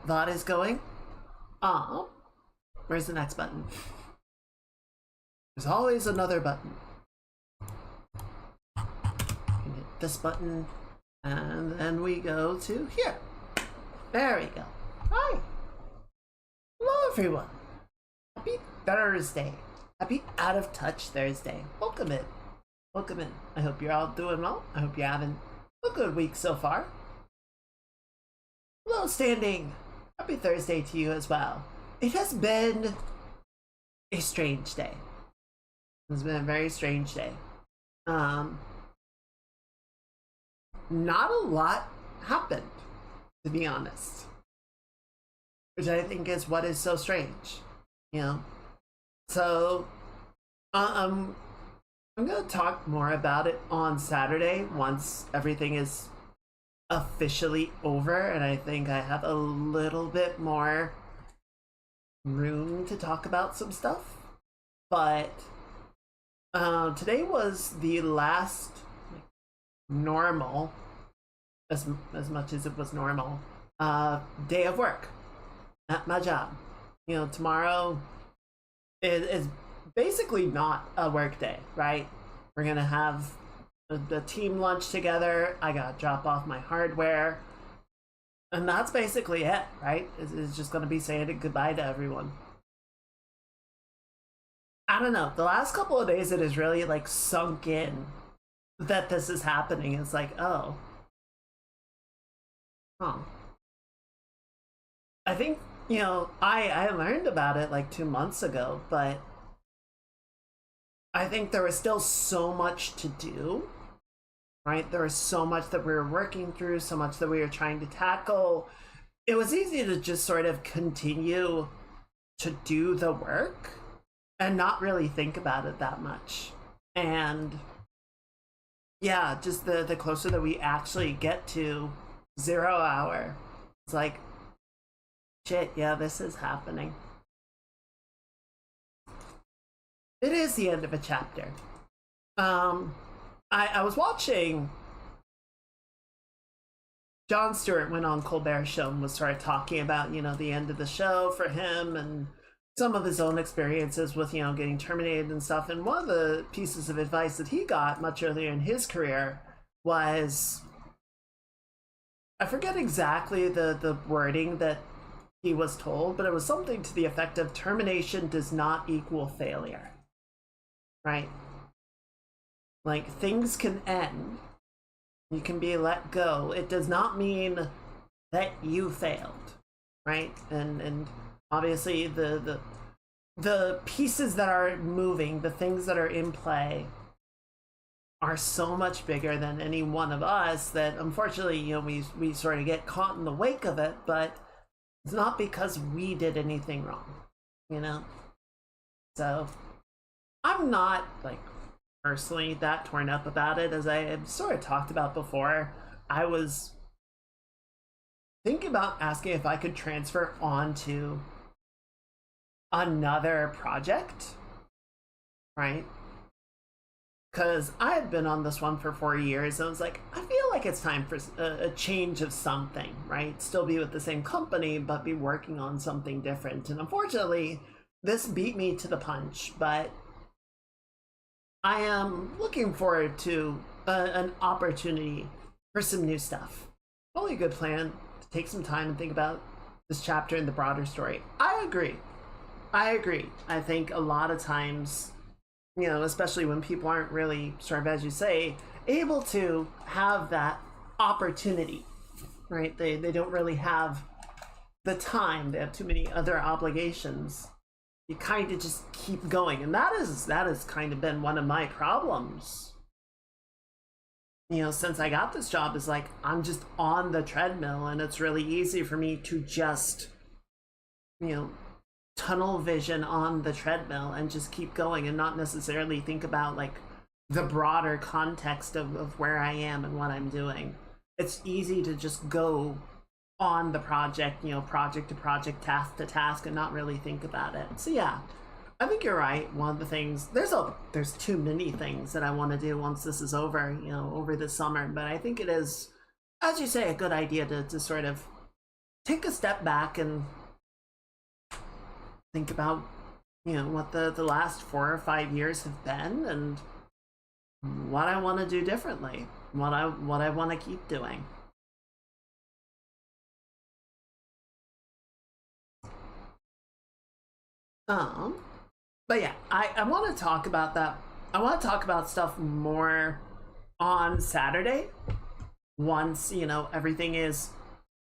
that is going. Ah, where's the next button? There's always another button. You hit this button, and then we go to here. There we go. Hi. Hello, everyone. Happy Thursday. Happy Out of Touch Thursday. Welcome in. Welcome in. I hope you're all doing well. I hope you're having a good week so far. Hello, Standing. Happy Thursday to you as well. It has been a strange day. It's been a very strange day. Not a lot happened, to be honest. Which I think is what is so strange, you know? So, I'm gonna talk more about it on Saturday once everything is officially over, and I think I have a little bit more room to talk about some stuff. But today was the last normal, as much as it was normal, day of work at my job. You know, tomorrow is basically not a work day, right? We're gonna have the team lunch together. I gotta drop off my hardware, and that's basically it, right? It's just gonna be saying goodbye to everyone. I don't know. The last couple of days, it has really like sunk in that this is happening. It's like, oh, huh. I think, you know, I learned about it like 2 months ago, but I think there was still so much to do, right? There was so much that we were working through, so much that we were trying to tackle. It was easy to just sort of continue to do the work and not really think about it that much. And yeah, just the closer that we actually get to 0 hour, it's like, shit, yeah, this is happening. It is the end of a chapter. I was watching Jon Stewart went on Colbert Show and was sort of talking about, you know, the end of the show for him and some of his own experiences with, you know, getting terminated and stuff. And one of the pieces of advice that he got much earlier in his career was, I forget exactly the wording that he was told, but it was something to the effect of termination does not equal failure. Right? Like, things can end. You can be let go. It does not mean that you failed. Right? And obviously the pieces that are moving, the things that are in play are so much bigger than any one of us that unfortunately, you know, we sort of get caught in the wake of it, but it's not because we did anything wrong, you know? So I'm not like personally that torn up about it. As I have sort of talked about before, I was thinking about asking if I could transfer onto another project, right? Because I had been on this one for 4 years and I was like, I feel like it's time for a change of something, right? Still be with the same company, but be working on something different. And unfortunately, this beat me to the punch, but I am looking forward to an opportunity for some new stuff. Probably a good plan to take some time and think about this chapter and the broader story. I agree. I think a lot of times, you know, especially when people aren't really, sort of as you say, able to have that opportunity, right? They don't really have the time. They have too many other obligations. You kind of just keep going, and that has kind of been one of my problems, you know, since I got this job. Is like, I'm just on the treadmill, and it's really easy for me to just, you know, tunnel vision on the treadmill and just keep going and not necessarily think about like the broader context of where I am and what I'm doing. It's easy to just go on the project, you know, project to project, task to task, and not really think about it. So yeah, I think you're right. One of the things, there's too many things that I want to do once this is over, you know, over the summer. But I think it is, as you say, a good idea to sort of take a step back and think about, you know, what the last 4 or 5 years have been and what I want to do differently, what I want to keep doing. But yeah, I want to talk about that. I want to talk about stuff more on Saturday once, you know, everything is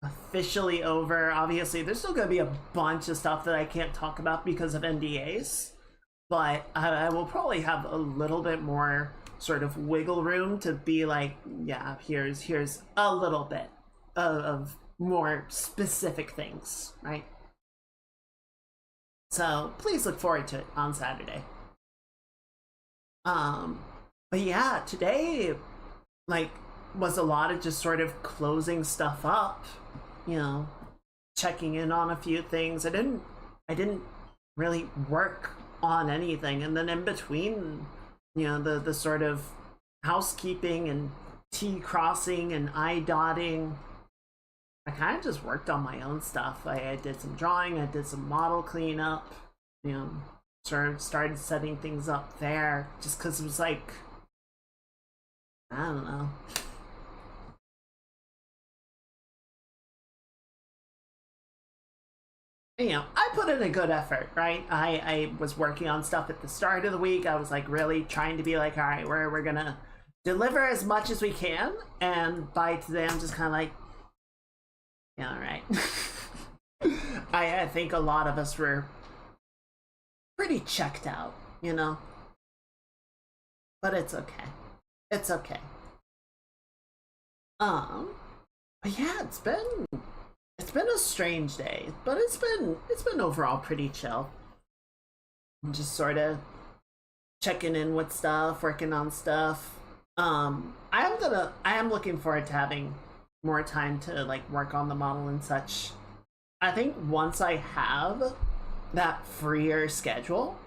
officially over. Obviously, there's still going to be a bunch of stuff that I can't talk about because of NDAs, but I will probably have a little bit more sort of wiggle room to be like, yeah, here's a little bit of more specific things, right? So please look forward to it on Saturday. But yeah, today, like, was a lot of just sort of closing stuff up, you know, checking in on a few things. I didn't really work on anything, and then in between, you know, the sort of housekeeping and T crossing and I dotting, I kind of just worked on my own stuff. I did some drawing, I did some model cleanup, you know, sort of started setting things up there just because it was like, I don't know. You know, I put in a good effort, right? I was working on stuff at the start of the week. I was like really trying to be like, all right, we're gonna deliver as much as we can. And by today, I'm just kind of like, yeah, all right. I think a lot of us were pretty checked out, you know? But it's okay. It's okay. But yeah, it's been a strange day, but it's been overall pretty chill. I'm just sort of checking in with stuff, working on stuff. I am looking forward to having more time to like work on the model and such. I think once I have that freer schedule,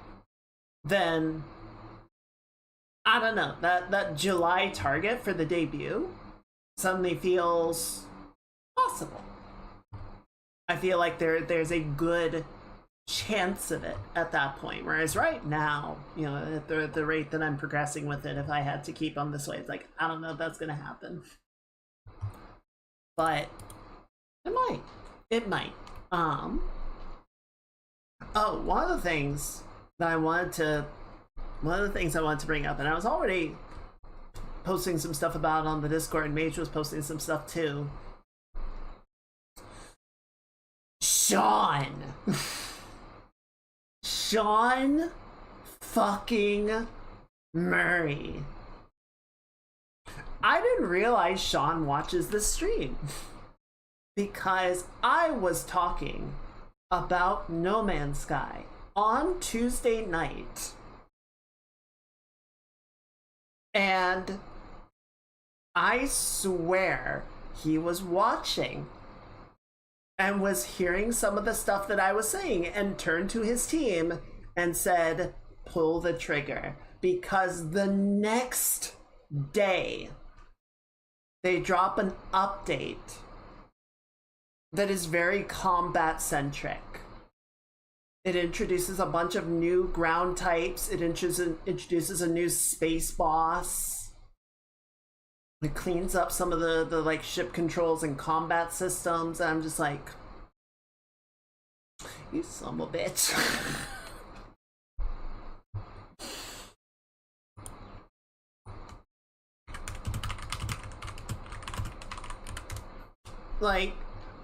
then I don't know, that July target for the debut suddenly feels possible. I feel like there's a good chance of it at that point. Whereas right now, you know, at the rate that I'm progressing with it, if I had to keep on this way, it's like, I don't know if that's gonna happen. But it might. It might. Oh, one of the things I wanted to bring up, and I was already posting some stuff about on the Discord, and Mage was posting some stuff too. Sean fucking Murray. I didn't realize Sean watches the stream because I was talking about No Man's Sky on Tuesday night, and I swear he was watching and was hearing some of the stuff that I was saying and turned to his team and said, pull the trigger. Because the next day, they drop an update that is very combat centric. It introduces a bunch of new ground types. It introduces a new space boss. It cleans up some of the like ship controls and combat systems, and I'm just like, you son of a bitch. Like,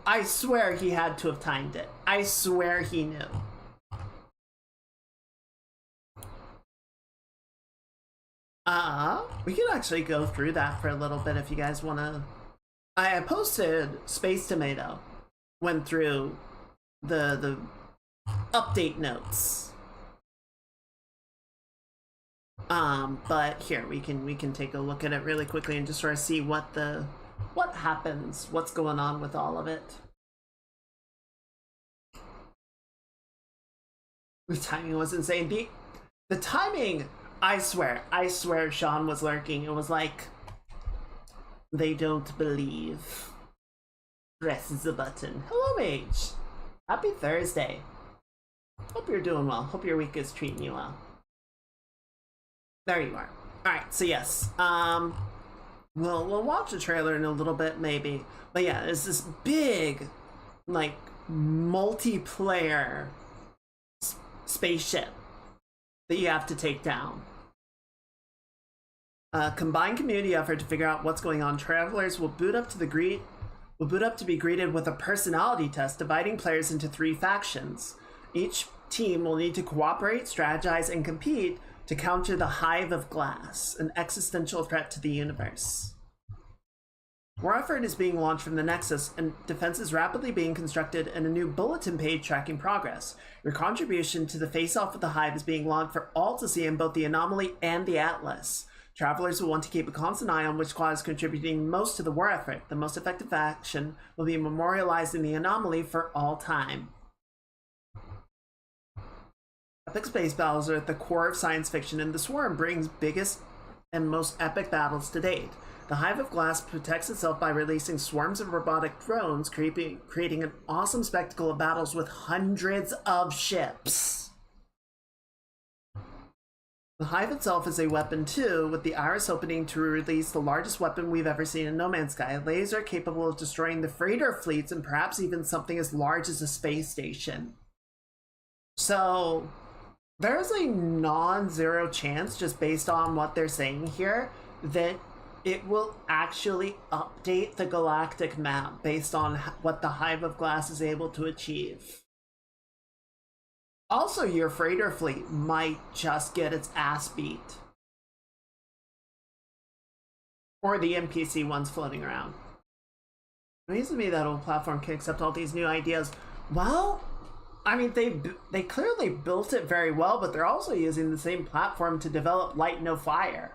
I swear he had to have timed it. I swear he knew. We can actually go through that for a little bit if you guys want to. I posted Space Tomato, went through the update notes. But here we can take a look at it really quickly and just sort of see what happens, what's going on with all of it. The timing was insane. The timing, I swear, Sean was lurking. It was like, they don't believe. Presses the button. Hello, Mage. Happy Thursday. Hope you're doing well. Hope your week is treating you well. There you are. Alright, so yes. We'll watch the trailer in a little bit, maybe. But yeah, it's this big, like, multiplayer spaceship that you have to take down. Combined community effort to figure out what's going on. Travelers will boot up to be greeted with a personality test, dividing players into 3 factions. Each team will need to cooperate, strategize, and compete to counter the Hive of Glass, an existential threat to the universe. War effort is being launched from the Nexus, and defenses rapidly being constructed, and a new bulletin page tracking progress. Your contribution to the face-off with the Hive is being logged for all to see in both the Anomaly and the Atlas. Travelers will want to keep a constant eye on which squad is contributing most to the war effort. The most effective faction will be memorialized in the Anomaly for all time. Epic space battles are at the core of science fiction, and the Swarm brings biggest and most epic battles to date. The Hive of Glass protects itself by releasing swarms of robotic drones, creating an awesome spectacle of battles with hundreds of ships. The Hive itself is a weapon too, with the Iris opening to release the largest weapon we've ever seen in No Man's Sky, a laser capable of destroying the freighter fleets and perhaps even something as large as a space station. So there's a non-zero chance, just based on what they're saying here, that it will actually update the galactic map based on what the Hive of Glass is able to achieve. Also, your freighter fleet might just get its ass beat. Or the NPC ones floating around. It amazes me that old platform can accept all these new ideas. Well, I mean, they clearly built it very well, but they're also using the same platform to develop Light No Fire,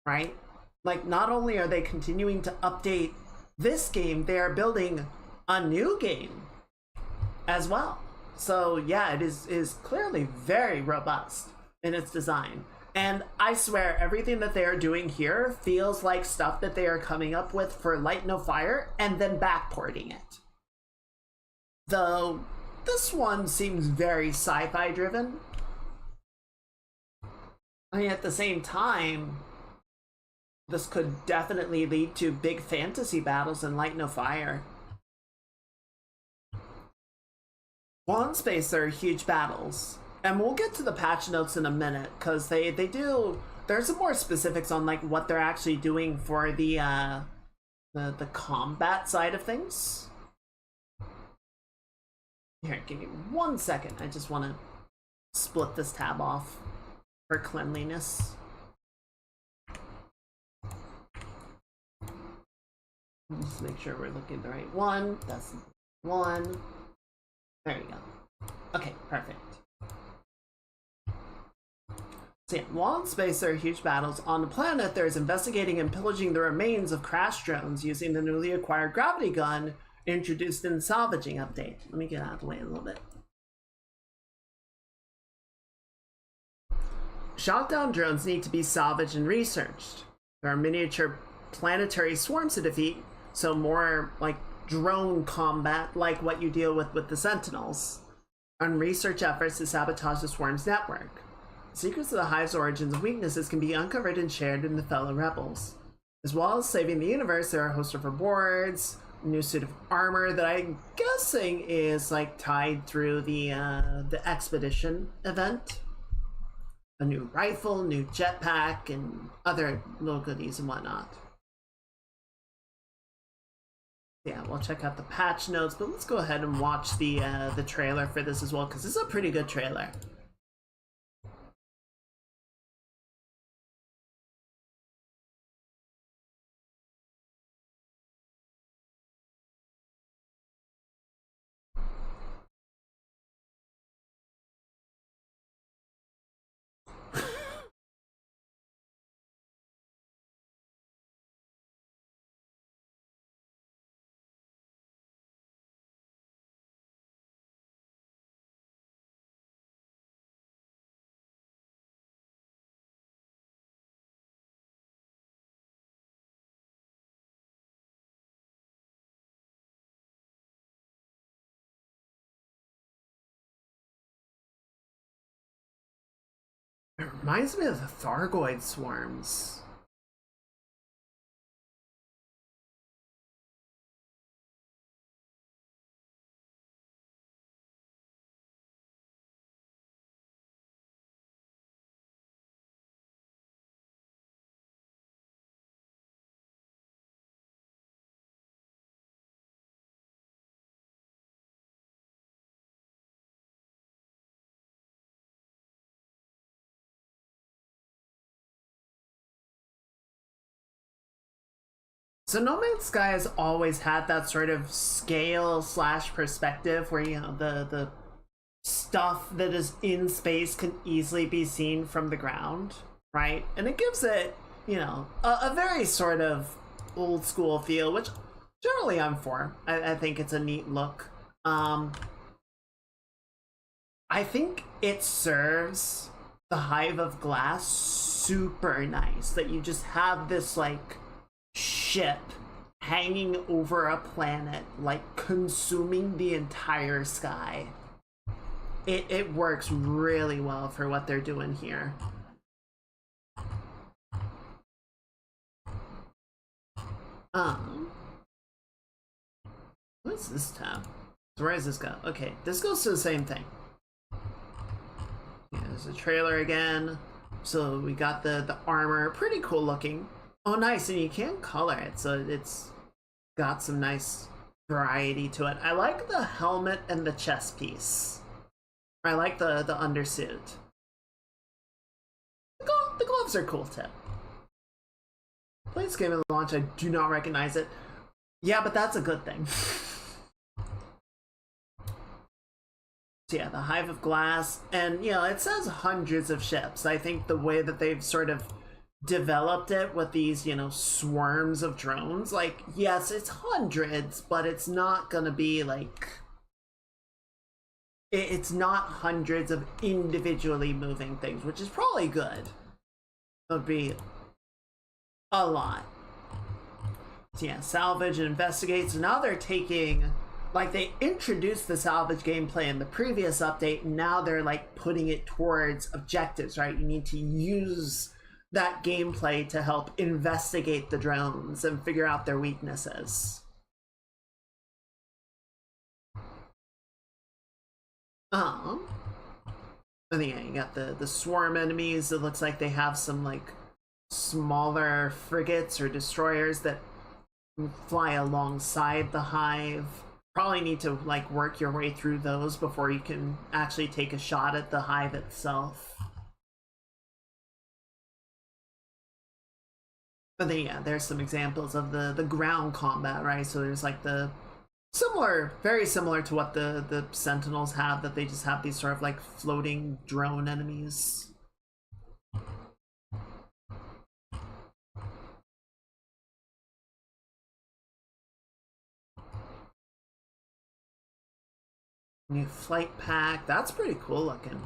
right? Like, not only are they continuing to update this game, they are building a new game as well. So yeah, it is clearly very robust in its design. And I swear, everything that they are doing here feels like stuff that they are coming up with for Light No Fire and then backporting it. Though this one seems very sci-fi driven. I mean, at the same time, this could definitely lead to big fantasy battles in Light No Fire. While in space, there are huge battles. And we'll get to the patch notes in a minute, because they do... There's some more specifics on like what they're actually doing for the combat side of things. Here, give me 1 second. I just want to split this tab off for cleanliness. Just make sure we're looking at the right one. That's one. There you go. Okay, perfect. So yeah, while in space there are huge battles, on the planet there's investigating and pillaging the remains of crash drones using the newly acquired gravity gun introduced in the salvaging update. Let me get out of the way a little bit. Shot down drones need to be salvaged and researched. There are miniature planetary swarms to defeat, so more like drone combat like what you deal with the Sentinels, and research efforts to sabotage the swarm's network. Secrets of the Hive's origins and weaknesses can be uncovered and shared in the fellow rebels. As well as saving the universe, there are a host of rewards, a new suit of armor that I'm guessing is like tied through the expedition event, a new rifle, new jetpack, and other little goodies and whatnot. Yeah, we'll check out the patch notes, but let's go ahead and watch the trailer for this as well, because this is a pretty good trailer. It reminds me of the Thargoid swarms. So No Man's Sky has always had that sort of scale slash perspective where, you know, the stuff that is in space can easily be seen from the ground, right? And it gives it, you know, a very sort of old school feel, which generally I'm for. I think it's a neat look. I think it serves the Hive of Glass super nice that you just have this like ship hanging over a planet, like consuming the entire sky. It works really well for what they're doing here. What's this tab? So where does this go? Okay, this goes to the same thing. Yeah, there's a trailer again. So we got the armor, pretty cool looking. Oh, nice, and you can color it, so it's got some nice variety to it. I like the helmet and the chest piece. I like the undersuit. The gloves are cool too. Played this game at launch, I do not recognize it. Yeah, but that's a good thing. So yeah, the Hive of Glass, and you know, it says hundreds of ships. I think the way that they've sort of developed it with these, you know, swarms of drones, like, yes, it's hundreds, but it's not gonna be like, it's not hundreds of individually moving things, which is probably good. It would be a lot. So yeah, salvage and investigate. So now they're taking, like, they introduced the salvage gameplay in the previous update, and now they're like putting it towards objectives, right? You need to use that gameplay to help investigate the drones and figure out their weaknesses. And then yeah, you got the swarm enemies. It looks like they have some like smaller frigates or destroyers that fly alongside the hive. Probably need to like work your way through those before you can actually take a shot at the hive itself. But then yeah, there's some examples of the ground combat, right? So there's like the similar, very similar to what the Sentinels have, that they just have these sort of like floating drone enemies. New flight pack, that's pretty cool looking.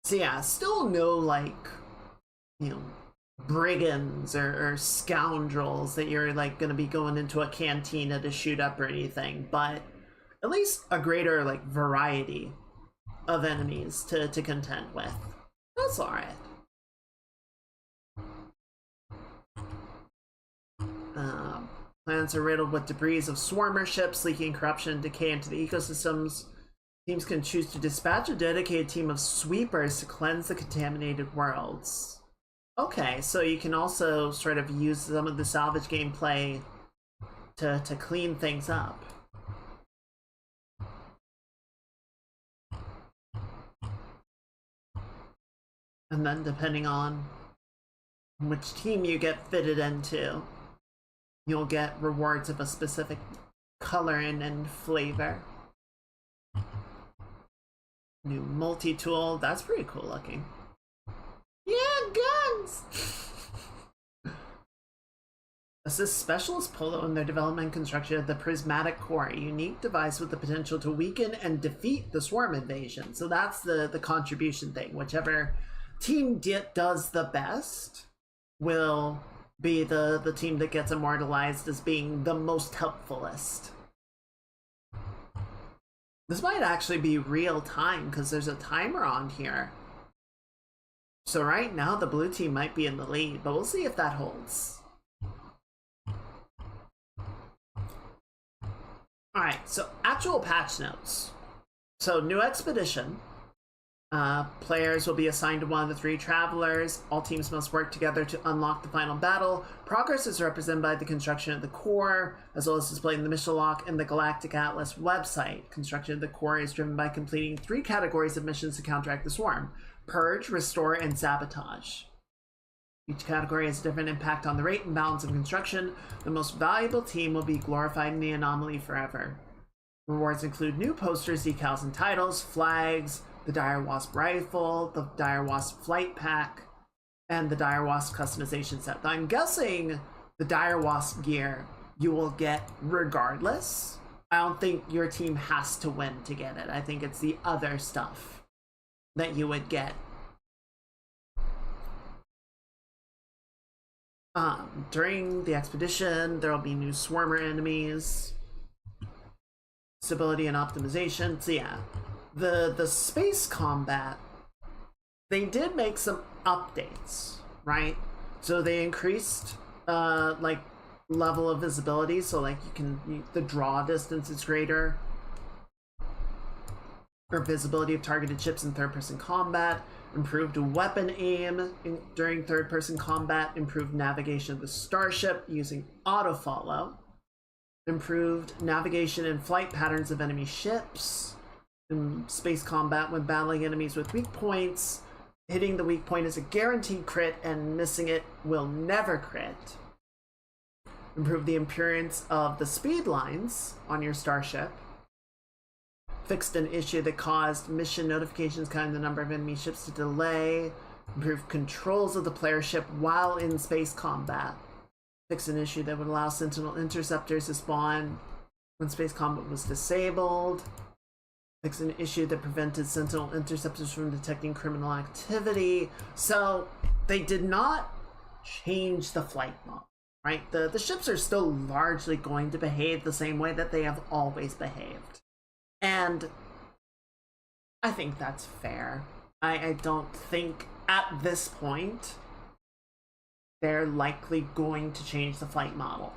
So yeah, still no like, you know, brigands or scoundrels that you're like gonna be going into a cantina to shoot up or anything, but at least a greater like variety of enemies to contend with. That's alright. Planets are riddled with debris of swarmer ships leaking corruption and decay into the ecosystems. Teams can choose to dispatch a dedicated team of sweepers to cleanse the contaminated worlds. Okay, so you can also sort of use some of the salvage gameplay to clean things up. And then depending on which team you get fitted into, you'll get rewards of a specific color and flavor. New multi-tool, that's pretty cool looking. Yeah, guns! Assist Specialist Polo in their development and construction of the Prismatic Core, a unique device with the potential to weaken and defeat the swarm invasion. So that's the contribution thing. Whichever team does the best will be the team that gets immortalized as being the most helpfulest. This might actually be real time because there's a timer on here. So right now the blue team might be in the lead, but we'll see if that holds. Alright, so actual patch notes. So new expedition. Players will be assigned to one of the 3 travelers. All teams must work together to unlock the final battle. Progress is represented by the construction of the core, as well as displayed in the mission log and the Galactic Atlas website. Construction of the core is driven by completing 3 categories of missions to counteract the swarm: Purge, Restore, and Sabotage. Each category has a different impact on the rate and balance of construction. The most valuable team will be glorified in the anomaly forever. Rewards include new posters, decals, and titles, flags, the Dire Wasp rifle, the Dire Wasp flight pack, and the Dire Wasp customization set. I'm guessing the Dire Wasp gear you will get regardless. I don't think your team has to win to get it. I think it's the other stuff that you would get. During the expedition, there will be new swarmer enemies, stability and optimization. So yeah, the space combat, they did make some updates, right? So they increased like level of visibility, so like the draw distance is greater, or visibility of targeted ships in third-person combat, improved weapon aim during third-person combat, improved navigation of the starship using auto-follow, improved navigation and flight patterns of enemy ships, in space combat when battling enemies with weak points. Hitting the weak point is a guaranteed crit, and missing it will never crit. Improve the appearance of the speed lines on your starship. Fixed an issue that caused mission notifications counting the number of enemy ships to delay. Improved controls of the player ship while in space combat. Fixed an issue that would allow Sentinel interceptors to spawn when space combat was disabled. Fixed an issue that prevented Sentinel interceptors from detecting criminal activity. So they did not change the flight model, right? The ships are still largely going to behave the same way that they have always behaved. And I think that's fair. I don't think at this point they're likely going to change the flight model.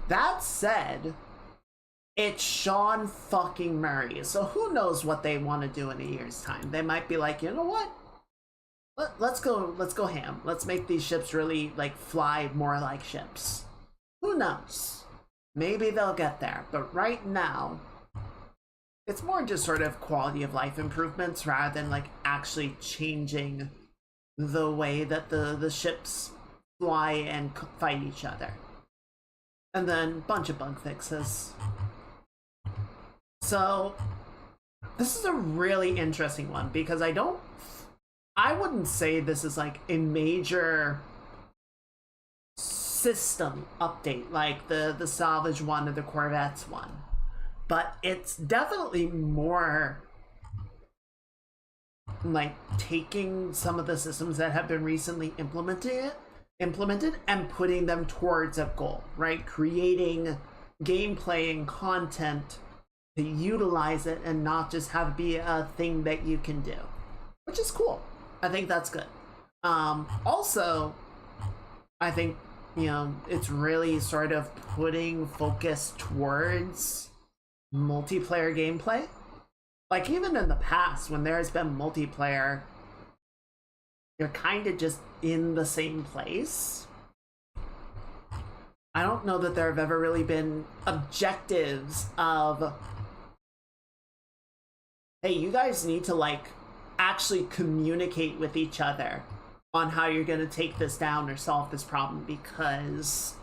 That said, it's Sean fucking Murray, so who knows what they want to do in a year's time. They might be like, you know what? Let's go ham. Let's make these ships really like fly more like ships. Who knows? Maybe they'll get there, but right now it's more just sort of quality of life improvements rather than like actually changing the way that the ships fly and fight each other. And then a bunch of bug fixes. So this is a really interesting one because I wouldn't say this is like a major system update like the Salvage one or the Corvettes one. But it's definitely more like taking some of the systems that have been recently implemented and putting them towards a goal, right? Creating gameplay and content to utilize it and not just have it be a thing that you can do, which is cool. I think that's good. Also, I think, you know, it's really sort of putting focus towards multiplayer gameplay. Like even in the past when there's been multiplayer, you're kind of just in the same place. I don't know that there have ever really been objectives of, hey, you guys need to like actually communicate with each other on how you're going to take this down or solve this problem, because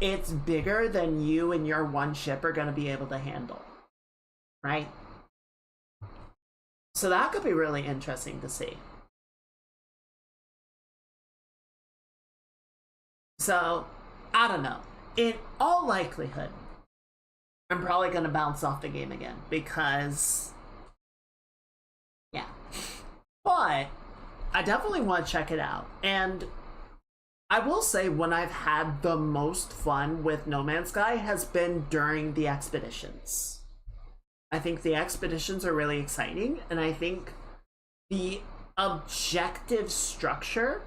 it's bigger than you and your one ship are going to be able to handle, right? So that could be really interesting to see. So, I don't know. In all likelihood, I'm probably going to bounce off the game again because, yeah. But I definitely want to check it out. And I will say when I've had the most fun with No Man's Sky has been during the expeditions. I think the expeditions are really exciting, and I think the objective structure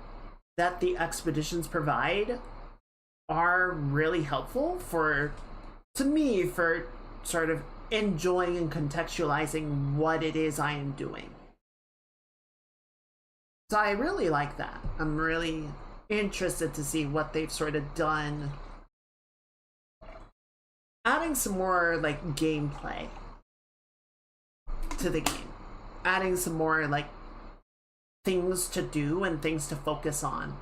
that the expeditions provide are really helpful to me, for sort of enjoying and contextualizing what it is I am doing. So I really like that. I'm really interested to see what they've sort of done, adding some more like gameplay to the game, adding some more like things to do and things to focus on.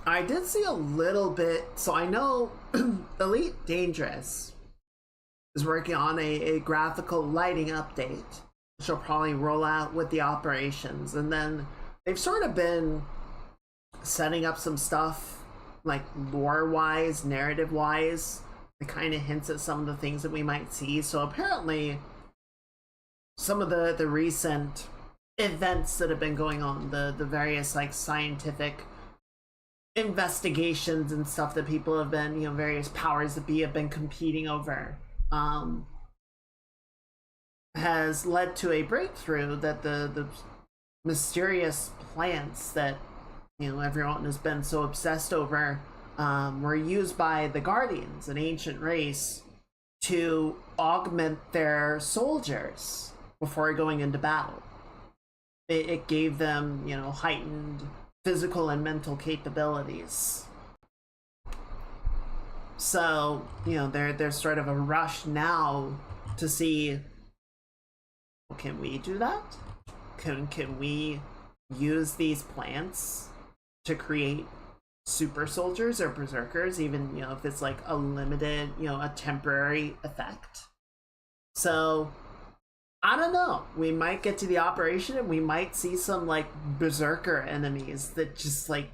I did see a little bit, so I know Elite Dangerous is working on a graphical lighting update, which will probably roll out with the operations, and then they've sort of been setting up some stuff like lore-wise, narrative-wise, that kind of hints at some of the things that we might see. So apparently some of the recent events that have been going on, the various like scientific investigations and stuff that people have been, various powers that be have been competing over, has led to a breakthrough that the mysterious plants that everyone has been so obsessed over were used by the Guardians, an ancient race, to augment their soldiers before going into battle. It gave them, heightened physical and mental capabilities. So, there's sort of a rush now to see, can we do that? Can we use these plants to create super soldiers or berserkers, even if it's like a limited, a temporary effect? So I don't know, we might get to the operation and we might see some like berserker enemies that just like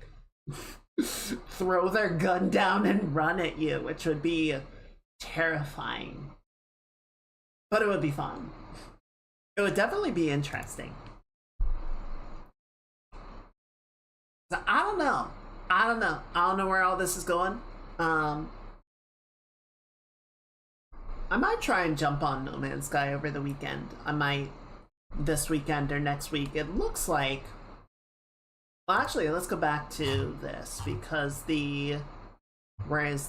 throw their gun down and run at you, which would be terrifying, but it would be fun. It would definitely be interesting. So I don't know where all this is going. I might try and jump on No Man's Sky over the weekend. I might this weekend or next week. It looks like, well, actually, let's go back to this, because where is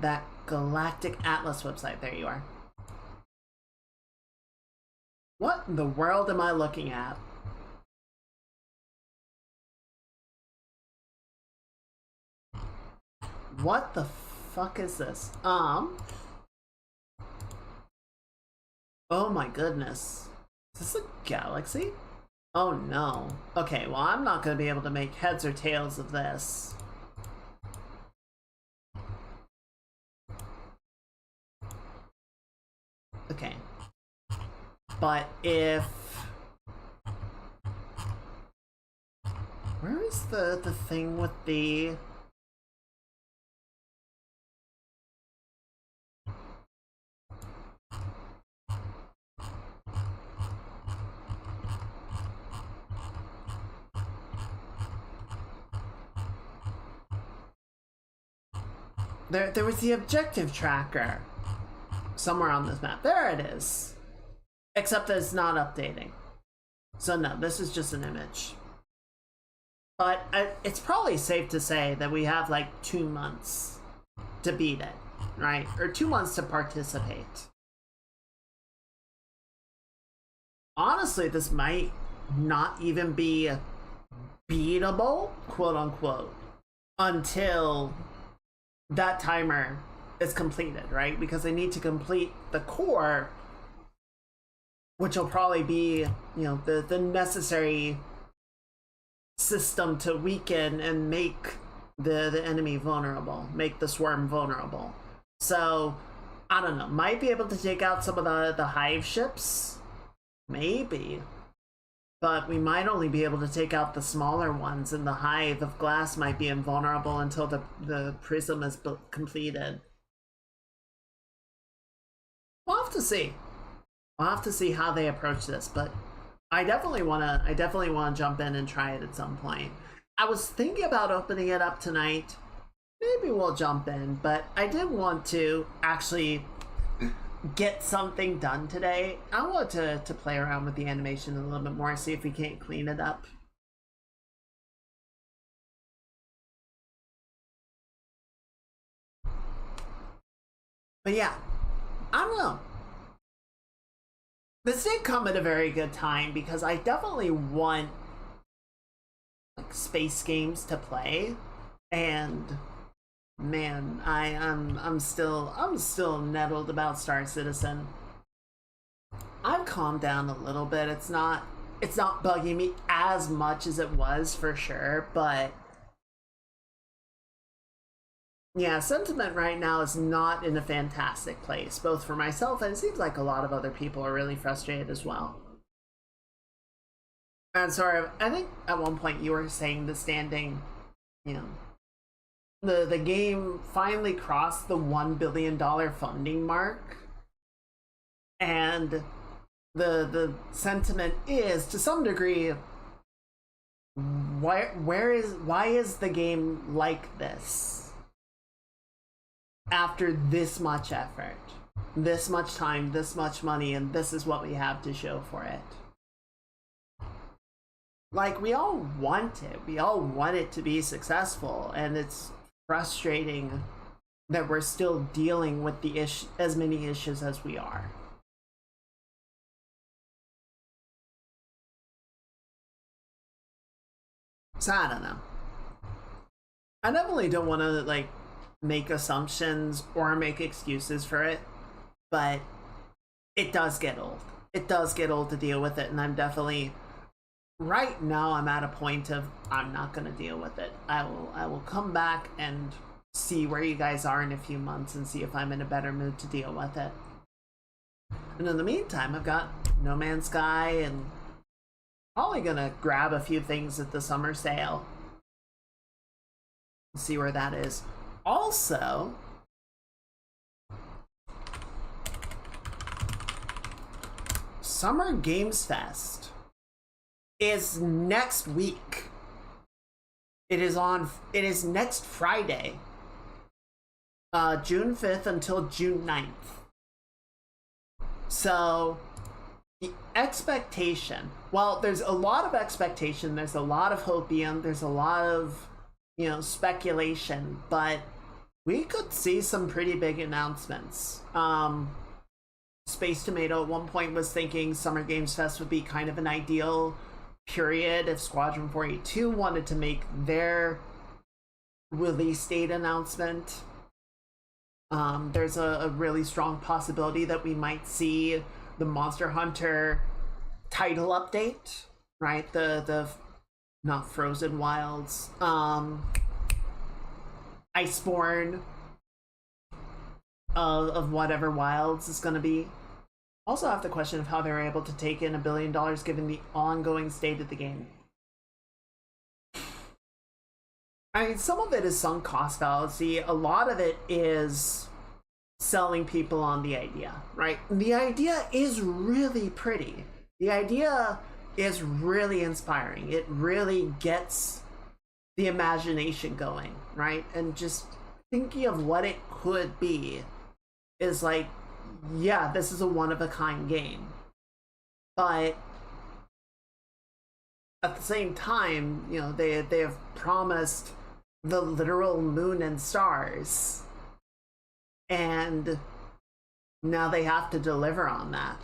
that Galactic Atlas website? There you are. What in the world am I looking at? What the fuck is this? Oh my goodness. Is this a galaxy? Oh no. Okay, well, I'm not gonna be able to make heads or tails of this. Okay. But if... Where is the thing with the... There was the objective tracker somewhere on this map. There it is. Except that it's not updating. So no, this is just an image. But it's probably safe to say that we have like 2 months to beat it, right? Or 2 months to participate. Honestly, this might not even be beatable, quote unquote, until that timer is completed, right? Because they need to complete the core, which will probably be, the necessary system to weaken and make the enemy vulnerable, make the swarm vulnerable. So I don't know, might be able to take out some of the hive ships, maybe, but we might only be able to take out the smaller ones, and the hive of glass might be invulnerable until the prism is completed. We'll have to see. We'll have to see how they approach this, but I definitely wanna jump in and try it at some point. I was thinking about opening it up tonight. Maybe we'll jump in, but I did want to actually get something done today. I want to play around with the animation a little bit more, see if we can't clean it up. But yeah, I don't know. This did come at a very good time because I definitely want like space games to play, and man, I'm still nettled about Star Citizen. I've calmed down a little bit. It's not bugging me as much as it was for sure, but yeah, sentiment right now is not in a fantastic place, both for myself and it seems like a lot of other people are really frustrated as well. And sorry, I think at one point you were saying the standing, you know, the game finally crossed the $1 billion funding mark, and the sentiment is to some degree, why is the game like this after this much effort, this much time, this much money, and this is what we have to show for it? Like, we all want it, we all want it to be successful, and it's frustrating that we're still dealing with as many issues as we are. So I don't know. I definitely don't want to like make assumptions or make excuses for it, but it does get old. It does get old to deal with it, and I'm definitely right now I'm at a point of I'm not going to deal with it. I will come back and see where you guys are in a few months and see if I'm in a better mood to deal with it. And in the meantime, I've got No Man's Sky and probably gonna grab a few things at the summer sale. See where that is. Also, Summer Games Fest is next week. It is next Friday, June 5th until June 9th. So the expectation, well, there's a lot of expectation, there's a lot of hopium, there's a lot of, speculation, but we could see some pretty big announcements. Space Tomato at one point was thinking Summer Games Fest would be kind of an ideal period if Squadron 482 wanted to make their release date announcement. There's a really strong possibility that we might see the Monster Hunter title update, right? The not Frozen Wilds, Iceborne of whatever Wilds is going to be. Also have the question of how they're able to take in $1 billion given the ongoing state of the game. I mean, some of it is sunk cost fallacy. A lot of it is selling people on the idea, right? The idea is really pretty. The idea is really inspiring. It really gets the imagination going, right? And just thinking of what it could be is like, yeah, this is a one-of-a-kind game. But at the same time, they have promised the literal moon and stars, and now they have to deliver on that.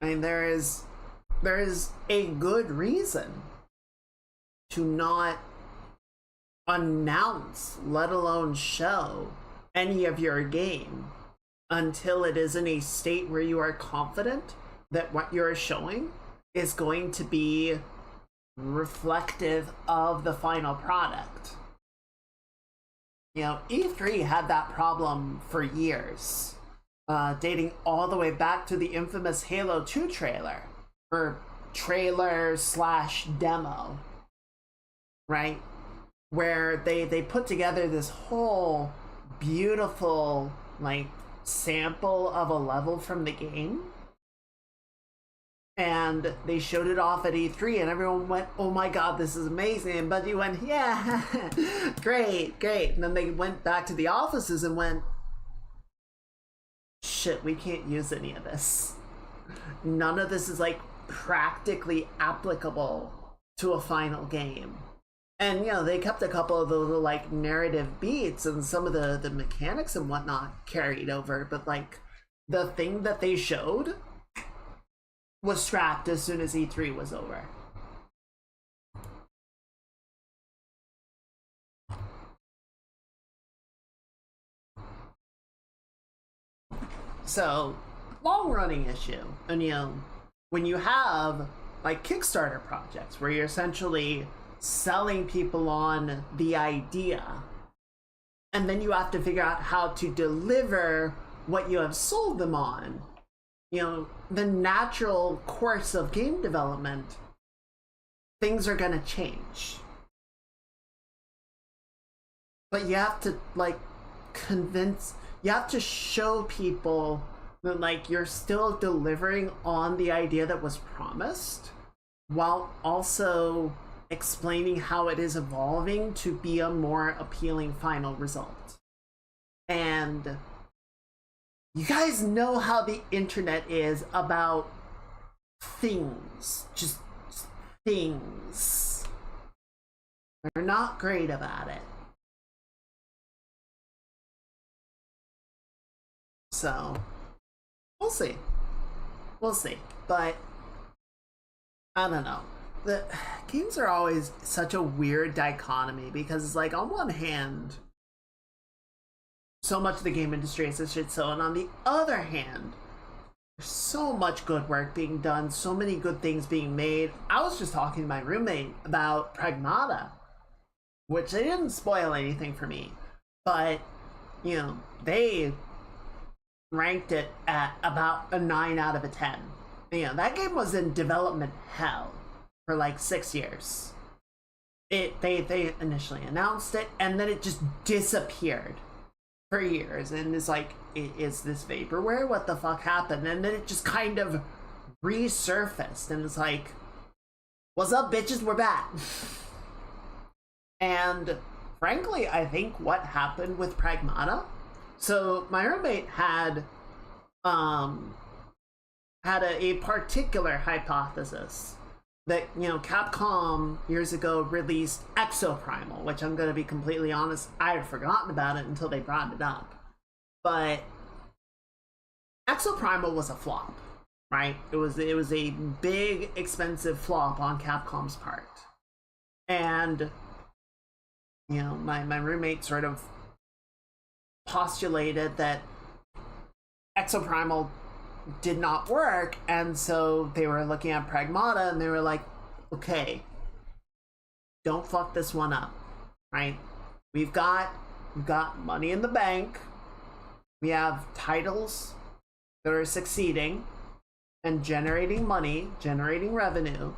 I mean, there is a good reason to not announce, let alone show, any of your game until it is in a state where you are confident that what you're showing is going to be reflective of the final product. E3 had that problem for years, dating all the way back to the infamous Halo 2 trailer, or trailer/demo, right? where they put together this whole beautiful like sample of a level from the game, and they showed it off at E3 and everyone went, oh my god, this is amazing. And Bungie went, yeah, great. And then they went back to the offices and went, shit, we can't use any of this. None of this is like practically applicable to a final game. And they kept a couple of the little like narrative beats and some of the mechanics and whatnot carried over, but like the thing that they showed was scrapped as soon as E3 was over. So, long-running issue. And when you have like Kickstarter projects where you're essentially selling people on the idea, and then you have to figure out how to deliver what you have sold them on, the natural course of game development, things are gonna change. But you have to like you have to show people that like you're still delivering on the idea that was promised, while also explaining how it is evolving to be a more appealing final result. And you guys know how the internet is about things. Just things. They're not great about it. So, we'll see. But, I don't know. The games are always such a weird dichotomy, because it's like, on one hand, so much of the game industry is a shit show, and on the other hand, there's so much good work being done, so many good things being made. I was just talking to my roommate about Pragmata, which they didn't spoil anything for me, but they ranked it at about a 9 out of a 10. That game was in development hell for like 6 years. They initially announced it, and then it just disappeared for years, and it's like, is this vaporware? What the fuck happened? And then it just kind of resurfaced, and it's like, what's up, bitches? We're back. And frankly, I think what happened with Pragmata, so my roommate had a particular hypothesis that Capcom years ago released Exoprimal, which I'm going to be completely honest, I had forgotten about it until they brought it up. But Exoprimal was a flop, right? It was a big, expensive flop on Capcom's part. And my roommate sort of postulated that Exoprimal did not work, and so they were looking at Pragmata and they were like, okay, don't fuck this one up, right? We've got money in the bank, we have titles that are succeeding and generating money, generating revenue.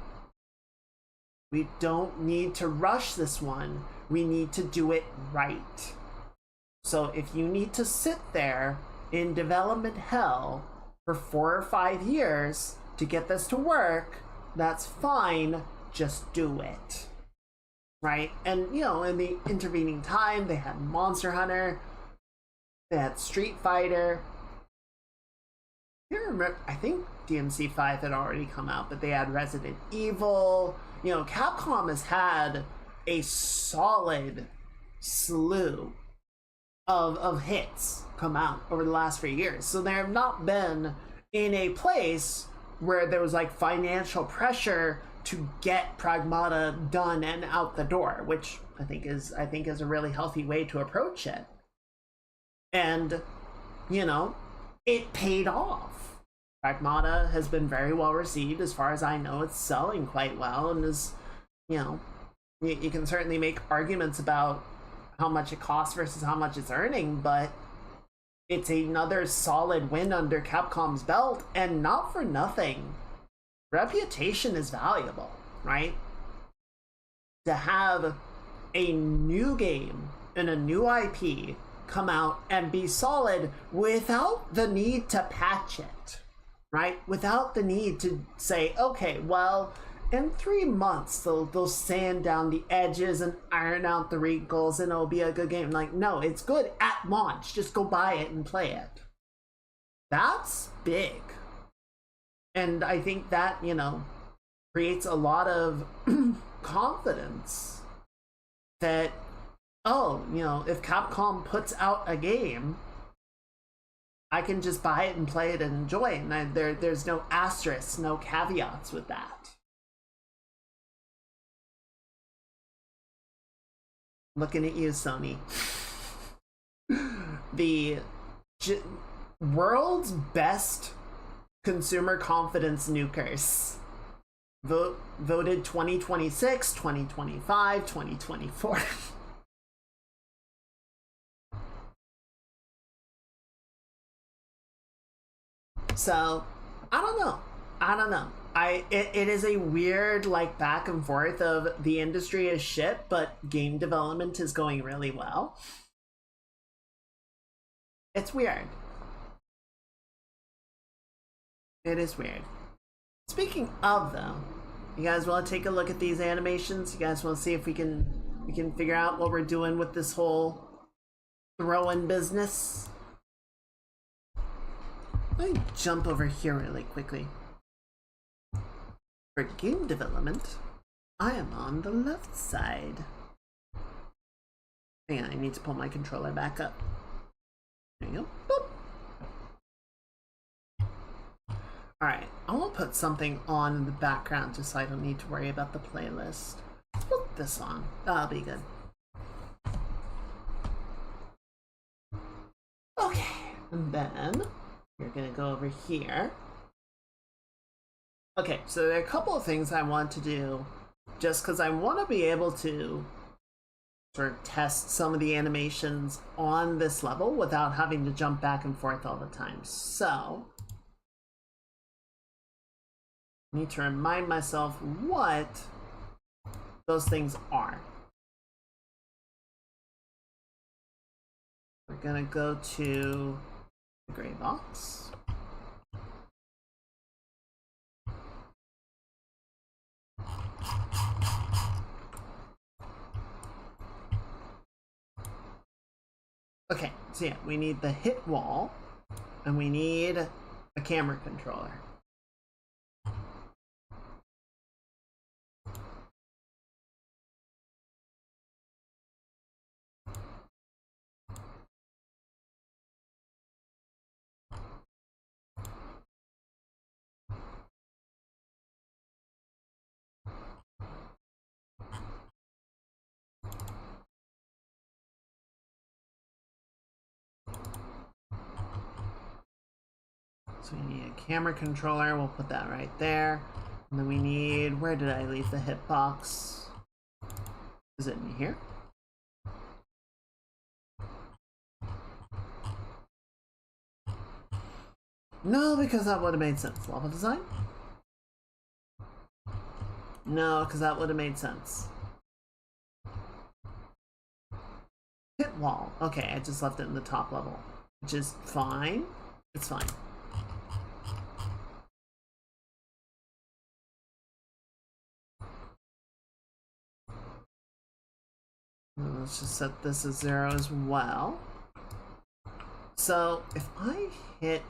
We don't need to rush this one, we need to do it right. So if you need to sit there in development hell for 4 or 5 years to get this to work, that's fine, just do it. Right? And in the intervening time, they had Monster Hunter, they had Street Fighter. I think DMC 5 had already come out, but they had Resident Evil. Capcom has had a solid slew of hits come out over the last few years. So they have not been in a place where there was like financial pressure to get Pragmata done and out the door, which I think is a really healthy way to approach it. And it paid off. Pragmata has been very well received. As far as I know, it's selling quite well, and is you can certainly make arguments about how much it costs versus how much it's earning, but it's another solid win under Capcom's belt. And not for nothing, reputation is valuable, right? To have a new game and a new IP come out and be solid without the need to patch it, right? Without the need to say, okay, well, in 3 months they'll sand down the edges and iron out the wrinkles and it'll be a good game. Like, no, it's good at launch. Just go buy it and play it. That's big. And I think that, you know, creates a lot of confidence that, oh, you know, if Capcom puts out a game, I can just buy it and play it and enjoy it. And there's no asterisks, no caveats with that. Looking at you, Sony. The world's best consumer confidence nukers. Voted 2026, 2025, 2024. So, I don't know. It is a weird, like, back and forth of the industry is shit, but game development is going really well. It's weird. It is weird. Speaking of, though, you guys want to take a look at these animations? You guys want to see if we can figure out what we're doing with this whole throw-in business? Let me jump over here really quickly. For game development, I am on the left side. Hang on, I need to pull my controller back up. There you go. Boop. Alright, I will put something on in the background just so I don't need to worry about the playlist. Put this on. That'll be good. Okay, and then you're gonna go over here. Okay, so there are a couple of things I want to do just because I want to be able to sort of test some of the animations on this level without having to jump back and forth all the time. So I need to remind myself what those things are. We're gonna go to the gray box. Okay, so yeah, we need the hit wall, and we need a camera controller. So we need a camera controller, we'll put that right there. And then we need, where did I leave the hitbox? Is it in here? No, because that would have made sense. Level design? No, because that would have made sense. Hit wall. Okay, I just left it in the top level, which is fine. It's fine. Let's just set this as 0 as well. So if I hit,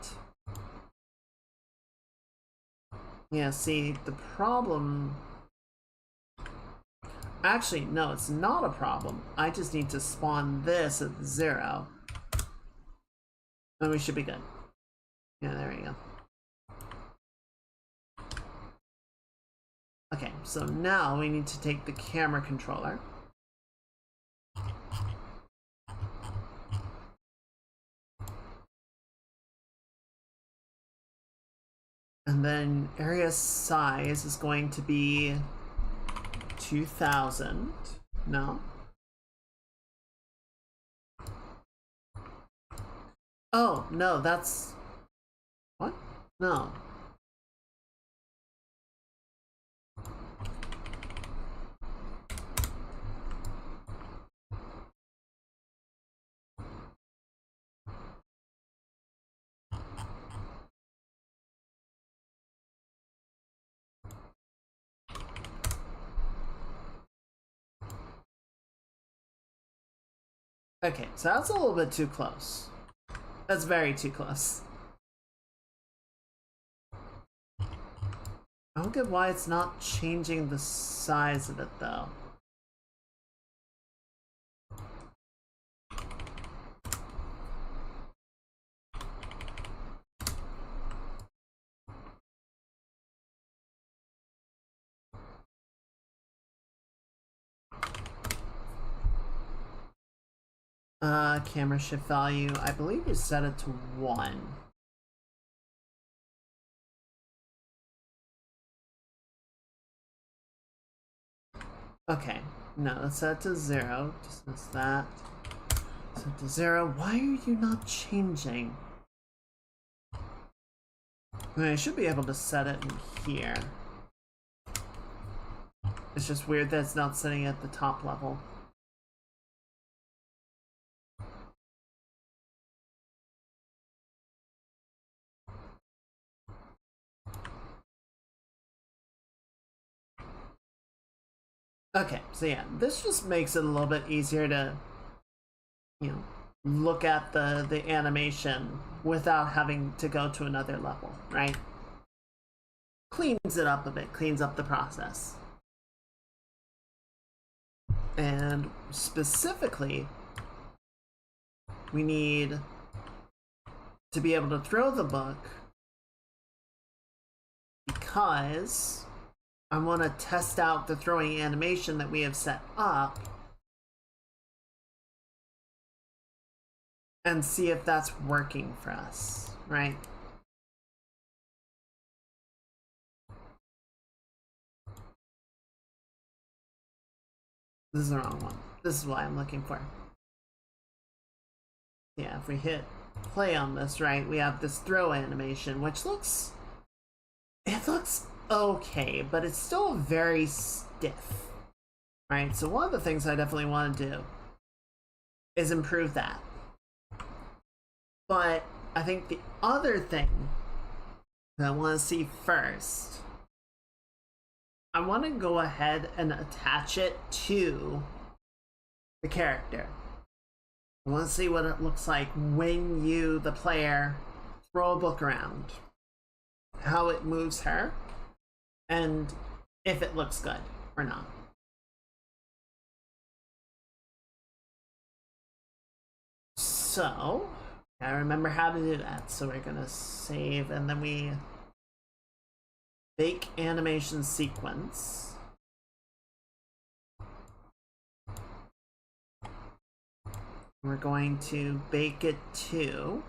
yeah, see the problem, actually no, it's not a problem. I just need to spawn this at 0 and we should be good. Yeah, there we go. Okay, so now we need to take the camera controller. And then area size is going to be 2000. No. Oh, no, that's... What? No. Okay, so that's a little bit too close. That's very too close. I don't get why it's not changing the size of it though. Camera shift value, I believe you set it to 1. Okay, no, let's set it to 0. Dismiss that. Set it to 0. Why are you not changing? I mean, I should be able to set it in here. It's just weird that it's not sitting at the top level. Okay, so yeah, this just makes it a little bit easier to, you know, look at the animation without having to go to another level, right? Cleans it up a bit, cleans up the process. And specifically, we need to be able to throw the book because I want to test out the throwing animation that we have set up and see if that's working for us, right? This is the wrong one. This is what I'm looking for. Yeah, if we hit play on this, right, we have this throw animation, which looks... it looks okay, but it's still very stiff, right? So one of the things I definitely want to do is improve that. But I think the other thing that I want to see first, I want to go ahead and attach it to the character. I want to see what it looks like when you, the player, throw a book around. How it moves her, and if it looks good or not. So, I remember how to do that. So we're gonna save, and then we bake animation sequence. We're going to bake it to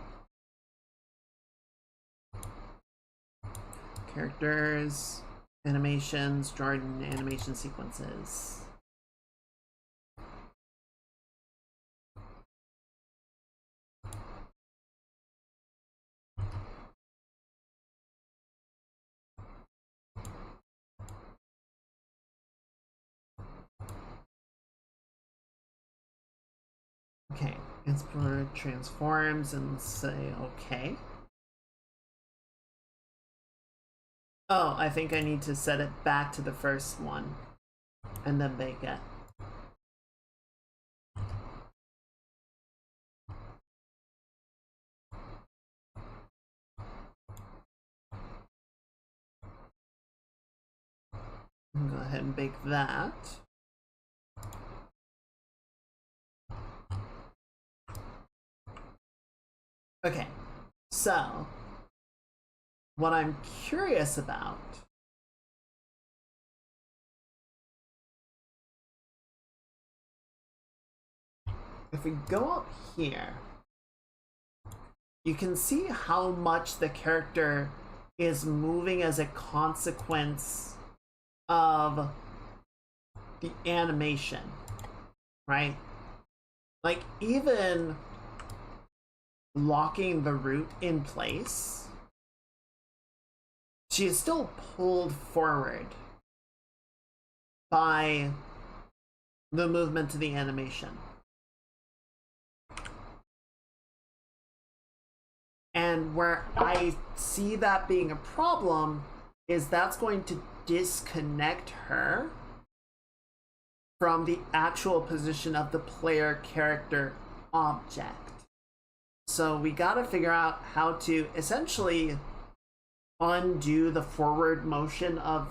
characters, animations, Jordan animation sequences. Okay, Inspire transforms and say okay. Oh, I think I need to set it back to the first one and then bake it. Go ahead and bake that. Okay, so what I'm curious about if we go up here, you can see how much the character is moving as a consequence of the animation, right? Like, even locking the root in place, she is still pulled forward by the movement to the animation. And where I see that being a problem is that's going to disconnect her from the actual position of the player character object. So we gotta figure out how to essentially undo the forward motion of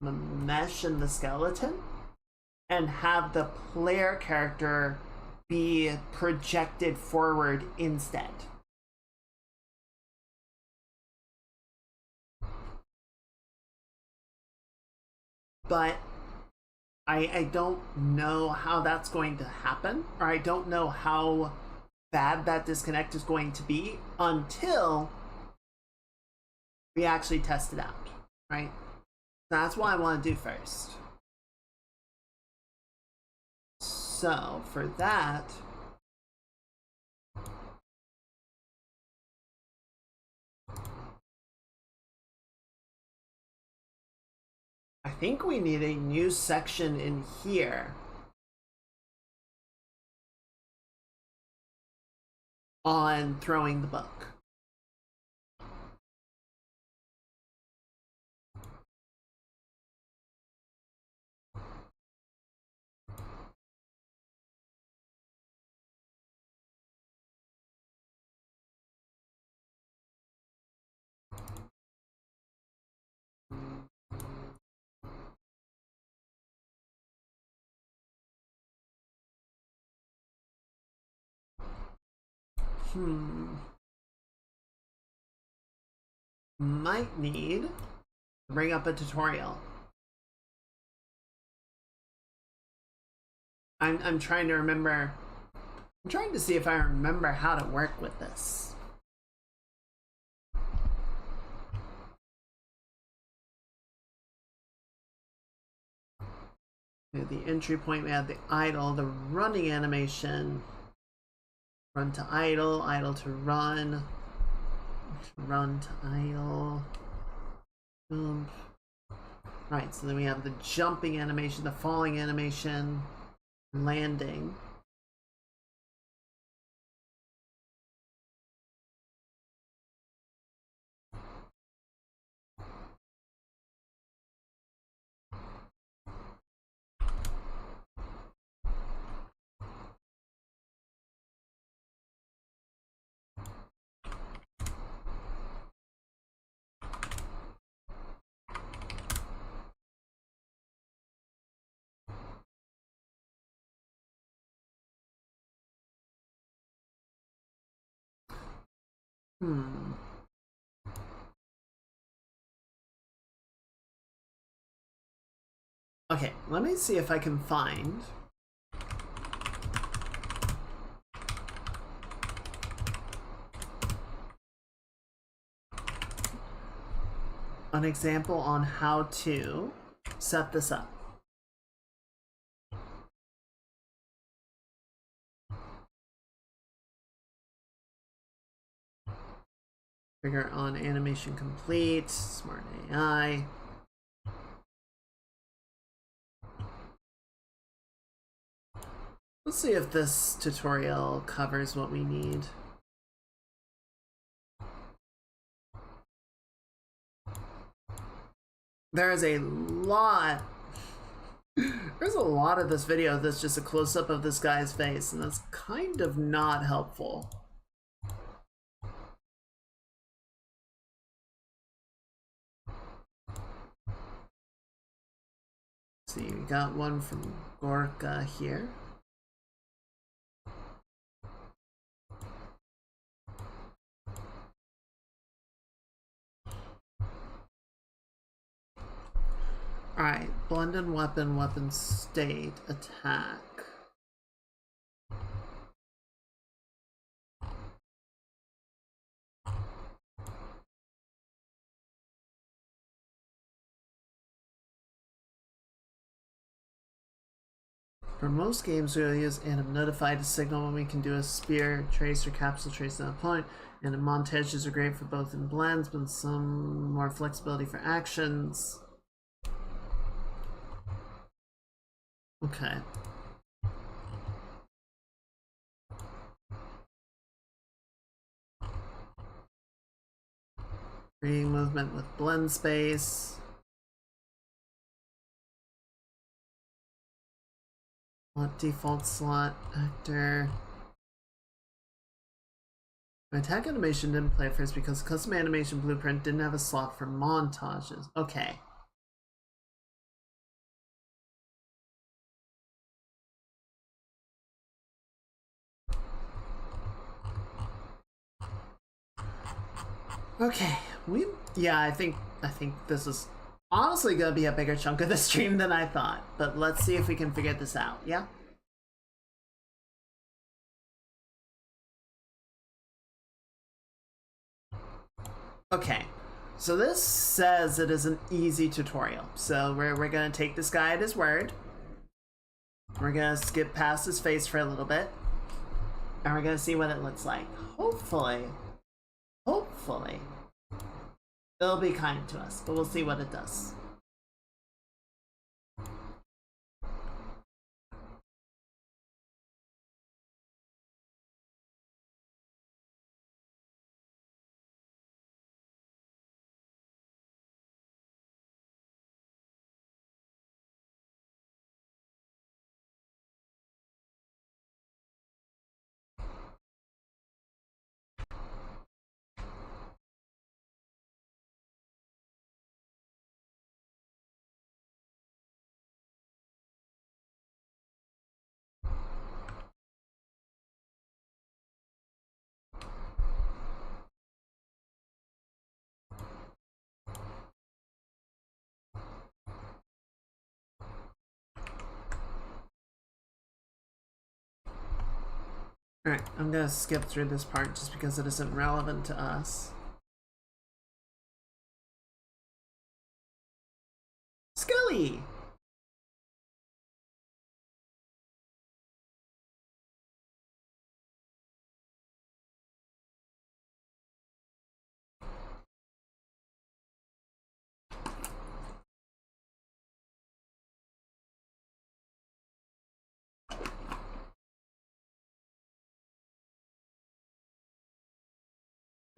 the mesh and the skeleton and have the player character be projected forward instead. But I don't know how that's going to happen, or I don't know how bad that disconnect is going to be until we actually test it out, right? That's what I want to do first. So for that, I think we need a new section in here on throwing the book. Might need to bring up a tutorial. I'm trying to remember. I'm trying to see if I remember how to work with this. The entry point, we had the idle, the running animation. Run to idle, idle to run to idle, jump. Right, so then we have the jumping animation, the falling animation, landing. Okay, let me see if I can find an example on how to set this up. Trigger on animation complete, smart AI. Let's see if this tutorial covers what we need. There's a lot of this video that's just a close-up of this guy's face, and that's kind of not helpful. See, we got one from Gorka here. Alright, blend in weapon, weapon state, attack. For most games, we'll use anim notify to signal when we can do a spear trace or capsule trace on a point, and the montages are great for both in blends, but some more flexibility for actions. Okay. Creating movement with blend space. Default slot actor. My attack animation didn't play first because custom animation blueprint didn't have a slot for montages. Okay. Okay, yeah, I think this is honestly gonna be a bigger chunk of the stream than I thought. But let's see if we can figure this out, yeah? Okay, so this says it is an easy tutorial. So we're gonna take this guy at his word. We're gonna skip past his face for a little bit. And we're gonna see what it looks like. Hopefully, it'll be kind to us, but we'll see what it does. Alright, I'm gonna skip through this part just because it isn't relevant to us. Scully!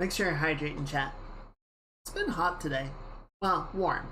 Make sure you hydrate in chat. It's been hot today. Well, warm.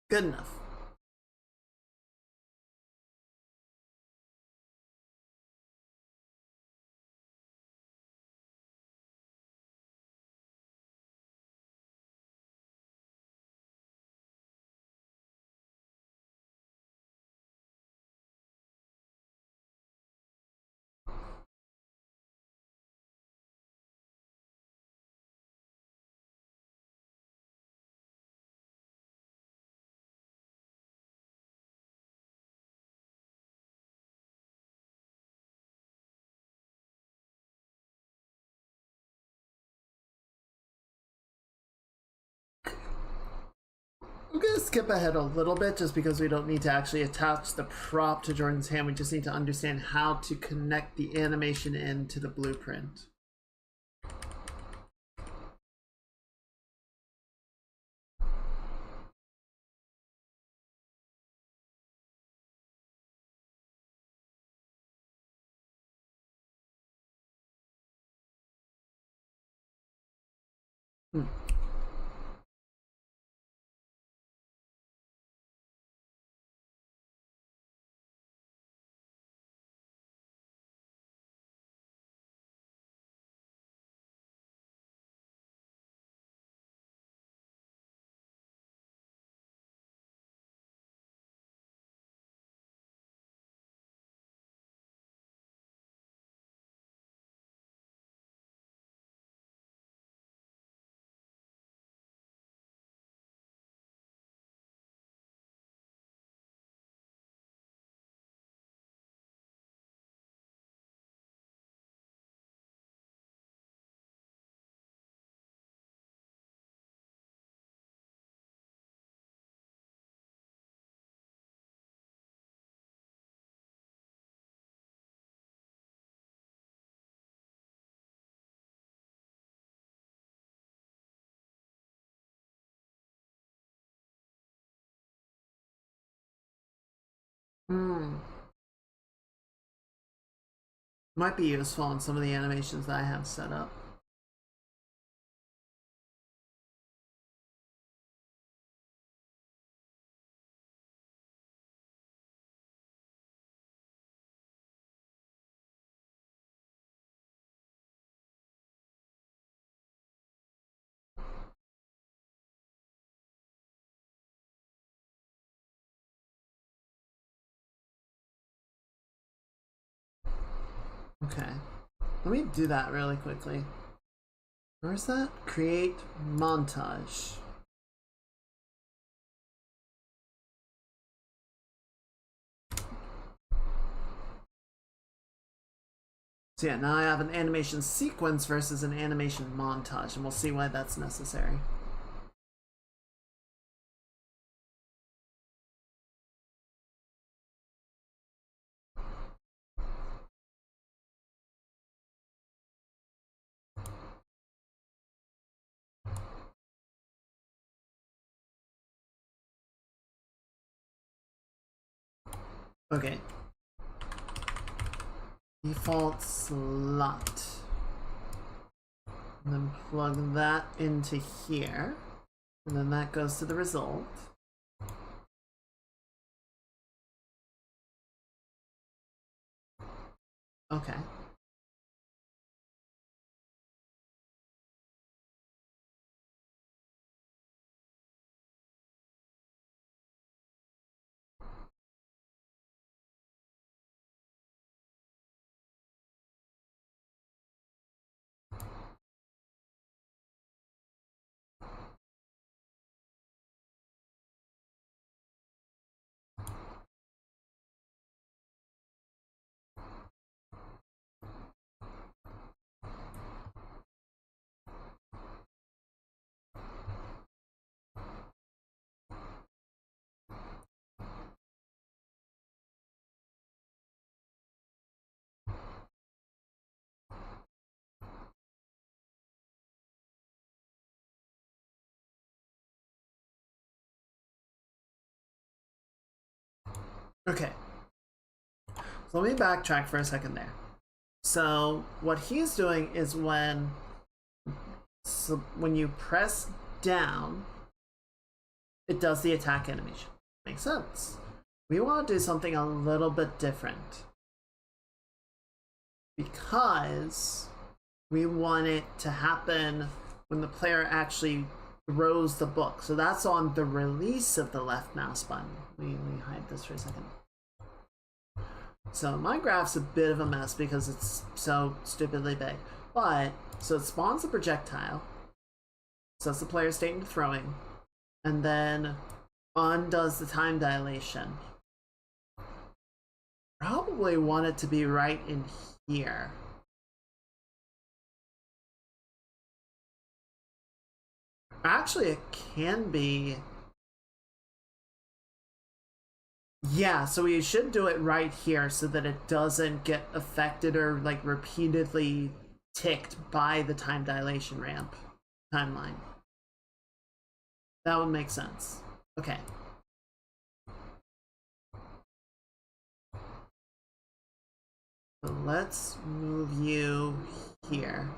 Good enough. I'm gonna skip ahead a little bit just because we don't need to actually attach the prop to Jordan's hand. We just need to understand how to connect the animation into the blueprint. Hmm. Might be useful in some of the animations that I have set up. Okay. Let me do that really quickly. Where's that? Create montage. So yeah, now I have an animation sequence versus an animation montage, and we'll see why that's necessary. Okay. Default slot. And then plug that into here. And then that goes to the result. Okay. Okay. So let me backtrack for a second there. So what he's doing is when you press down, it does the attack animation. Makes sense. We want to do something a little bit different because we want it to happen when the player actually throws the book. So that's on the release of the left mouse button. Let me hide this for a second. So my graph's a bit of a mess because it's so stupidly big. But, so it spawns a projectile, sets the player state into throwing, and then undoes the time dilation. Probably want it to be right in here. Actually, it can be. Yeah, so we should do it right here so that it doesn't get affected or like repeatedly ticked by the time dilation ramp timeline. That would make sense. Okay. So let's move you here.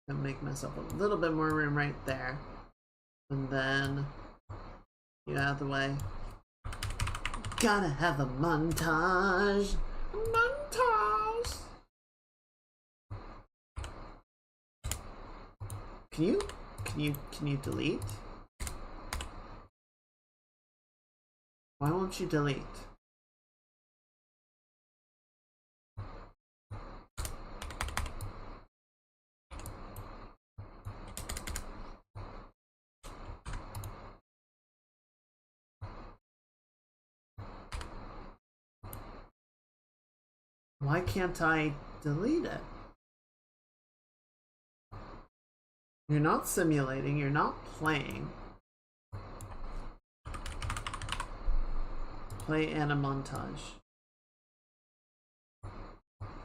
And make myself a little bit more room right there. And then get out of the way. Gotta have a montage. Montage. Can you delete? Why won't you delete? Why can't I delete it? You're not simulating, you're not playing. Play and a montage.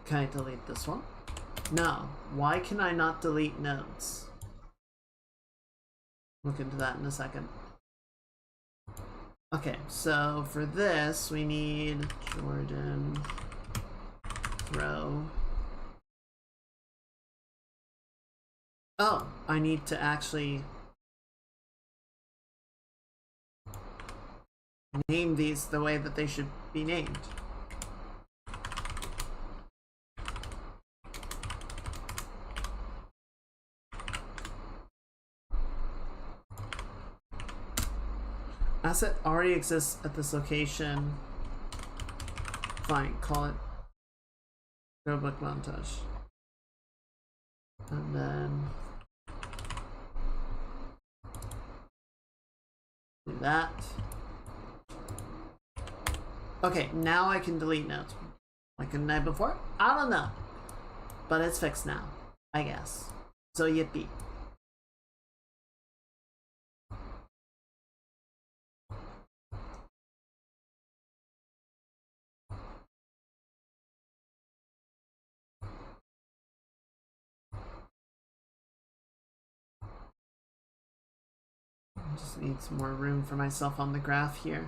Can I delete this one? No. Why can I not delete nodes? Look into that in a second. Okay, so for this, we need Jordan throw. Oh, I need to actually name these the way that they should be named. Asset already exists at this location. Fine, call it Notebook Montage. And then do that. Okay, now I can delete notes. Like the night before? I don't know. But it's fixed now, I guess. So yippee. I just need some more room for myself on the graph here.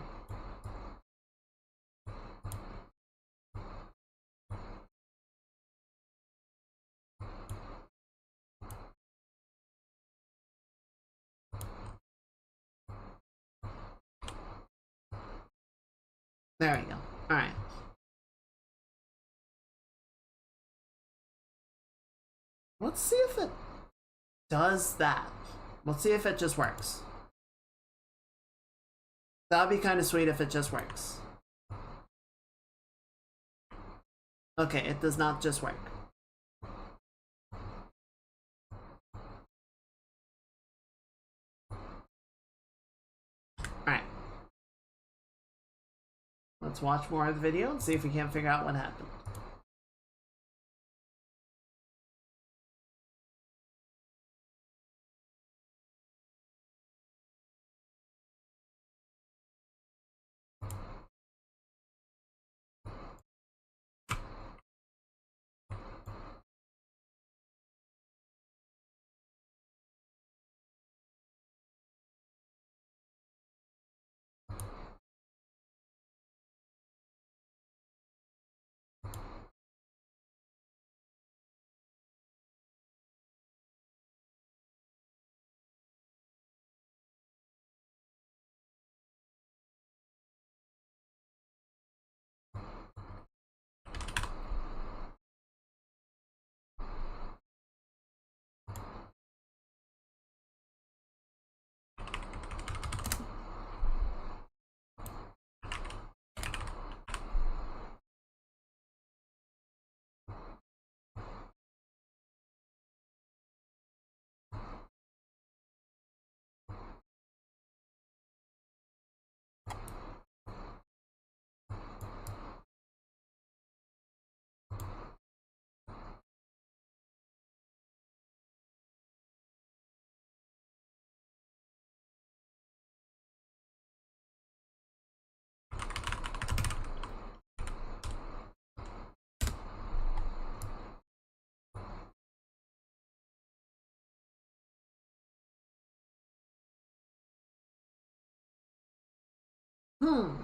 There we go. Alright. Let's see if it does that. Let's see if it just works. That'd be kind of sweet if it just works. Okay, it does not just work. Alright. Let's watch more of the video and see if we can't figure out what happened. Hmm.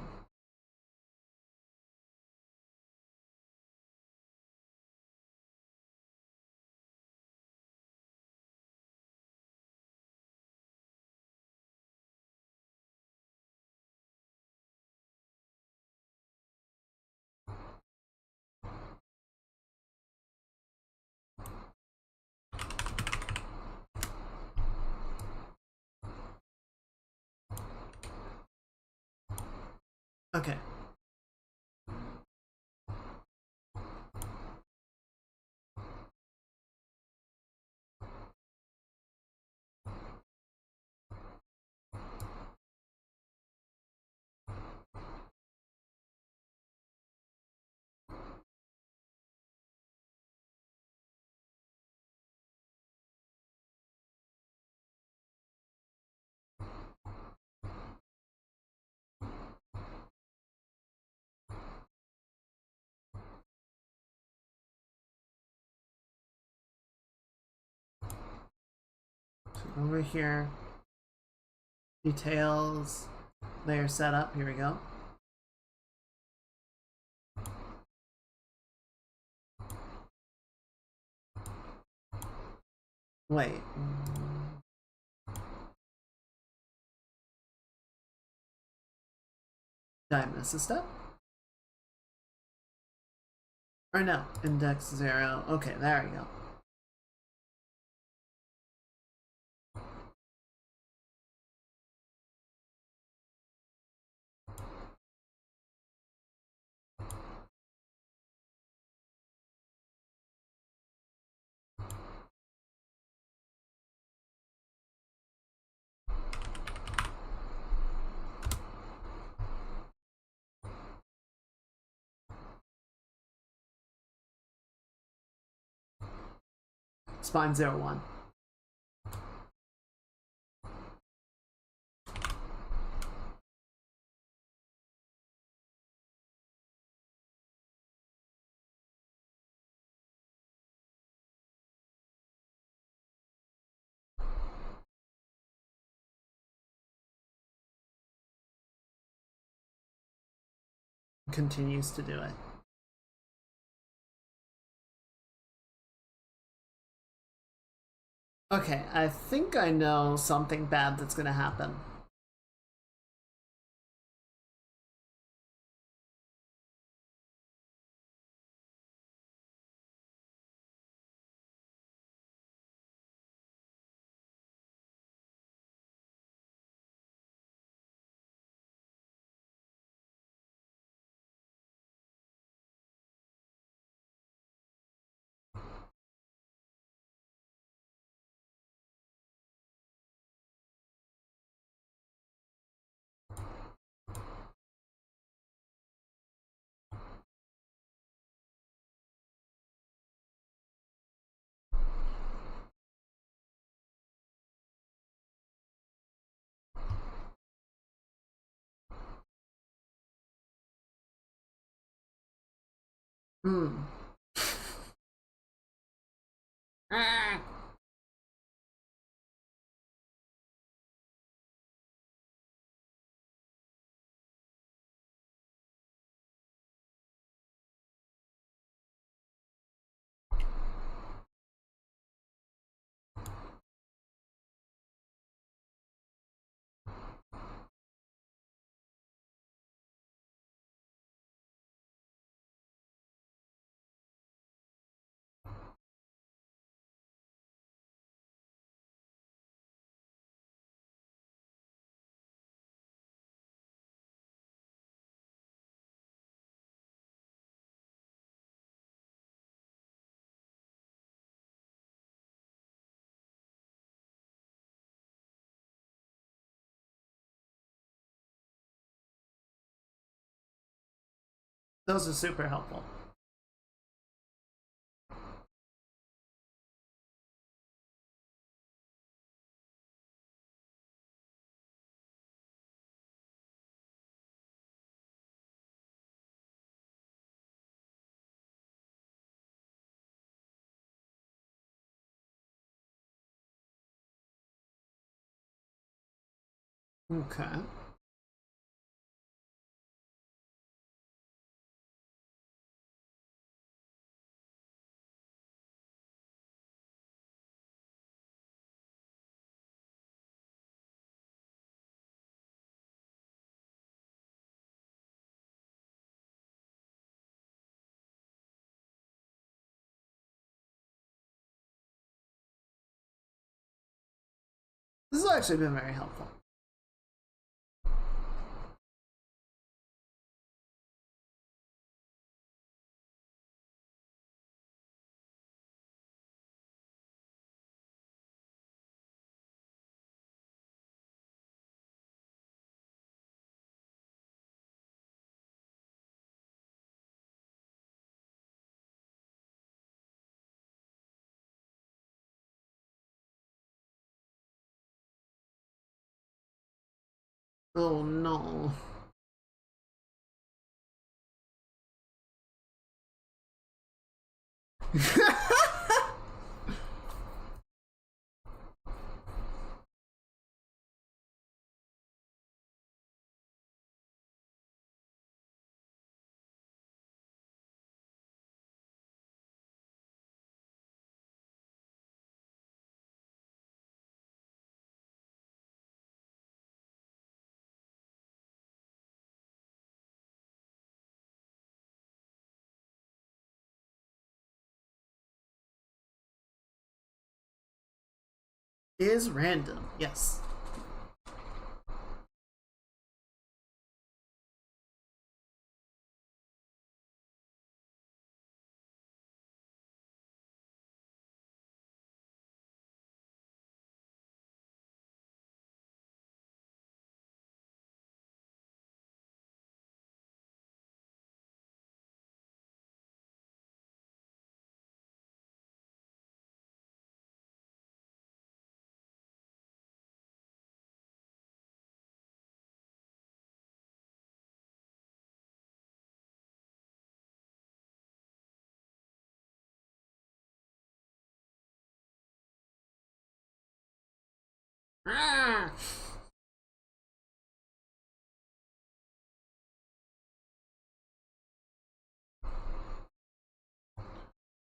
Okay. So over here, details, Layer setup, here we go. Wait. Did I miss a step? Or no, index 0. Okay, there we go. Spine 01. Continues to do it. Okay, I think I know something bad that's gonna happen. Hmm. Those are super helpful. Okay. This has actually been very helpful. Oh no. is random, yes. Ah!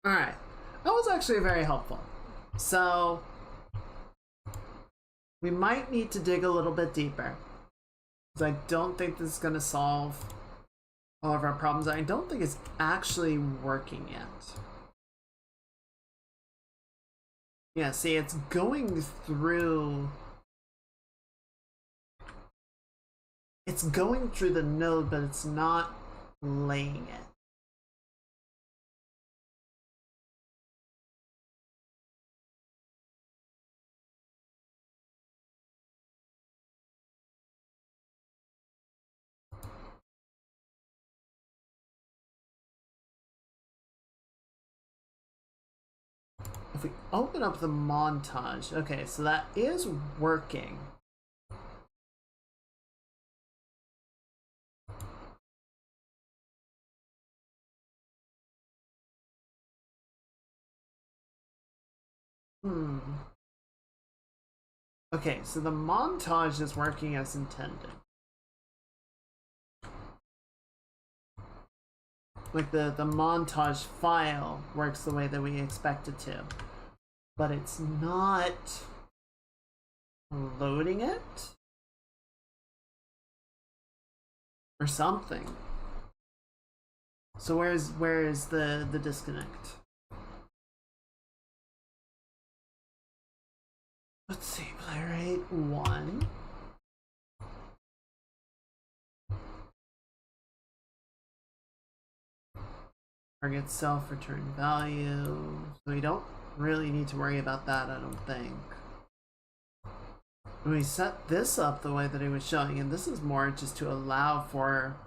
Alright. That was actually very helpful. So, we might need to dig a little bit deeper. Because I don't think this is going to solve all of our problems. I don't think it's actually working yet. Yeah, see, it's going through... It's going through the node, but it's not laying it. If we open up the montage, okay, so that is working. Okay, so the montage is working as intended. Like the montage file works the way that we expect it to. But it's not loading it? Or something. So where is the disconnect? Let's see, playwright 1. Target self return value. So we don't really need to worry about that, I don't think. When we set this up the way that it was showing, and this is more just to allow for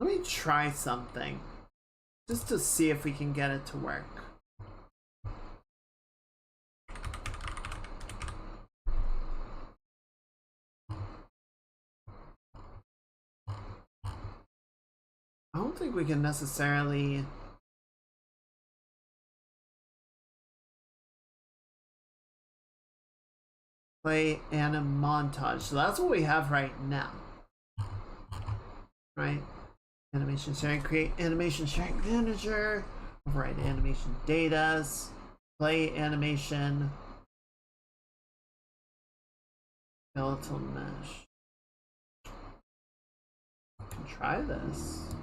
let me try something just to see if we can get it to work. I don't think we can necessarily play anim montage. So that's what we have right now. Right? Animation sharing, create animation sharing manager, override animation data, play animation, skeletal mesh. I can try this.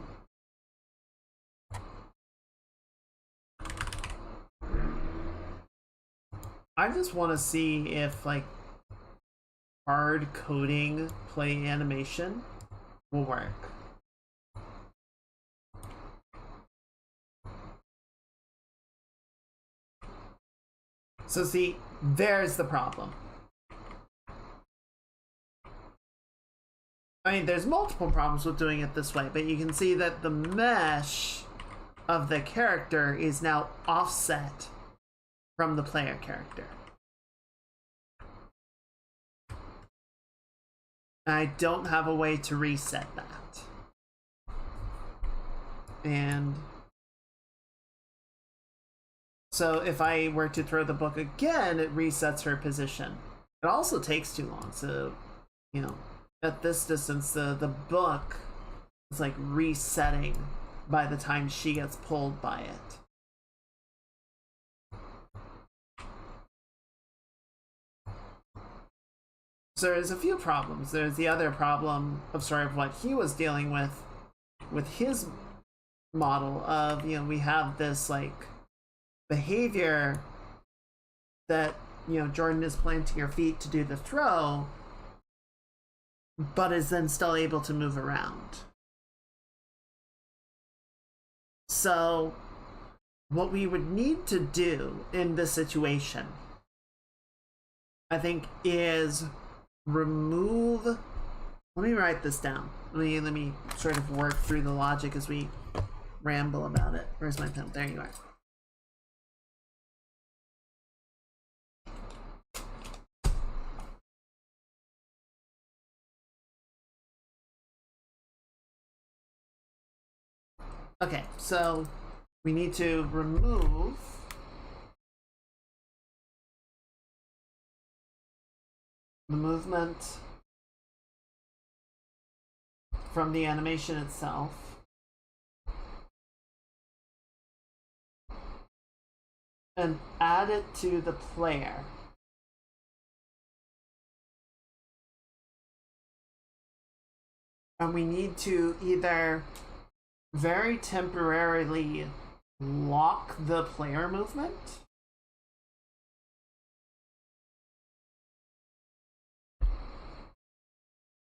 I just want to see if like hard coding play animation will work. So see, there's the problem. I mean, there's multiple problems with doing it this way, but you can see that the mesh of the character is now offset from the player character. I don't have a way to reset that. And so if I were to throw the book again, it resets her position. It also takes too long, so, you know, at this distance, the book is like resetting by the time she gets pulled by it. So there's a few problems. There's the other problem of sort of what he was dealing with his model of, you know, we have this like behavior that, you know, Jordan is planting her feet to do the throw, but is then still able to move around. So what we would need to do in this situation, I think, is remove, let me write this down. Let me sort of work through the logic as we ramble about it. Where's my pen? There you are. Okay, so we need to remove the movement from the animation itself. And add it to the player. And we need to either very temporarily lock the player movement,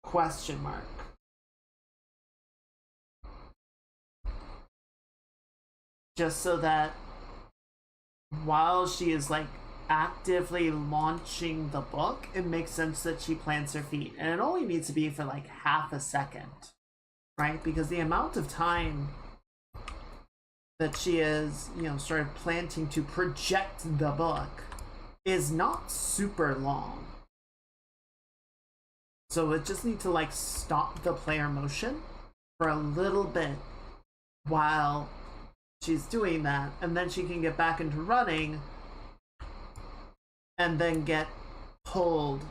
question mark, just so that while she is like actively launching the book, it makes sense that she plants her feet, and it only needs to be for like half a second, right? Because the amount of time that she is, you know, sort of planting to project the book is not super long. So it just needs to like stop the player motion for a little bit while she's doing that, and then she can get back into running and then get pulled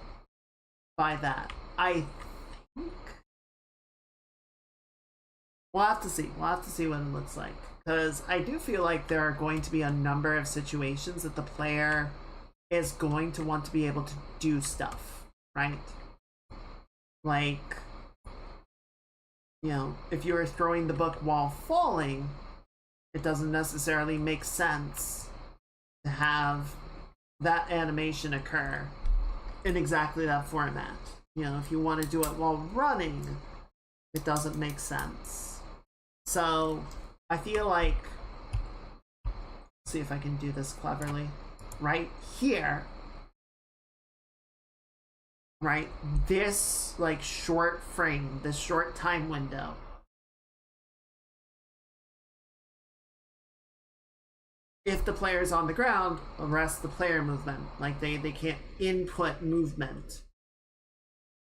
by that. I think we'll have to see. We'll have to see what it looks like, because I do feel like there are going to be a number of situations that the player is going to want to be able to do stuff, right? Like, you know, if you're throwing the book while falling, it doesn't necessarily make sense to have that animation occur in exactly that format. You know, if you want to do it while running, it doesn't make sense. So I feel like, let's see if I can do this cleverly. Right here, right, this like short frame, this short time window, if the player is on the ground, arrest the player movement. Like they can't input movement.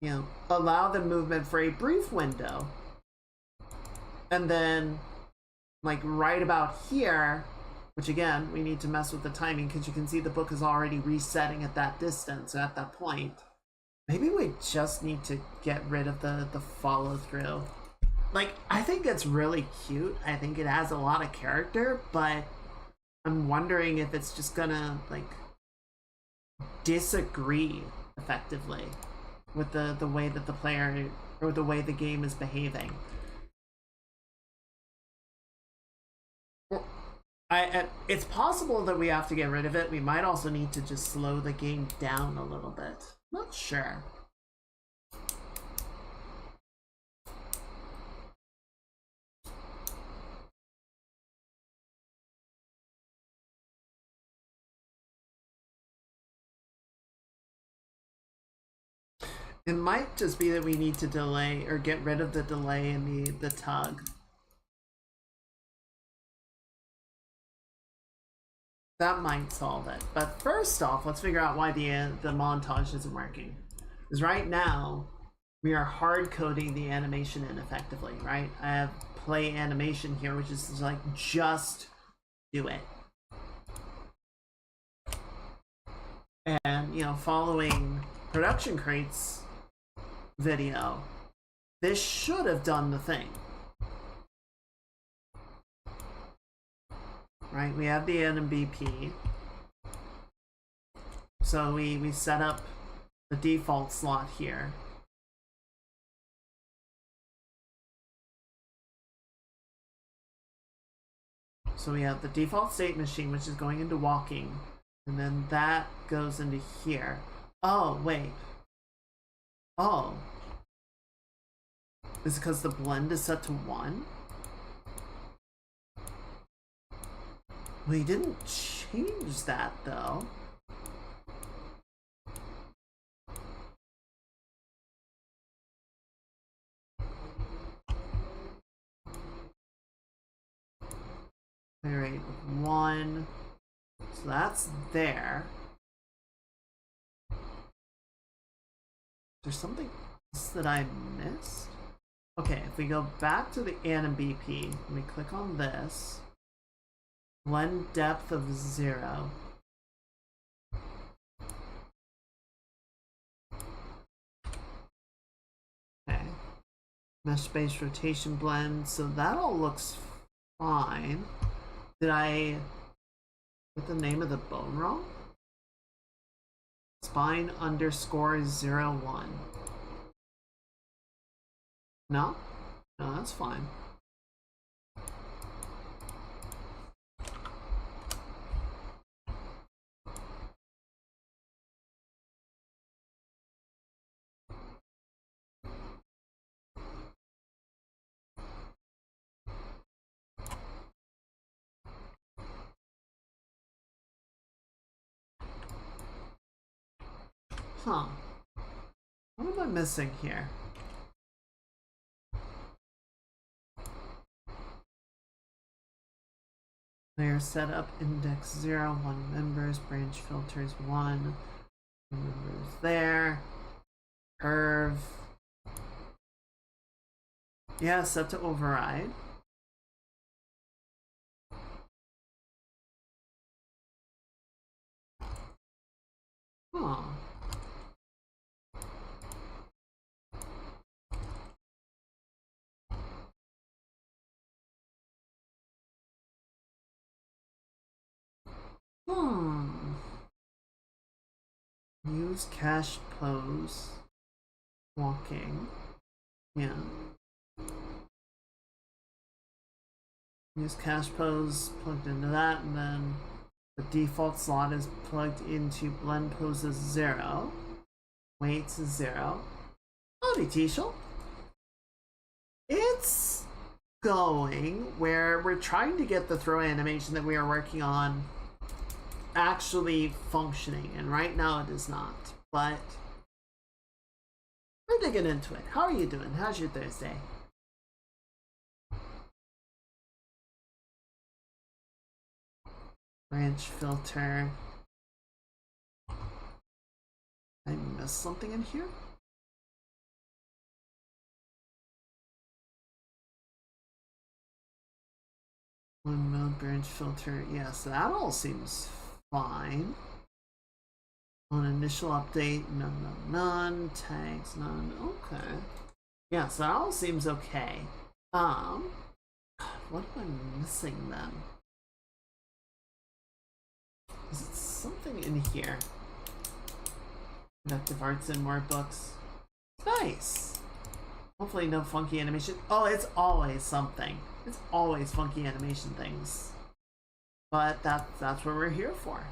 You know, allow the movement for a brief window. And then, like right about here, which again, we need to mess with the timing because you can see the book is already resetting at that distance, at that point. Maybe we just need to get rid of the follow through. Like, I think it's really cute. I think it has a lot of character, but I'm wondering if it's just gonna like disagree effectively with the way that the player or the way the game is behaving. It's possible that we have to get rid of it. We might also need to just slow the game down a little bit. Not sure. It might just be that we need to delay or get rid of the delay in the tug. That might solve it. But first off, let's figure out why the montage isn't working. Because right now, we are hard coding the animation in effectively, right? I have play animation here, which is like just do it. And, you know, following Production Crate's video, this should have done the thing. Right, we have the NMBP. So we set up the default slot here. So we have the default state machine, which is going into walking, and then that goes into here. Oh, wait. Oh. Is it because the blend is set to 1? We didn't change that, though. Rate 1. So that's there. Is there something else that I missed? Okay, if we go back to the Anim BP, let me click on this. Blend depth of 0. Okay. Mesh space rotation blend, so that all looks fine. Did I get the name of the bone wrong? Spine underscore 01. No? No, that's fine. Huh. What am I missing here? Layer setup, index 0, 1 members, branch filters 1, members there, curve. Yeah, set to override. Huh. Use cache pose. Walking. Yeah. Use cache pose plugged into that, and then the default slot is plugged into blend poses 0. Weights is 0. Howdy, Tishel. It's going where we're trying to get the throw animation that we are working on actually functioning, and right now it is not, but we're digging into it. How are you doing? How's your Thursday? Branch filter. I missed something in here? One mode branch filter. Yes, that all seems fine. On initial update, none. Tags, none. Okay. Yeah, so that all seems okay. What am I missing then? Is it something in here? Productive arts and more books. Nice. Hopefully no funky animation. Oh, it's always something. It's always funky animation things. But that's what we're here for.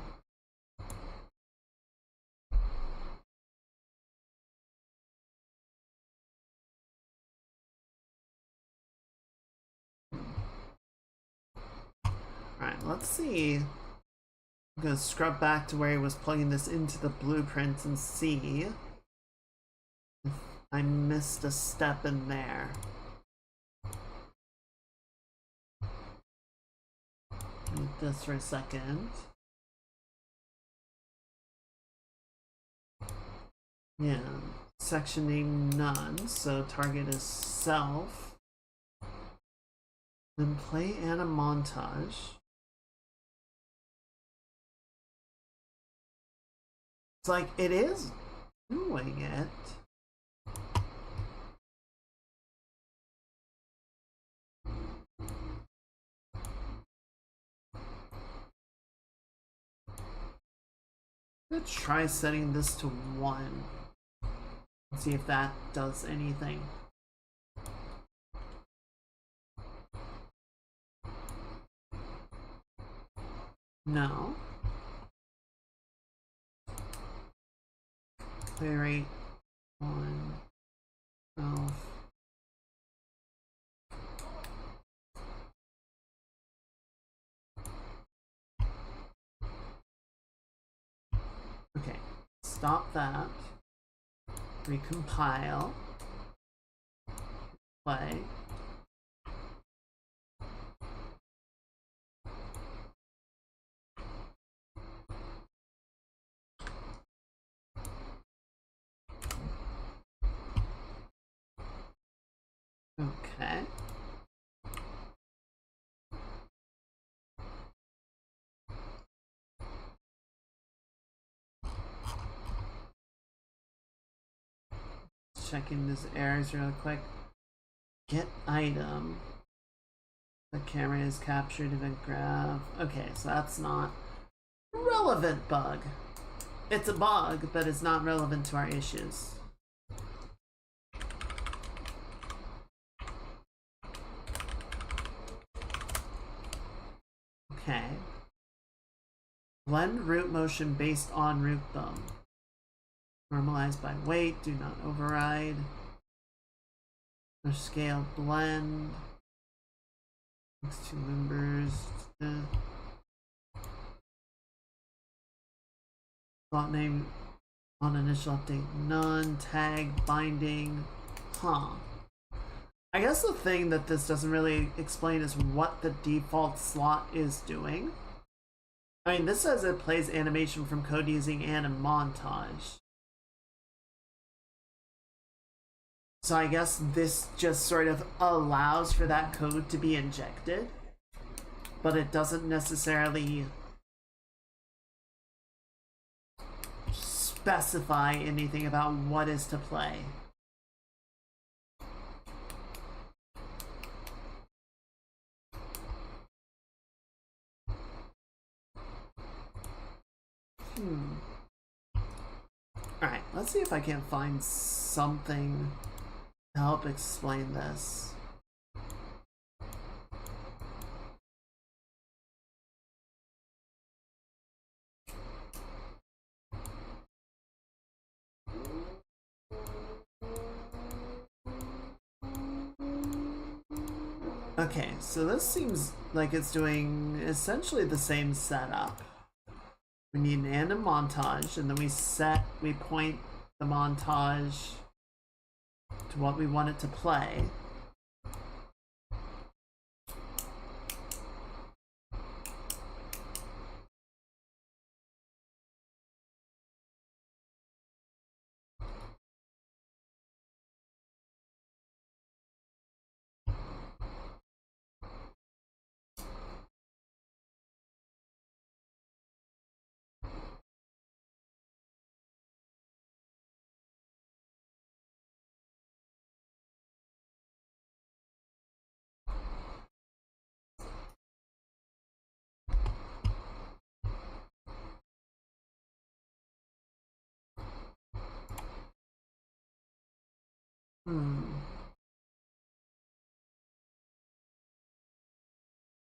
Alright, let's see. I'm gonna scrub back to where he was plugging this into the blueprint and see if I missed a step in there. Mute this for a second. Yeah, section name none, so target is self. Then play anim montage. It's like it is doing it. I'm gonna try setting this to 1. Let's see if that does anything. No. Play rate 1. Oh. Okay, stop that. Recompile. Play. Okay. Checking these errors real quick. Get item. The camera is captured event graph. Okay, so that's not relevant bug. It's a bug, but it's not relevant to our issues. Okay. Blend root motion based on root bump. Normalize by weight, do not override. Scale blend. Next two members. Slot name on initial update, none. Tag binding. Huh. I guess the thing that this doesn't really explain is what the default slot is doing. I mean, this says it plays animation from code using anim montage. So I guess this just sort of allows for that code to be injected, but it doesn't necessarily specify anything about what is to play. Alright, let's see if I can find something to help explain this. Okay, so this seems like it's doing essentially the same setup. We need an anim montage, and then we point the montage to what we want it to play.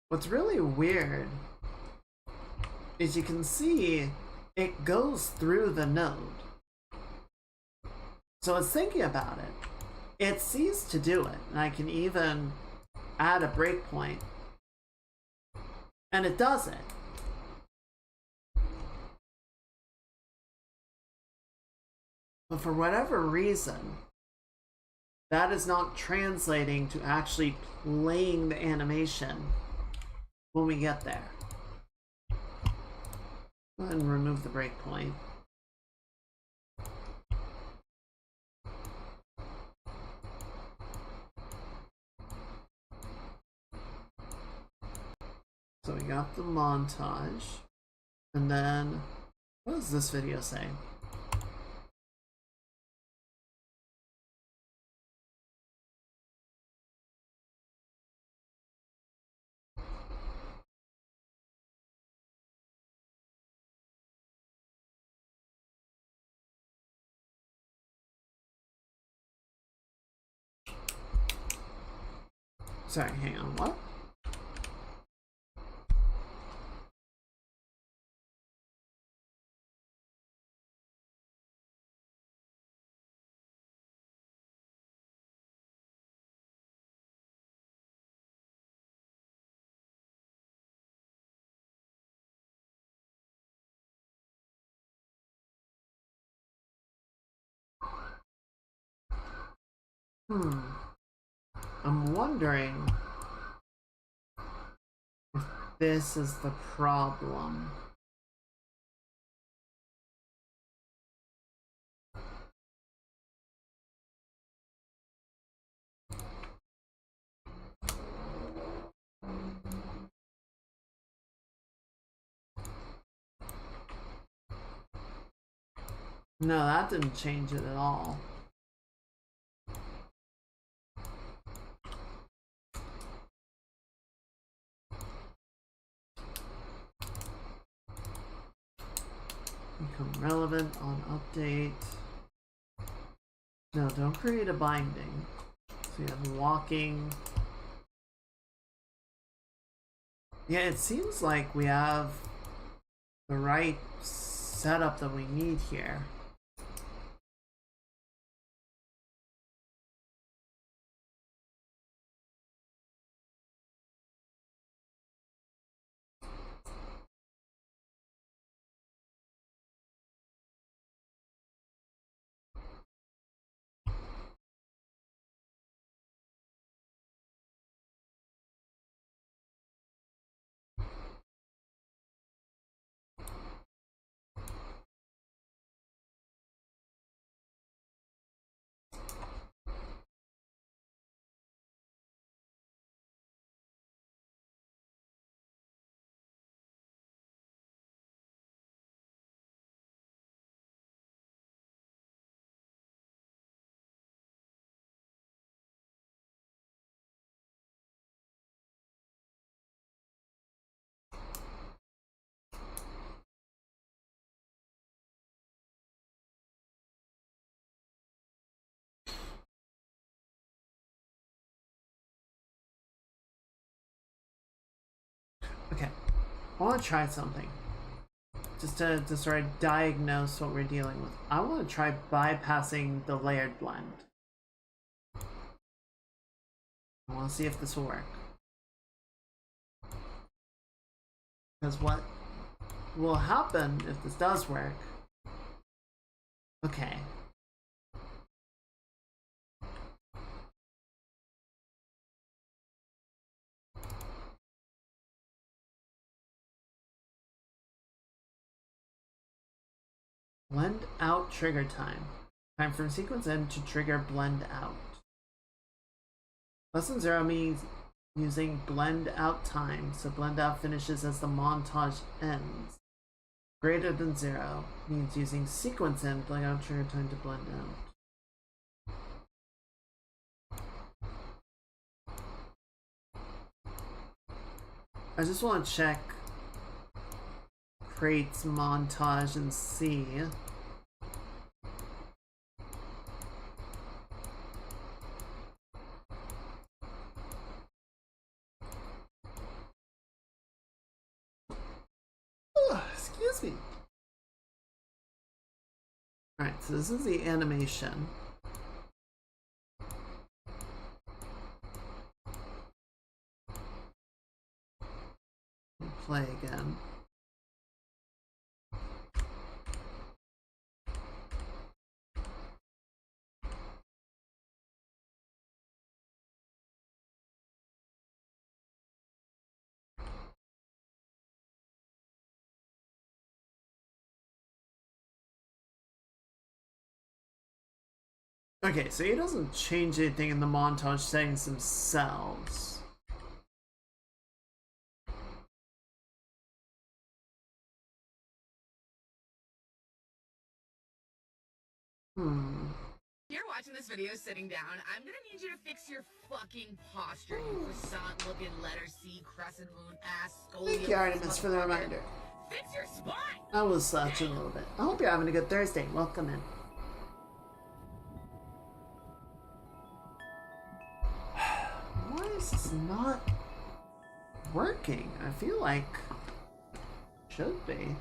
What's really weird is you can see it goes through the node. So it's thinking about it. It sees to do it, and I can even add a breakpoint, and it does it. But for whatever reason, that is not translating to actually playing the animation when we get there. Go ahead and remove the breakpoint. So we got the montage, and then what does this video say? Sorry, hang on, what? I'm wondering if this is the problem. No, that didn't change it at all. Become relevant on update. No, don't create a binding. So you have walking. Yeah, it seems like we have the right setup that we need here. Okay, I want to try something. Just to sort of diagnose what we're dealing with. I want to try bypassing the layered blend. I want to see if this will work. Because what will happen if this does work? Okay. Blend out trigger time. Time from sequence end to trigger blend out. Lesson 0 means using blend out time, so blend out finishes as the montage ends. Greater than 0 means using sequence end blend out trigger time to blend out. I just want to check Crate's montage and see. Excuse me. Alright, so this is the animation. Play again. Okay, so he doesn't change anything in the montage settings themselves. You're watching this video sitting down, I'm gonna need you to fix your fucking posture, you croissant-looking letter C, crescent moon, ass, scoliosis. Thank you, Artemis, for the reminder. Fix your spine! I was slouching a little bit. I hope you're having a good Thursday. Welcome in. Why is this it's not working. I feel like it should be.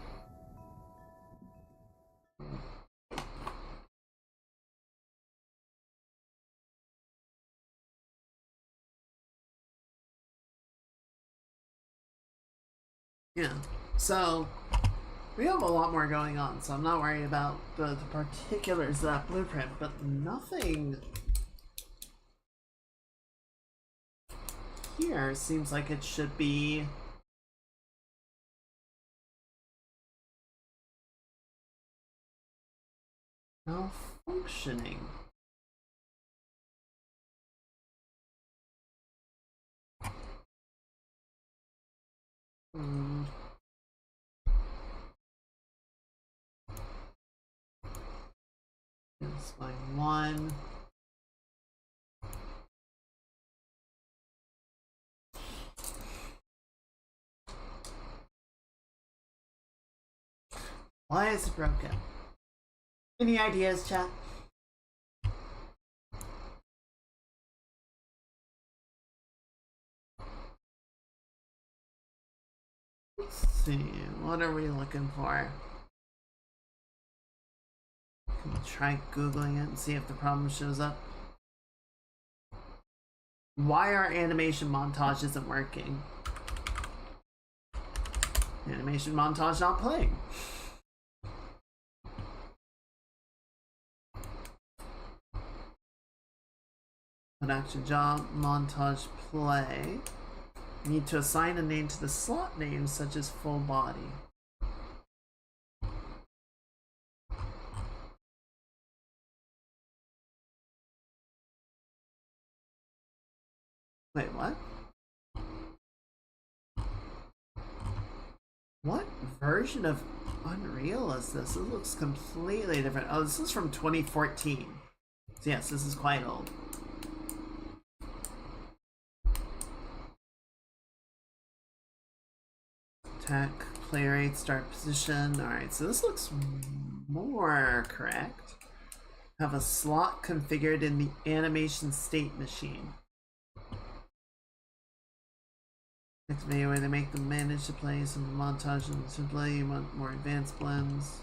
Yeah, so we have a lot more going on, so I'm not worried about the particulars of that blueprint, but nothing here seems like it should be malfunctioning. It's line 1. Why is it broken? Any ideas, chat? Let's see, what are we looking for? Can we try Googling it and see if the problem shows up? Why our animation montage isn't working? Animation montage not playing. Put action job, montage play. Need to assign a name to the slot name, such as full body. Wait, what? What version of Unreal is this? It looks completely different. Oh, this is from 2014. So yes, this is quite old. Attack, play rate, start position. Alright, so this looks more correct. Have a slot configured in the animation state machine. Next video where they make them manage to play some montage and simply you want more advanced blends.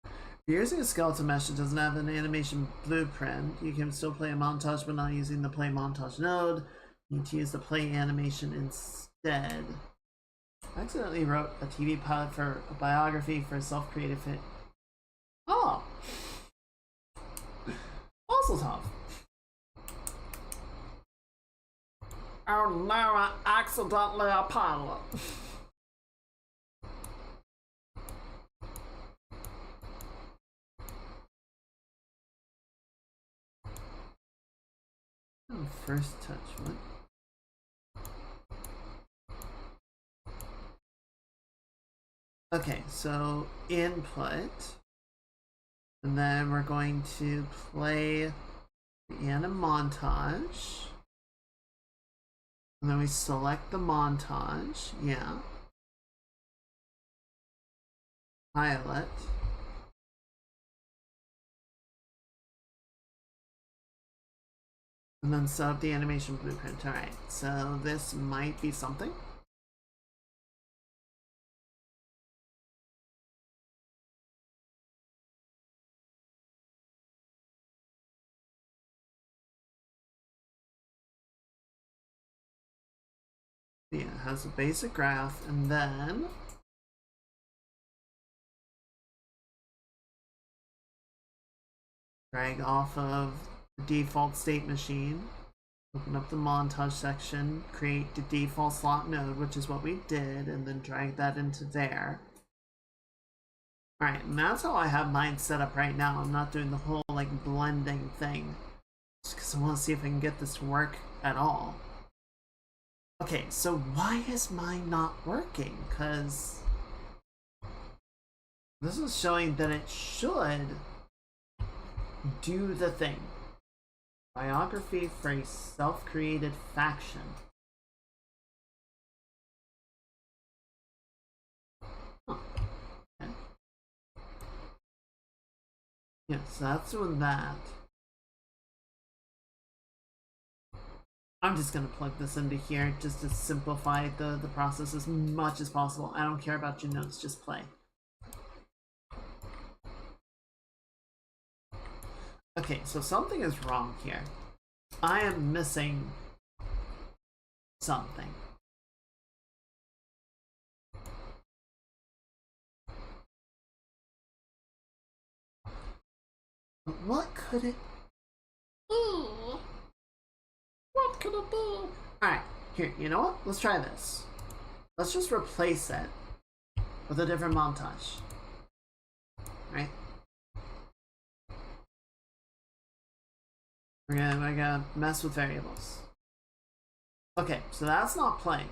If you're using a skeleton mesh that doesn't have an animation blueprint, you can still play a montage but not using the play montage node. You need to use the play animation instead. I accidentally wrote a TV pilot for a biography for a self-created fit. Oh! Also tough. Oh no, I accidentally a pilot. Oh, first touch, what? Okay, so input. And then we're going to play the anim montage. And then we select the montage, yeah. Pilot. And then set up the animation blueprint. Alright, so this might be something. Yeah, it has a basic graph, and then drag off of the default state machine, open up the montage section, create the default slot node, which is what we did, and then drag that into there. Alright, and that's how I have mine set up right now. I'm not doing the whole like blending thing, just because I want to see if I can get this to work at all. Okay, so why is mine not working? Because this is showing that it should do the thing. Biography for a self-created faction. Huh. Okay. Yes, that's doing that. I'm just gonna plug this into here just to simplify the process as much as possible. I don't care about your notes, just play. Okay, so something is wrong here. I am missing something. What could it... Ooh. What could it be? Alright, here, you know what? Let's try this. Let's just replace it with a different montage. Right? We're gonna mess with variables. Okay, so that's not playing.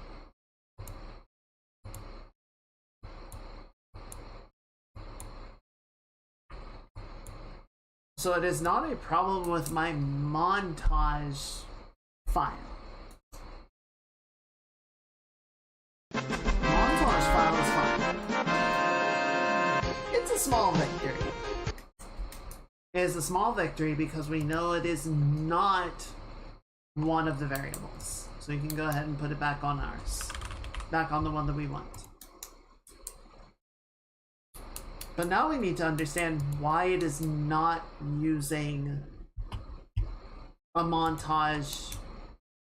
So it is not a problem with my montage file. Montage file is fine. It's a small victory. It is a small victory because we know it is not one of the variables. So you can go ahead and put it back on ours. Back on the one that we want. But now we need to understand why it is not using a montage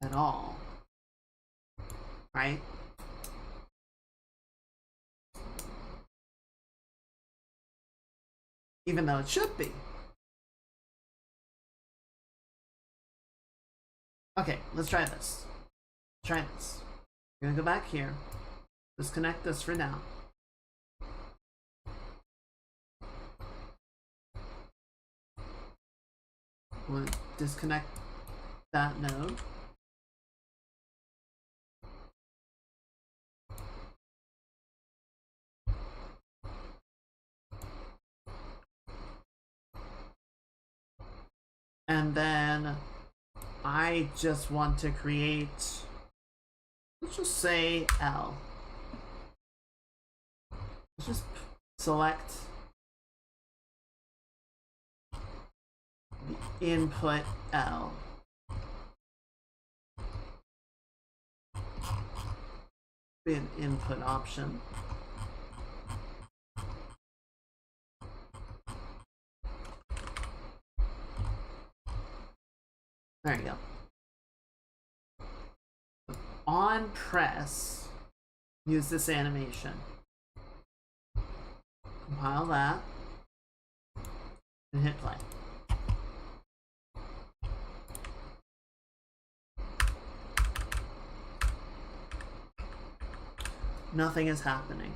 at all. Right? Even though it should be. Okay, let's try this. Try this. We're gonna go back here. Disconnect this for now. We'll disconnect that node. And then I just want to create, let's just say L. Let's just select the input L. Be an input option. There you go. On press, use this animation. Compile that, and hit play. Nothing is happening.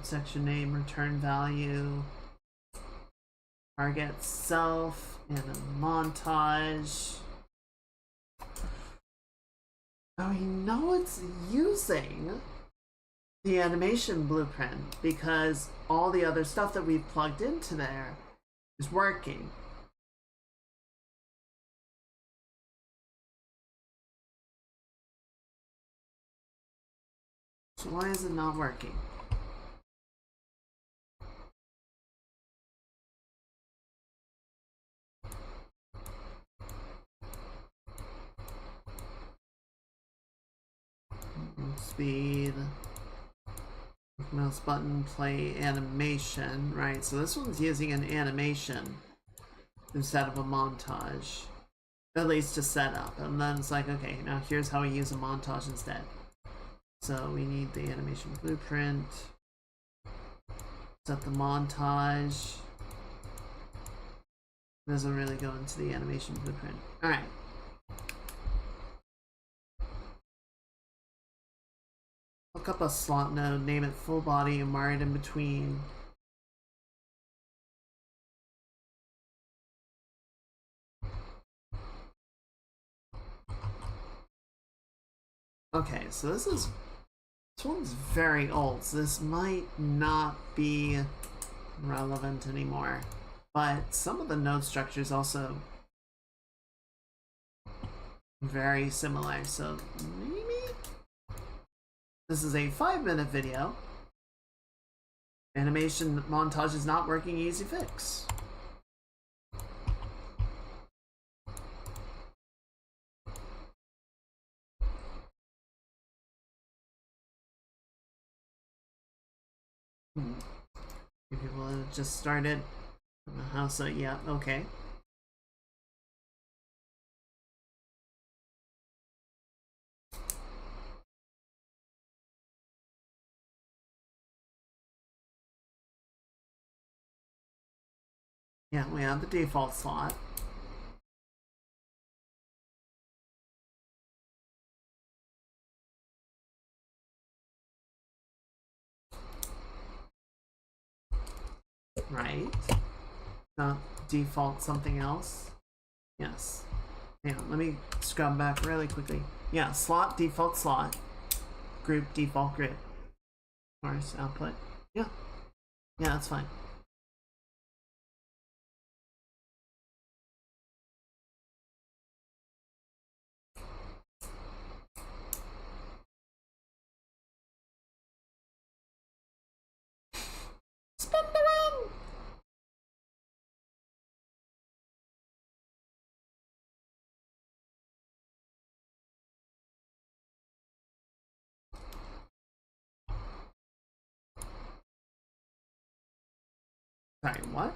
Section name, return value, target self, and a montage. Now we know it's using the animation blueprint because all the other stuff that we've plugged into there is working. So why is it not working? Speed, mouse button, play animation, right? So this one's using an animation instead of a montage, at least to set up. And then it's like, okay, now here's how we use a montage instead. So we need the animation blueprint, set the montage. It doesn't really go into the animation blueprint. All right. Look up a slot node, name it full body, and wire it in between. Okay, so this one's very old, so this might not be relevant anymore. But some of the node structures also very similar, so maybe. This is a 5-minute video, Animation montage is not working, easy fix. People have just started from the house, so yeah, okay. Yeah, we have the default slot. Right. Not default something else. Yes. Hang on, let me scrub back really quickly. Yeah, slot, default slot. Group, default group. Parse, output. Yeah. Yeah, that's fine. Spin the ring! Sorry, what?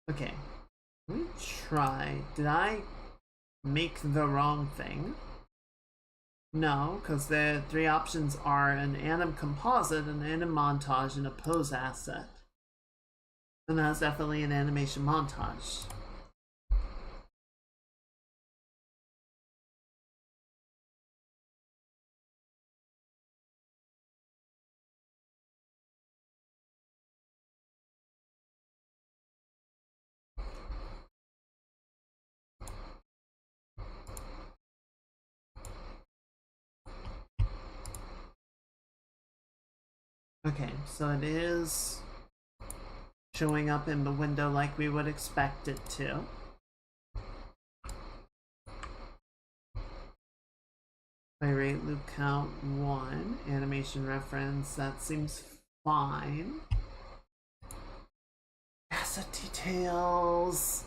Okay. Let me try. Did I make the wrong thing? No, because the three options are an anim composite, an anim montage, and a pose asset. And that's definitely an animation montage. Okay, so it is showing up in the window like we would expect it to. Play rate, loop count 1, animation reference, that seems fine. Asset details,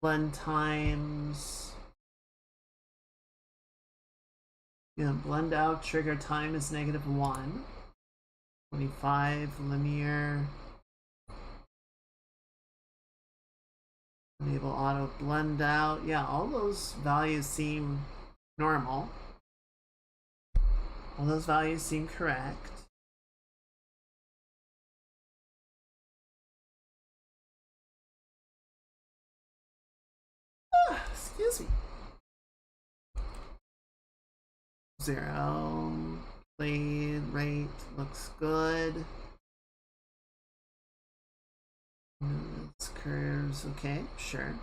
blend times. Yeah, blend out trigger time is -1. 25 linear. Enable auto blend out. Yeah, all those values seem normal. All those values seem correct. Excuse me. 0. Play rate looks good. It's curves. Okay, sure.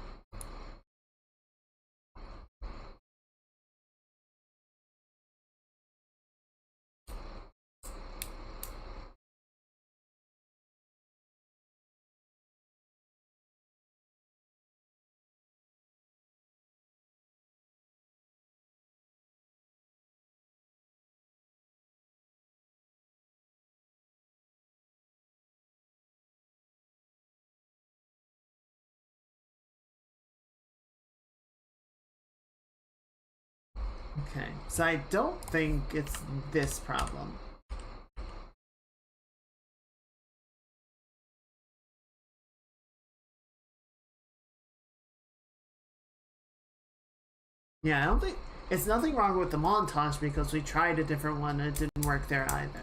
Okay, so I don't think it's this problem. Yeah, I don't think it's nothing wrong with the montage because we tried a different one and it didn't work there either.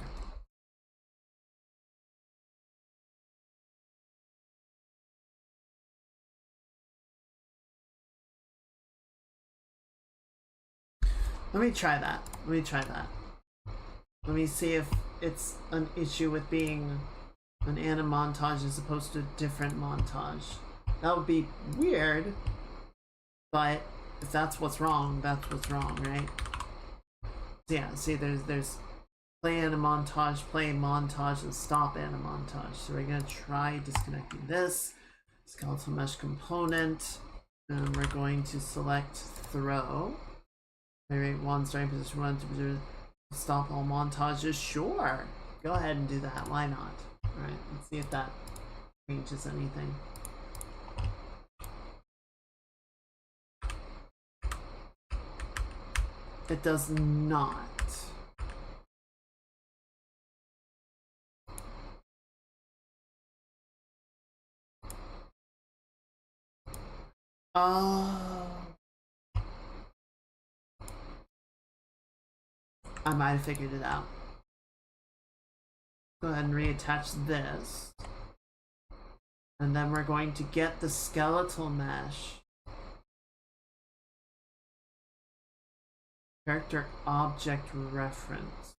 Let me try that. Let me try that. Let me see if it's an issue with being an anim montage as opposed to a different montage. That would be weird, but if that's what's wrong, that's what's wrong, right? So yeah, see there's play anim montage, and stop anim montage. So we're gonna try disconnecting this skeletal mesh component. And we're going to select throw. Play one starting position 1 to stop all montages. Sure. Go ahead and do that. Why not? Alright, let's see if that changes anything. It does not. Oh. I might have figured it out. Go ahead and reattach this. And then we're going to get the skeletal mesh. Character object reference.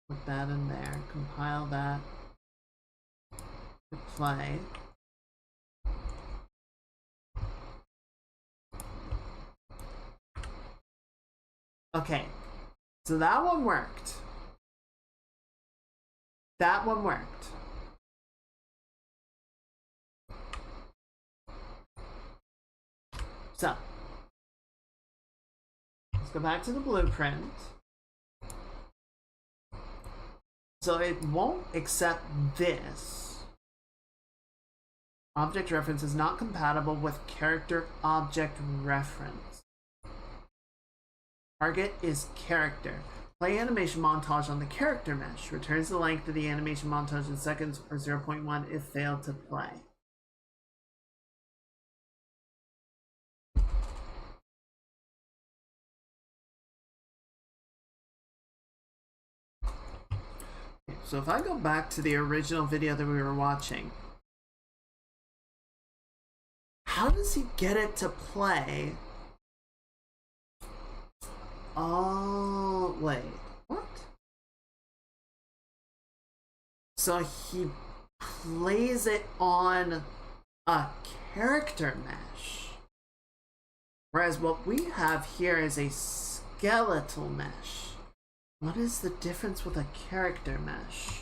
Put that in there. Compile that. Play. Okay, so that one worked. That one worked. So, let's go back to the blueprint. So it won't accept this. Object reference is not compatible with character object reference. Target is character. Play animation montage on the character mesh. Returns the length of the animation montage in seconds or 0.1 if failed to play. So if I go back to the original video that we were watching, how does he get it to play? Oh, wait, what? So he plays it on a character mesh. Whereas what we have here is a skeletal mesh. What is the difference with a character mesh?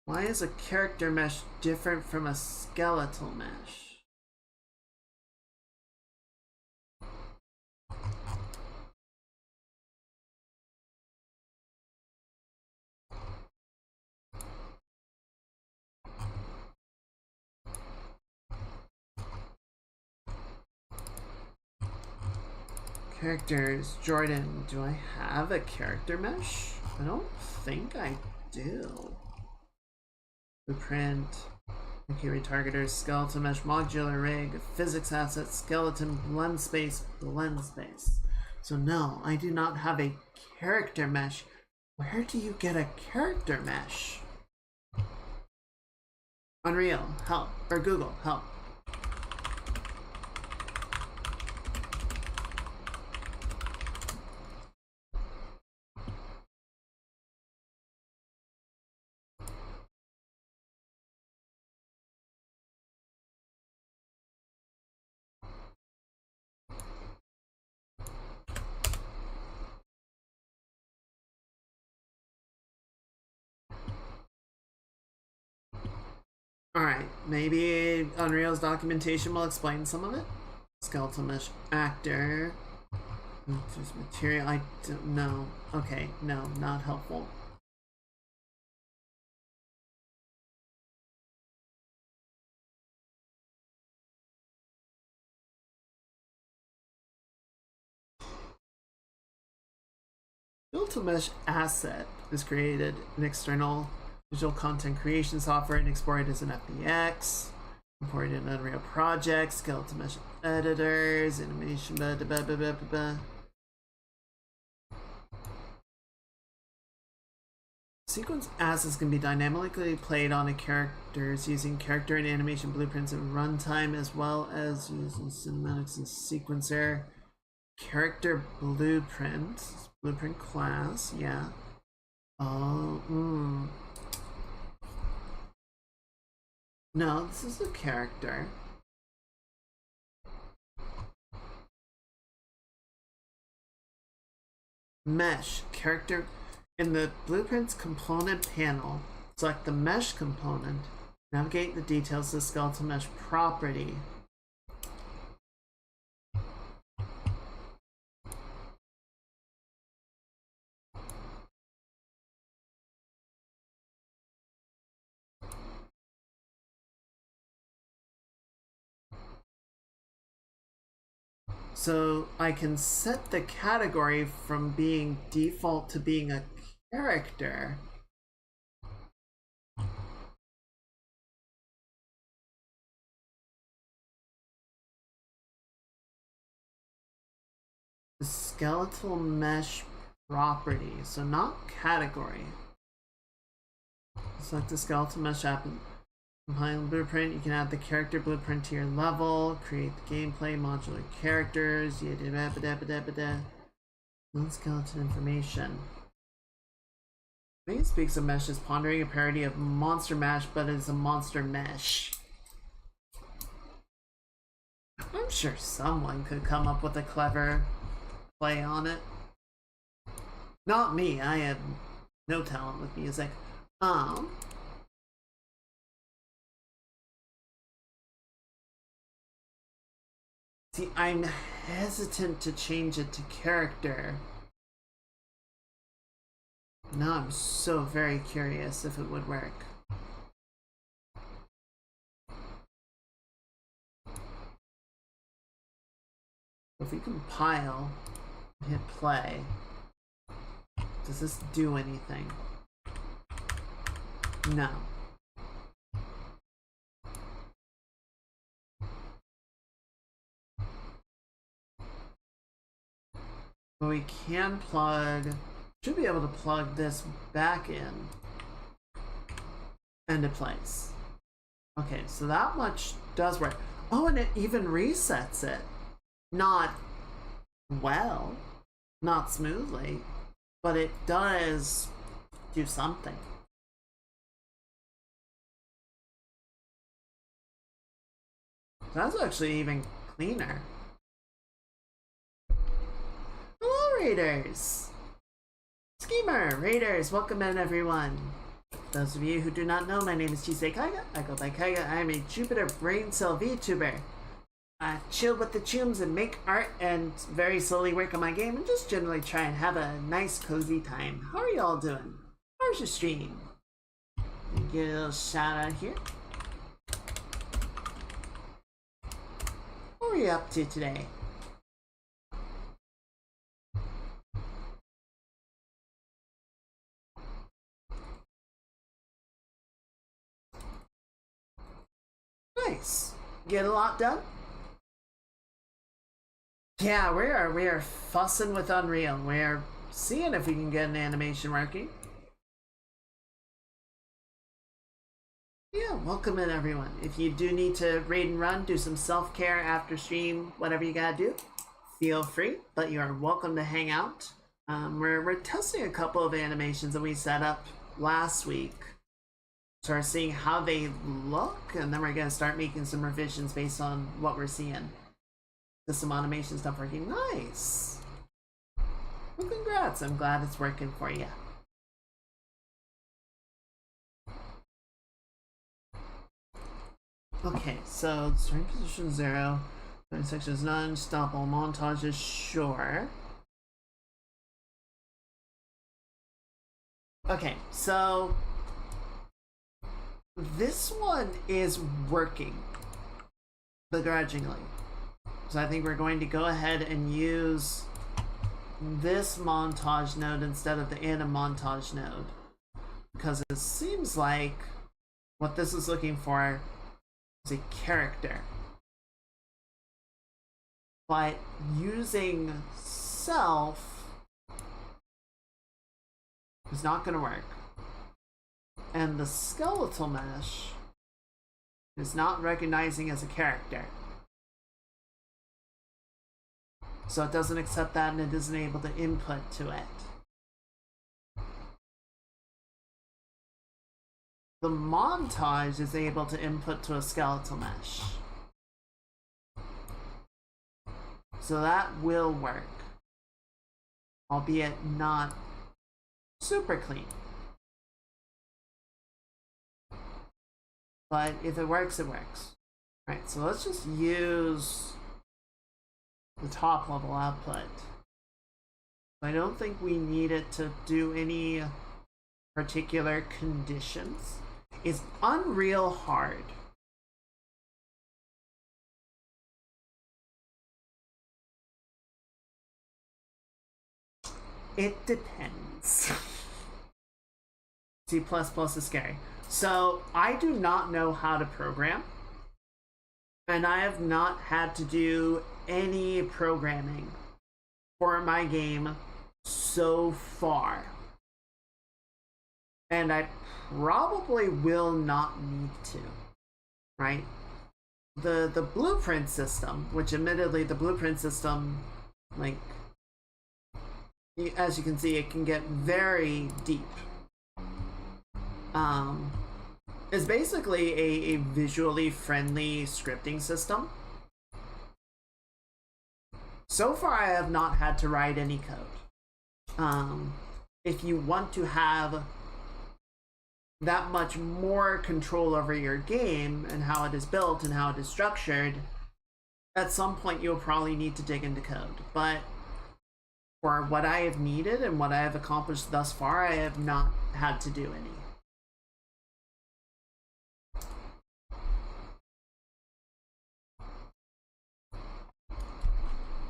Why is a character mesh different from a skeletal mesh? Characters, Jordan, do I have a character mesh? I don't think I do. Blueprint, okay, retargeter, skeleton mesh, modular rig, physics asset, skeleton, blend space, blend space. So no, I do not have a character mesh. Where do you get a character mesh? Unreal, help, or Google, help. Alright, maybe Unreal's documentation will explain some of it. Skeletal mesh actor. There's material, I don't know. Okay, no, not helpful. Skeletal mesh asset is created an external digital content creation software and exported as an FBX, imported in Unreal Project, skeleton mesh editors, animation, blah, blah, blah, blah, blah, blah. Sequence assets can be dynamically played on a characters using character and animation blueprints at runtime, as well as using cinematics and sequencer. Character blueprint class, yeah. Oh, No, this is a character. Mesh, character. In the Blueprints component panel, select the mesh component, navigate the details of the skeletal mesh property. So I can set the category from being default to being a character. The skeletal mesh property, so not category. Select the skeletal mesh app and compile the blueprint. You can add the character blueprint to your level, create the gameplay, modular characters, non-skeleton information. Main speaks of mesh as pondering a parody of Monster Mash, but it's a monster mesh. I'm sure someone could come up with a clever play on it. Not me, I have no talent with music. See, I'm hesitant to change it to character. Now I'm so very curious if it would work. If we compile and hit play, does this do anything? No. But we can should be able to plug this back in and it plays. Okay, so that much does work. Oh, and it even resets it. Not well, not smoothly, but it does do something. That's actually even cleaner. Hello, Raiders! Schemer! Raiders, welcome in, everyone. Those of you who do not know, my name is Chisei Kaiga. I go by Kaiga. I am a Jupiter brain cell VTuber. I chill with the chums and make art and very slowly work on my game and just generally try and have a nice cozy time. How are y'all doing? How's your stream? Give a little shout out here. What are you up to today? Nice. Get a lot done? Yeah, we are fussing with Unreal. We're seeing if we can get an animation working. Yeah, welcome in, everyone. If you do need to raid and run, do some self-care after stream, whatever you gotta do, feel free, but you are welcome to hang out. We're testing a couple of animations that we set up last week. So we're seeing how they look, and then we're gonna start making some revisions based on what we're seeing. Just some automation stuff working. Nice! Well, congrats. I'm glad it's working for you. Okay, so starting position 0, starting sections none, stop all montages, sure. Okay, so this one is working begrudgingly. So I think we're going to go ahead and use this montage node instead of the anim montage node, because it seems like what this is looking for is a character. But using self is not going to work. And the skeletal mesh is not recognizing as a character. So it doesn't accept that and it isn't able to input to it. The montage is able to input to a skeletal mesh. So that will work. Albeit not super clean. But if it works, it works. Alright, so let's just use the top level output. I don't think we need it to do any particular conditions. Is Unreal hard? It depends. C++ is scary. So I do not know how to program, and I have not had to do any programming for my game so far. And I probably will not need to, right? The blueprint system, which admittedly the blueprint system, like, as you can see, it can get very deep. Is basically a visually friendly scripting system. So far, I have not had to write any code. If you want to have that much more control over your game and how it is built and how it is structured, at some point you'll probably need to dig into code. But for what I have needed and what I have accomplished thus far, I have not had to do any.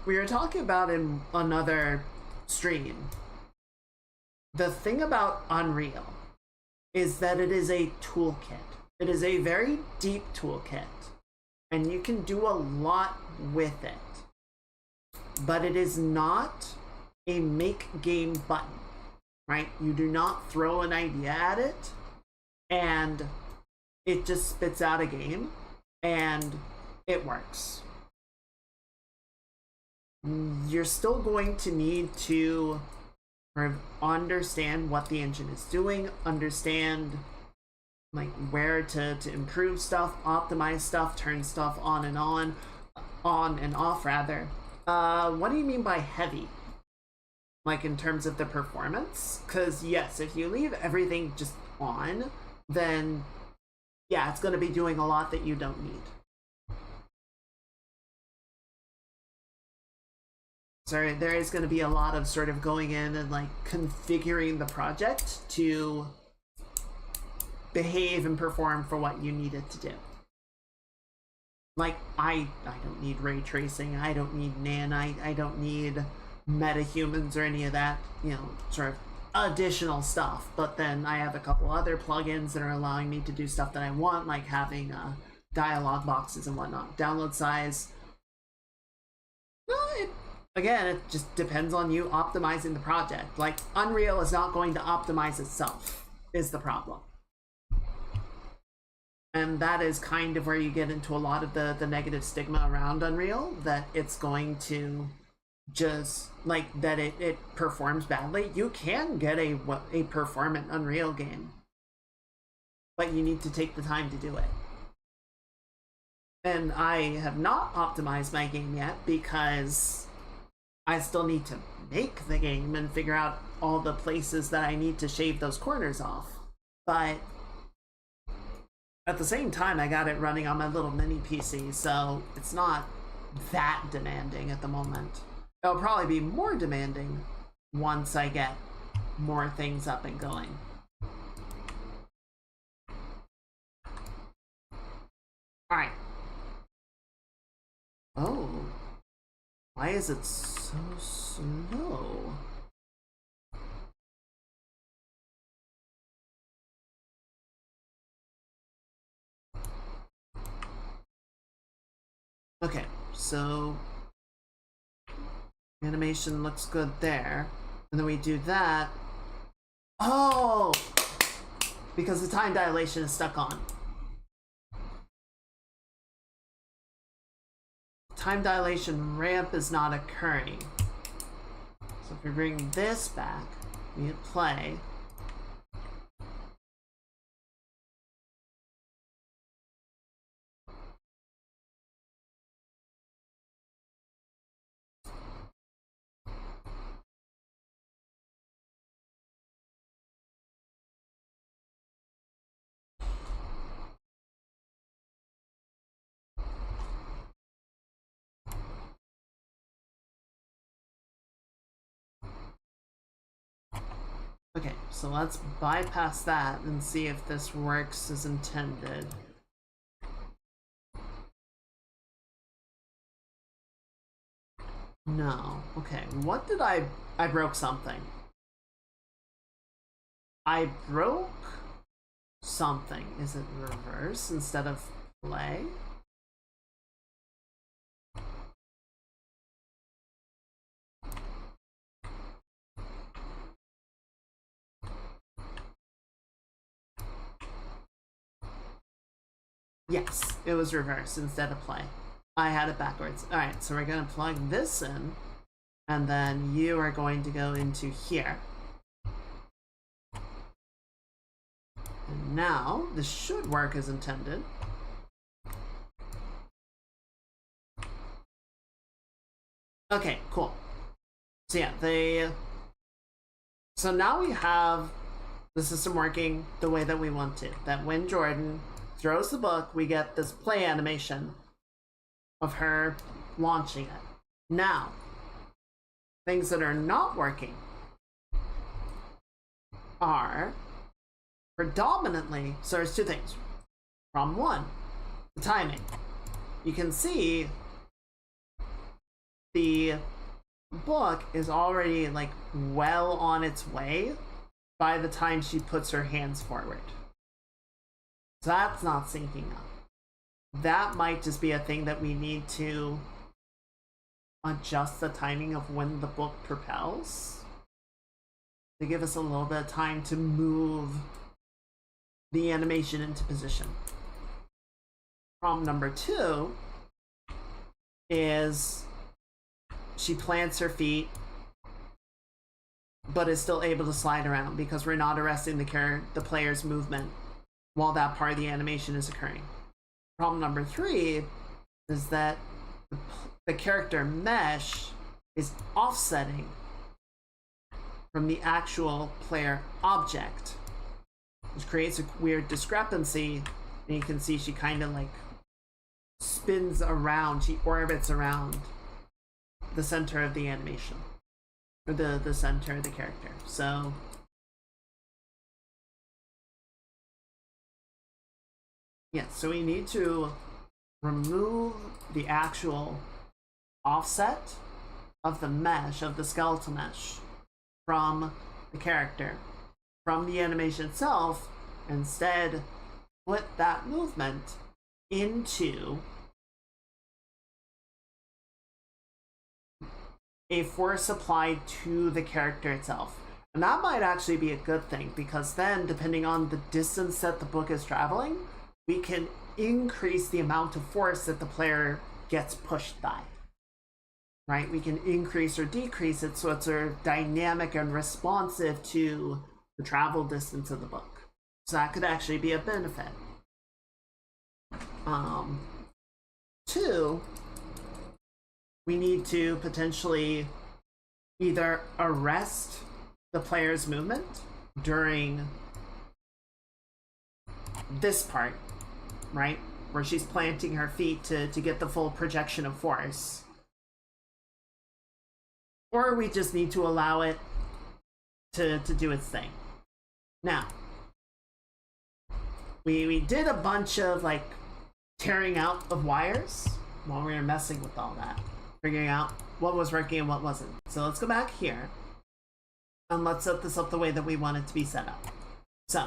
We were talking about in another stream, the thing about Unreal is that it is a toolkit. It is a very deep toolkit, and you can do a lot with it. But it is not a make game button, right? You do not throw an idea at it, and it just spits out a game, and it works. You're still going to need to understand what the engine is doing, understand like where to improve stuff, optimize stuff, turn stuff on and off rather. What do you mean by heavy? Like in terms of the performance? Because yes, if you leave everything just on, then yeah, it's going to be doing a lot that you don't need. So there is going to be a lot of sort of going in and like configuring the project to behave and perform for what you need it to do. Like I don't need ray tracing, I don't need nanite, I don't need metahumans or any of that, you know, sort of additional stuff. But then I have a couple other plugins that are allowing me to do stuff that I want, like having dialog boxes and whatnot. Download size, well, again, it just depends on you optimizing the project. Like, Unreal is not going to optimize itself, is the problem. And that is kind of where you get into a lot of the negative stigma around Unreal, that it's going to just, like, that it performs badly. You can get a performant Unreal game, but you need to take the time to do it. And I have not optimized my game yet because I still need to make the game and figure out all the places that I need to shave those corners off. But at the same time, I got it running on my little mini PC, so it's not that demanding at the moment. It'll probably be more demanding once I get more things up and going. Alright. Oh. Why is it so slow? Okay, so animation looks good there. And then we do that. Oh! Because the time dilation is stuck on. Time dilation ramp is not occurring. So if we bring this back, we hit play. Okay, so let's bypass that and see if this works as intended. No. Okay, what did I broke something. I broke something. Is it reverse instead of play? Yes, it was reverse instead of play. I had it backwards. All right, so we're going to plug this in, and then you are going to go into here. And now, this should work as intended. Okay, cool. So yeah, so now we have the system working the way that we want to. That when Jordan throws the book, we get this play animation of her launching it. Now, things that are not working are predominantly, so there's two things. Problem one, the timing. You can see the book is already like well on its way by the time she puts her hands forward. So that's not syncing up. That might just be a thing that we need to adjust the timing of when the book propels to give us a little bit of time to move the animation into position. Problem number two is she plants her feet but is still able to slide around because we're not arresting the player's movement while that part of the animation is occurring. Problem number three is that the character mesh is offsetting from the actual player object, which creates a weird discrepancy. And you can see she kind of like spins around, she orbits around the center of the animation, or the center of the character. So yeah, so we need to remove the actual offset of the mesh, of the skeletal mesh, from the character, from the animation itself. Instead, put that movement into a force applied to the character itself. And that might actually be a good thing, because then, depending on the distance that the book is traveling, we can increase the amount of force that the player gets pushed by. Right? We can increase or decrease it so it's dynamic and responsive to the travel distance of the book. So that could actually be a benefit. Two, we need to potentially either arrest the player's movement during this part, right? Where she's planting her feet to get the full projection of force. Or we just need to allow it to do its thing. Now, we did a bunch of like tearing out of wires while we were messing with all that, figuring out what was working and what wasn't. So let's go back here and let's set this up the way that we want it to be set up. So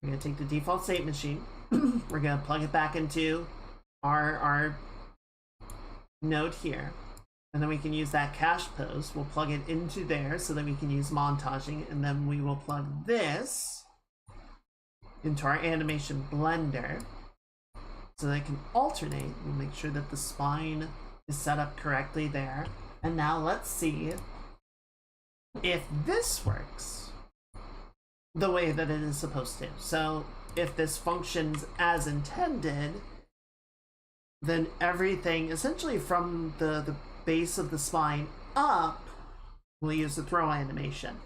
we're going to take the default state machine. We're going to plug it back into our node here. And then we can use that cache pose. We'll plug it into there so that we can use montaging. And then we will plug this into our animation blender so that it can alternate. We'll make sure that the spine is set up correctly there. And now let's see if this works the way that it is supposed to. So if this functions as intended, then everything essentially from the base of the spine up will use the throw animation,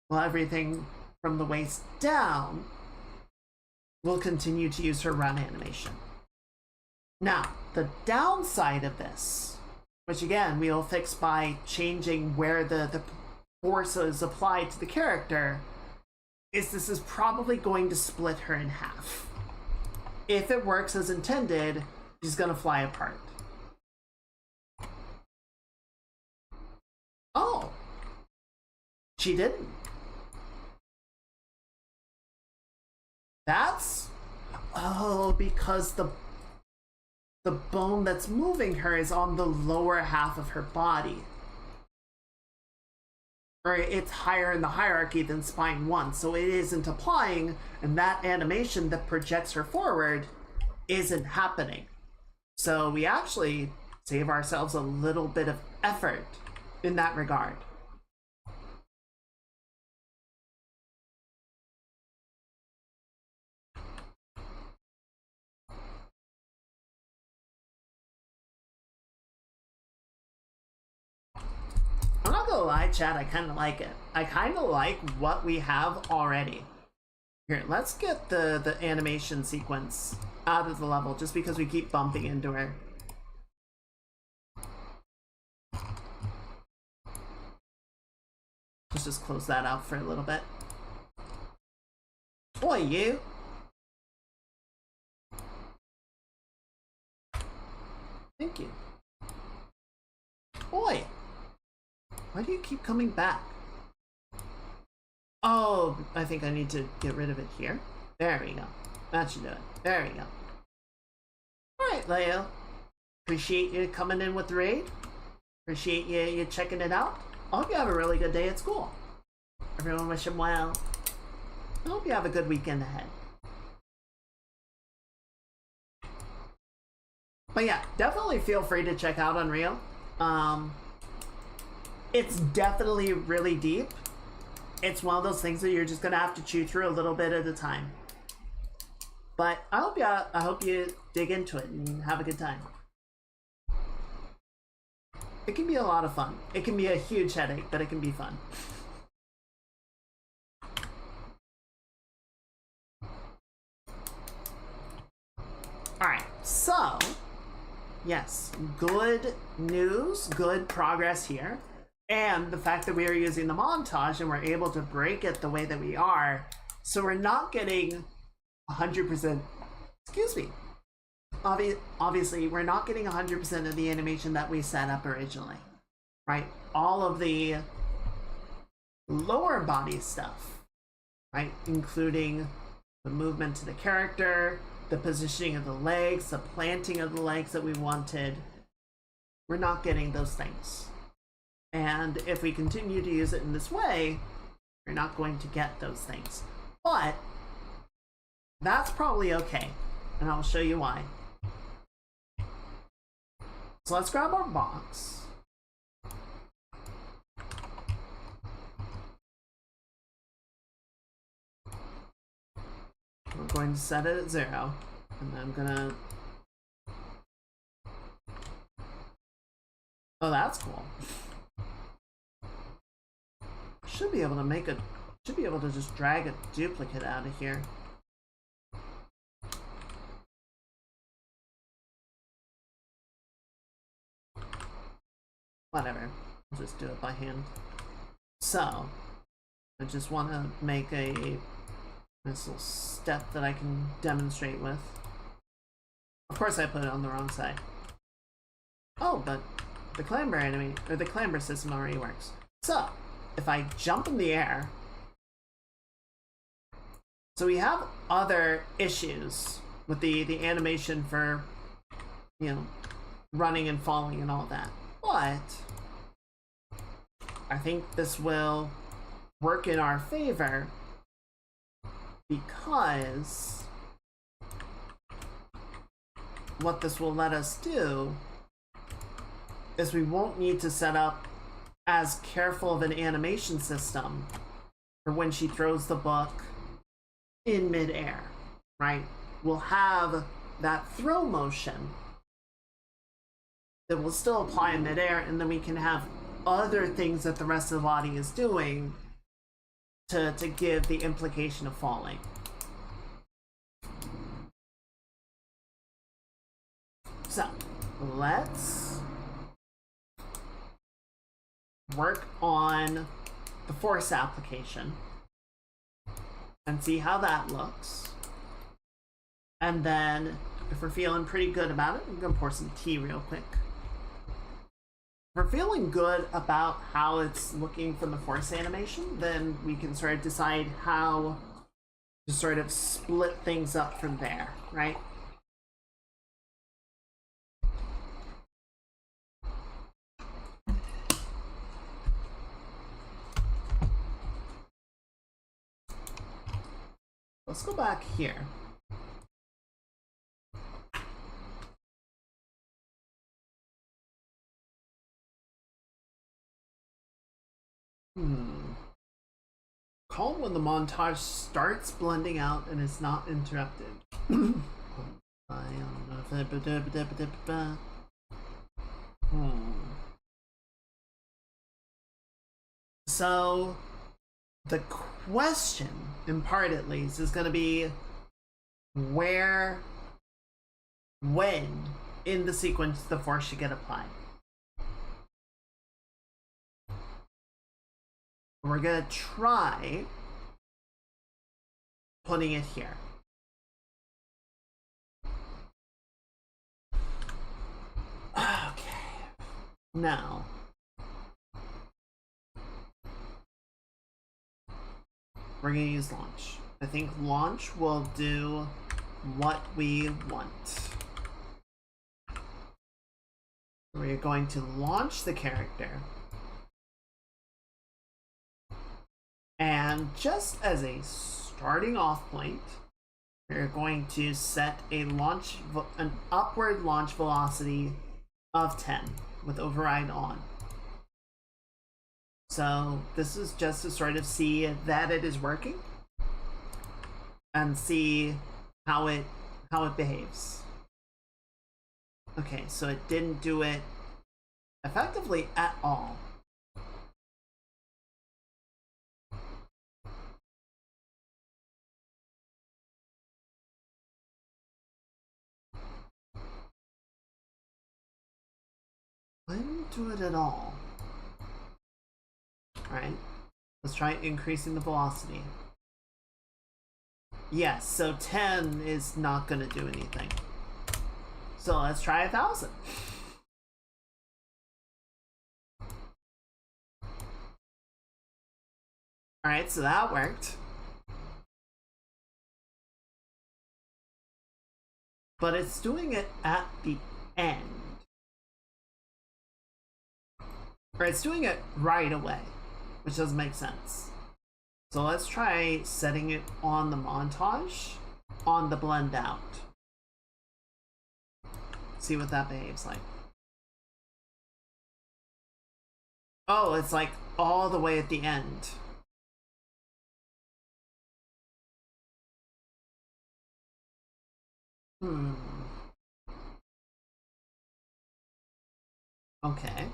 while everything from the waist down will continue to use her run animation. Now, the downside of this, which again we will fix by changing where the force is applied to the character, is this is probably going to split her in half. If it works as intended, she's gonna fly apart. Oh, she didn't. That's, oh, because the bone that's moving her is on the lower half of her body. Or it's higher in the hierarchy than spine 1, so it isn't applying, and that animation that projects her forward isn't happening. So we actually save ourselves a little bit of effort in that regard. I'm not gonna lie, chat, I kind of like it. I kind of like what we have already. Here, let's get the animation sequence out of the level just because we keep bumping into her. Let's just close that out for a little bit. Boy, you! Thank you. Boy! Why do you keep coming back? Oh, I think I need to get rid of it here. There we go. That should do it. There we go. Alright, Leo. Appreciate you coming in with the raid. Appreciate you checking it out. I hope you have a really good day at school. Everyone wish him well. I hope you have a good weekend ahead. But yeah, definitely feel free to check out Unreal. It's definitely really deep. It's one of those things that you're just gonna have to chew through a little bit at a time. But I hope you dig into it and have a good time. It can be a lot of fun. It can be a huge headache, but it can be fun. Alright, so yes, good news, good progress here. And the fact that we are using the montage and we're able to break it the way that we are, so we're not getting 100%, excuse me, obviously we're not getting 100% of the animation that we set up originally, right? All of the lower body stuff, right? Including the movement to the character, the positioning of the legs, the planting of the legs that we wanted. We're not getting those things. And if we continue to use it in this way, we're not going to get those things. But that's probably okay, and I'll show you why. So let's grab our box. We're going to set it at 0, and then I'm gonna... Oh, that's cool. Should be able to just drag a duplicate out of here. Whatever, I'll just do it by hand. So, I just want to make this little step that I can demonstrate with. Of course I put it on the wrong side. Oh, but the clamber enemy, or the clamber system already works. So, if I jump in the air, so we have other issues with the animation for, you know, running and falling and all that. But I think this will work in our favor because what this will let us do is we won't need to set up as careful of an animation system for when she throws the book in midair, right? We'll have that throw motion that will still apply in midair, and then we can have other things that the rest of the body is doing to give the implication of falling. So, let's work on the force application. and see how that looks. And then if we're feeling pretty good about it, I'm gonna pour some tea real quick. If we're feeling good about how it's looking from the force animation, then we can sort of decide how to sort of split things up from there, right? Let's go back here. Call when the montage starts blending out and is not interrupted. So, the question, in part at least, is going to be where, when in the sequence the force should get applied. We're going to try putting it here. Okay. Now, we're going to use launch. I think launch will do what we want. We're going to launch the character. And just as a starting off point, we're going to set an upward launch velocity of 10 with override on. So this is just to sort of see that it is working and see how it behaves. Okay, so it didn't do it effectively at all. I didn't do it at all. Alright, let's try increasing the velocity. Yes, so 10 is not going to do anything. So let's try 1,000. Alright, so that worked. But it's doing it at the end. Or it's doing it right away, which doesn't make sense. So let's try setting it on the montage, on the blend out. See what that behaves like. Oh, it's like all the way at the end. Okay.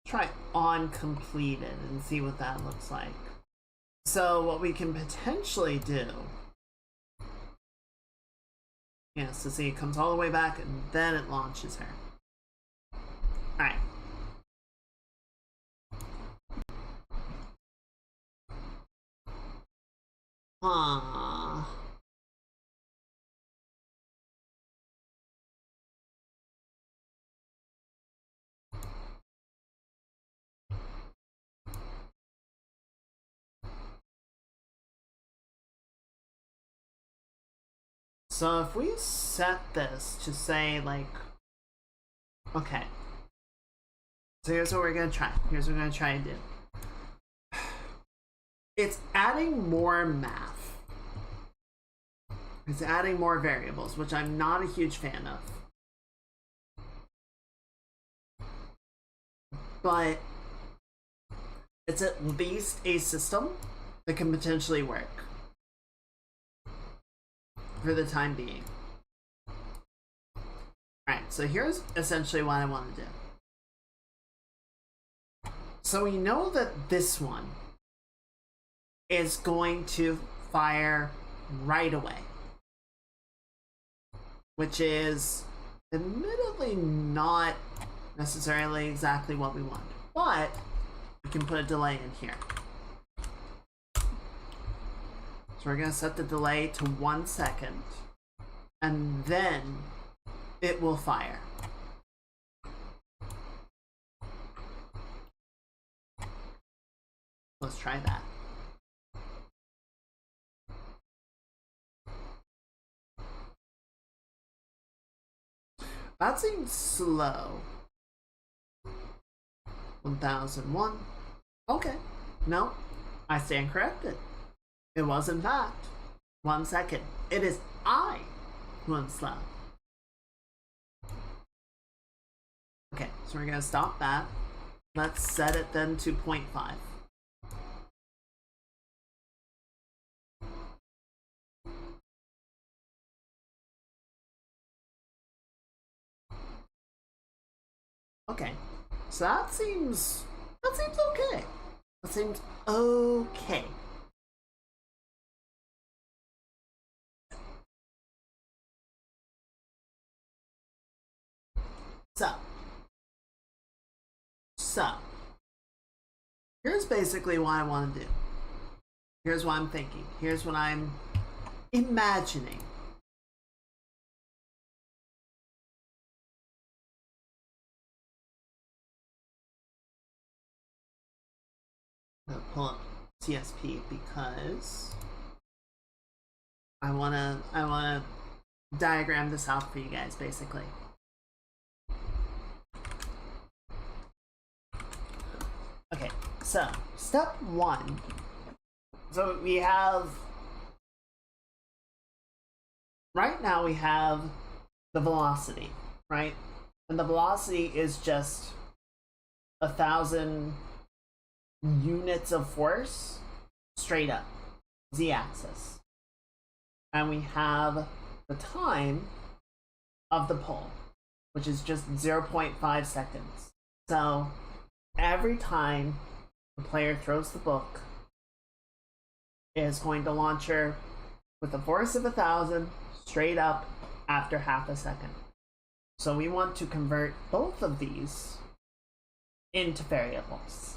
Try on completed and see what that looks like. So what we can potentially do, yes, to see it comes all the way back and then it launches her. Alright. So if we set this to say like, okay, so here's what we're gonna try. Here's what we're gonna try and do. It's adding more math. It's adding more variables, which I'm not a huge fan of. But it's at least a system that can potentially work for the time being. Alright, so here's essentially what I want to do. So we know that this one is going to fire right away, which is Admittedly not necessarily exactly what we want, but we can put a delay in here. So we're going to set the delay to 1 second, and then it will fire. Let's try that. That seems slow. 1001. Okay. No, I stand corrected. It was in fact 1 second. It is I who am slow. Okay, so we're gonna stop that. Let's set it then to 0.5. Okay, so that seems okay. That seems okay. So here's basically what I want to do. Here's what I'm thinking. Here's what I'm imagining. I'll pull up TSP because I wanna diagram this out for you guys basically. Okay, so step 1. So we have right now we have the velocity, right? And the velocity is just 1,000 units of force straight up, z-axis. And we have the time of the pull, which is just 0.5 seconds. So every time the player throws the book, it is going to launch her with a force of 1,000 straight up after half a second. So we want to convert both of these into variables.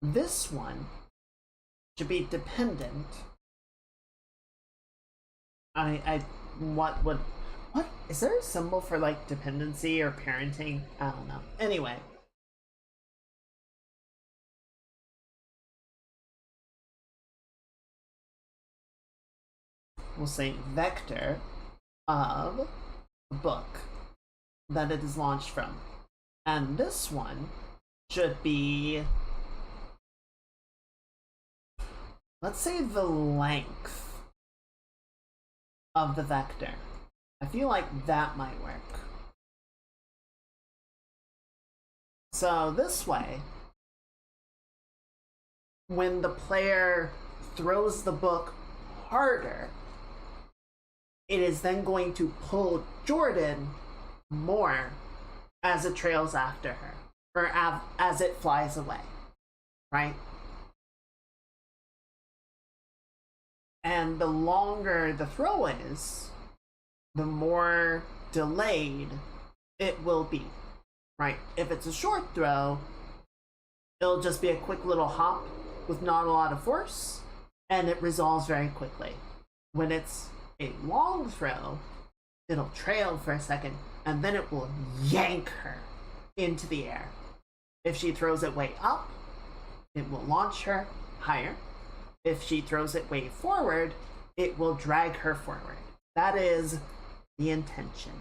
This one should be dependent. What is there a symbol for like dependency or parenting? I don't know. Anyway. We'll say vector of the book that it is launched from. And this one should be, let's say, the length of the vector. I feel like that might work. So this way, when the player throws the book harder, it is then going to pull Jordan more as it trails after her, or as it flies away, right? And the longer the throw is, the more delayed it will be, right? If it's a short throw, it'll just be a quick little hop with not a lot of force, and it resolves very quickly. When it's a long throw, it'll trail for a second, and then it will yank her into the air. If she throws it way up, it will launch her higher. If she throws it way forward, it will drag her forward. That is the intention.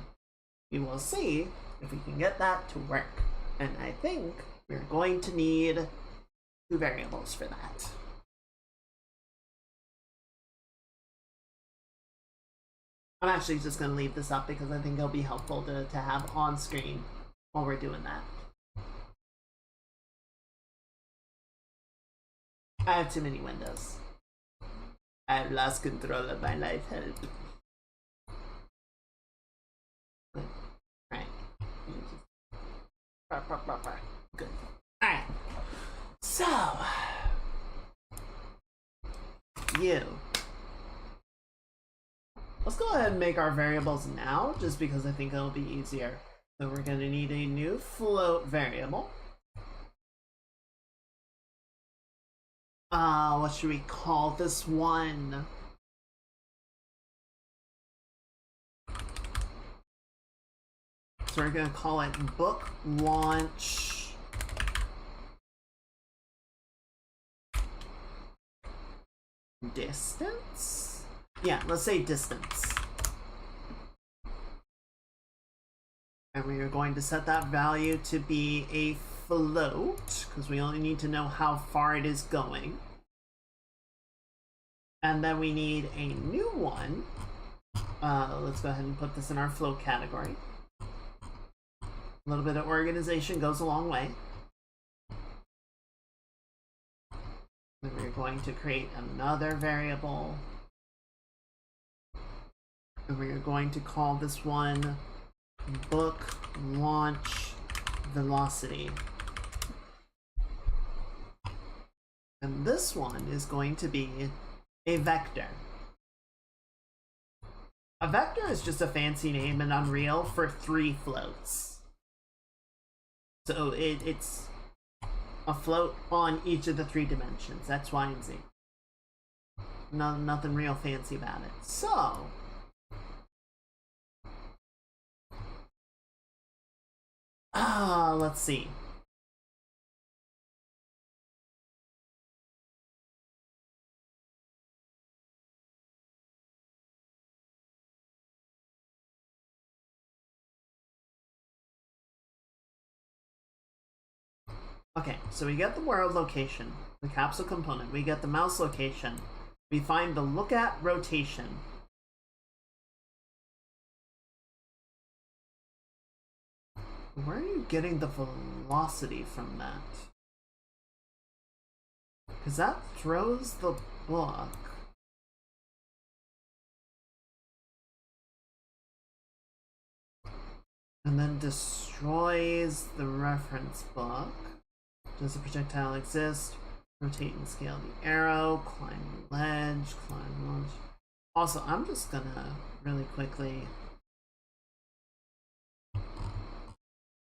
We will see if we can get that to work. And I think we're going to need 2 variables for that. I'm actually just going to leave this up because I think it'll be helpful to have on screen while we're doing that. I have too many windows. I've lost control of my life. Help. Right. Good. Alright. So, you Let's go ahead and make our variables now, just because I think it'll be easier. So we're going to need a new float variable. What should we call this one? So we're going to call it book launch distance? Yeah, let's say distance. And we are going to set that value to be a float, because we only need to know how far it is going. And then we need a new one. Let's go ahead and put this in our float category. A little bit of organization goes a long way. Then we're going to create another variable. And we're going to call this one book launch velocity. And this one is going to be a vector. A vector is just a fancy name in Unreal for 3 floats. So it's a float on each of the 3 dimensions, X, Y, and Z. Nothing real fancy about it. So let's see. Okay, so we get the world location, the capsule component, we get the mouse location, we find the look at rotation. Where are you getting the velocity from that? Because that throws the book. And then destroys the reference book. Does the projectile exist? Rotate and scale the arrow, climb the ledge, climb launch. Also, I'm just gonna really quickly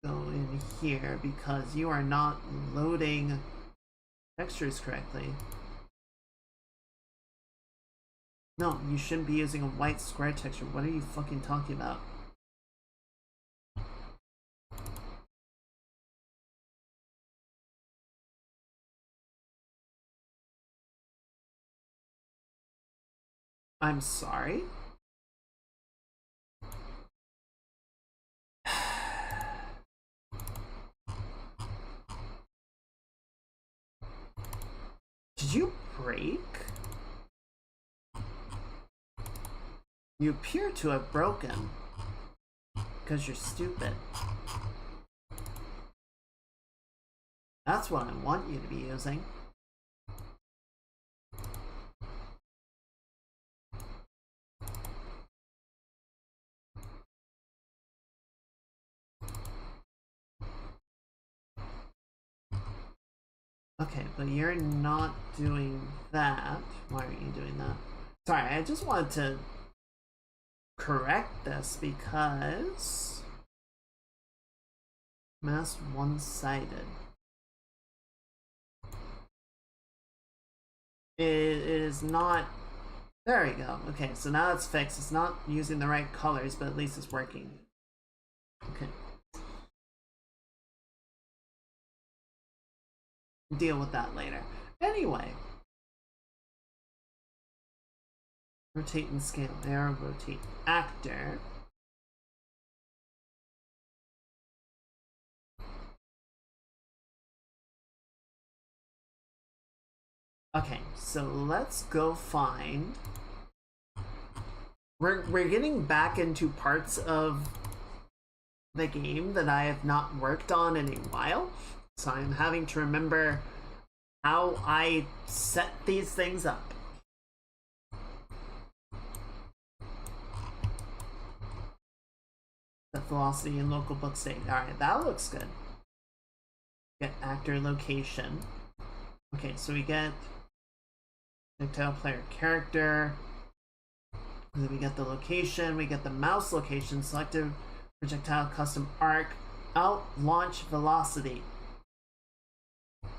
go in here because you are not loading textures correctly. No, you shouldn't be using a white square texture. What are you fucking talking about? I'm sorry? Did you break? You appear to have broken. Because you're stupid. That's what I want you to be using. Okay, but you're not doing that. Why aren't you doing that? Sorry, I just wanted to correct this because masked one-sided. It is not. There we go. Okay, so now it's fixed. It's not using the right colors, but at least it's working. Okay. Deal with that later. Anyway. Rotate and scale arrow, rotate actor. Okay, so let's go find. We're getting back into parts of the game that I have not worked on in a while. So I'm having to remember how I set these things up. The velocity and local book state. Alright, that looks good. Get actor location. Okay, so we get projectile player character. And then we get the location, we get the mouse location, selected projectile custom arc, out launch velocity.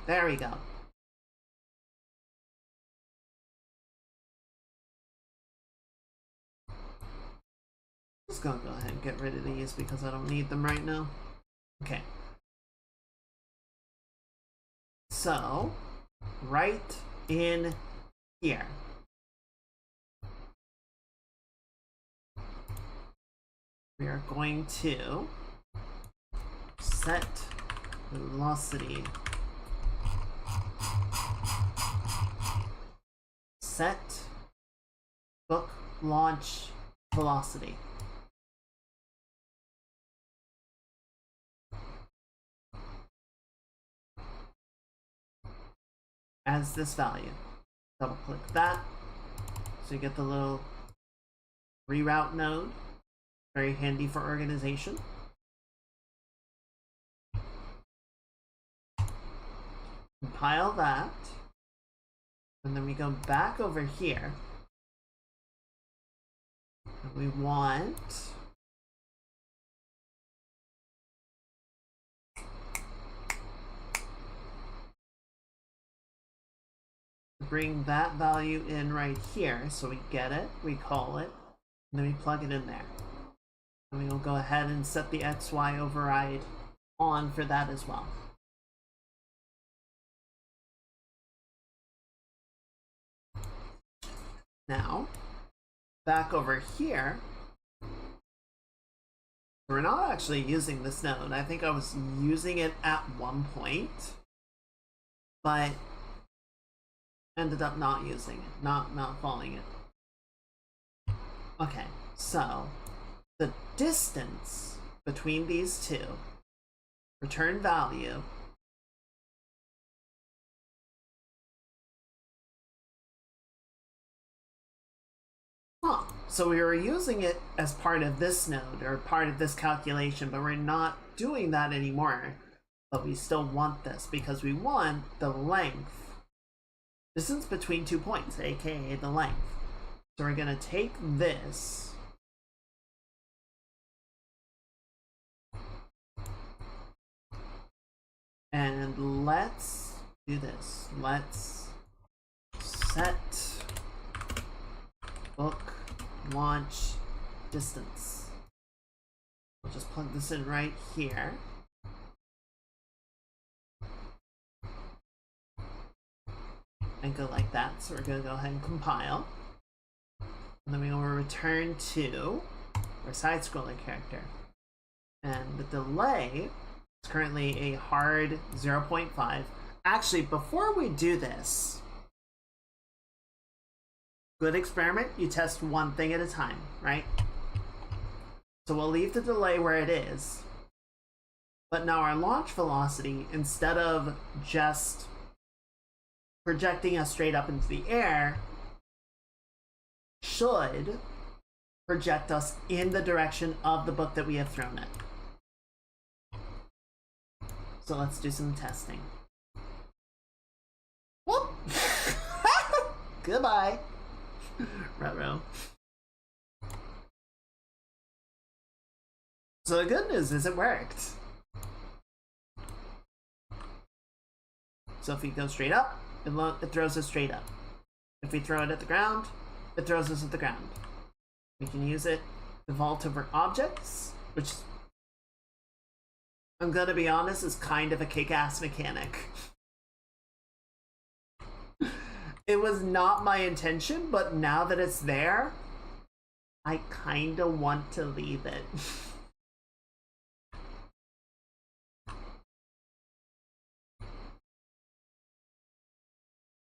There we go. Just gonna go ahead and get rid of these because I don't need them right now. Okay. So, right in here. We are going to set velocity. Set book launch velocity. As this value. Double click that. So you get the little reroute node. Very handy for organization. Compile that. And then we go back over here. And we want to bring that value in right here. So we get it, we call it, and then we plug it in there. And we'll go ahead and set the XY override on for that as well. Now, back over here, we're not actually using this node. I think I was using it at one point, but ended up not using it, not calling it. Okay, so the distance between these two, return value, so we were using it as part of this node or part of this calculation, but we're not doing that anymore. But we still want this because we want the length, distance between 2 points, aka the length. So we're gonna take this and let's do this. Let's set book launch distance. We'll just plug this in right here. And go like that. So we're going to go ahead and compile. And then we will return to our side-scrolling character. And the delay is currently a hard 0.5. Actually, before we do this, good experiment, you test one thing at a time, right? So we'll leave the delay where it is. But now our launch velocity, instead of just projecting us straight up into the air, should project us in the direction of the book that we have thrown it. So let's do some testing. Whoop! Goodbye. Ruh-roh. So the good news is it worked. So if we go straight up, it throws us straight up. If we throw it at the ground, it throws us at the ground. We can use it to vault over objects, which, I'm gonna be honest, is kind of a kick-ass mechanic. It was not my intention, but now that it's there, I kinda want to leave it.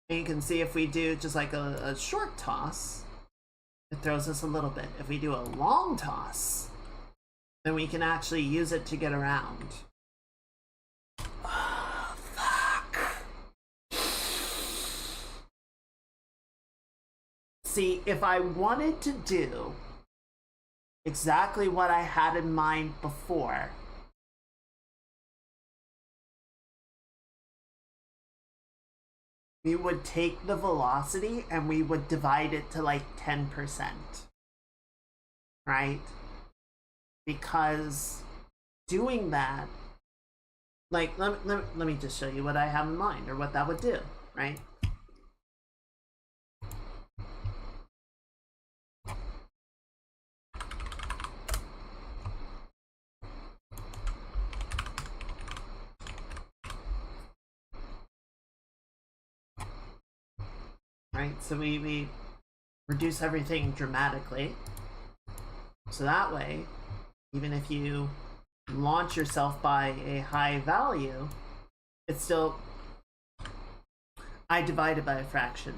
And you can see if we do just like a short toss, it throws us a little bit. If we do a long toss, then we can actually use it to get around. Oh, fuck. See, if I wanted to do exactly what I had in mind before, we would take the velocity and we would divide it to like 10%. right? Because doing that, like, let me just show you what I have in mind, or what that would do, right? Right, so we reduce everything dramatically. So that way, even if you launch yourself by a high value, it's still, I divided by a fraction.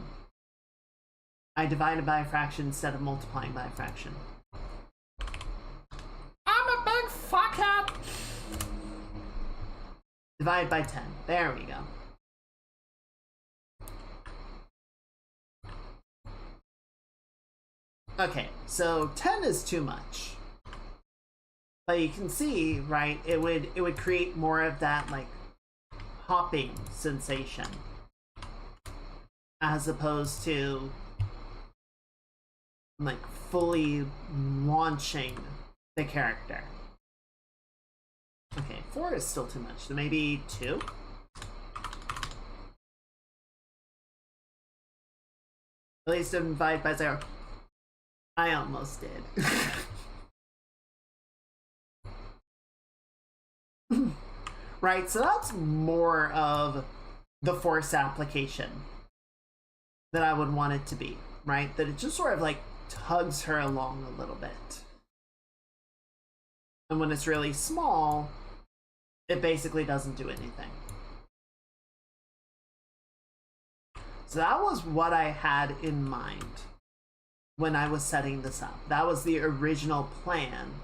I divided by a fraction instead of multiplying by a fraction. I'm a big fuckhead! Divide by 10. There we go. Okay, so 10 is too much. But you can see, right, it would create more of that, like, hopping sensation, as opposed to, like, fully launching the character. Okay, 4 is still too much, so maybe 2? At least divide by 0. I almost did. Right, so that's more of the force application that I would want it to be, right? That it just sort of like tugs her along a little bit. And when it's really small, it basically doesn't do anything. So that was what I had in mind when I was setting this up. That was the original plan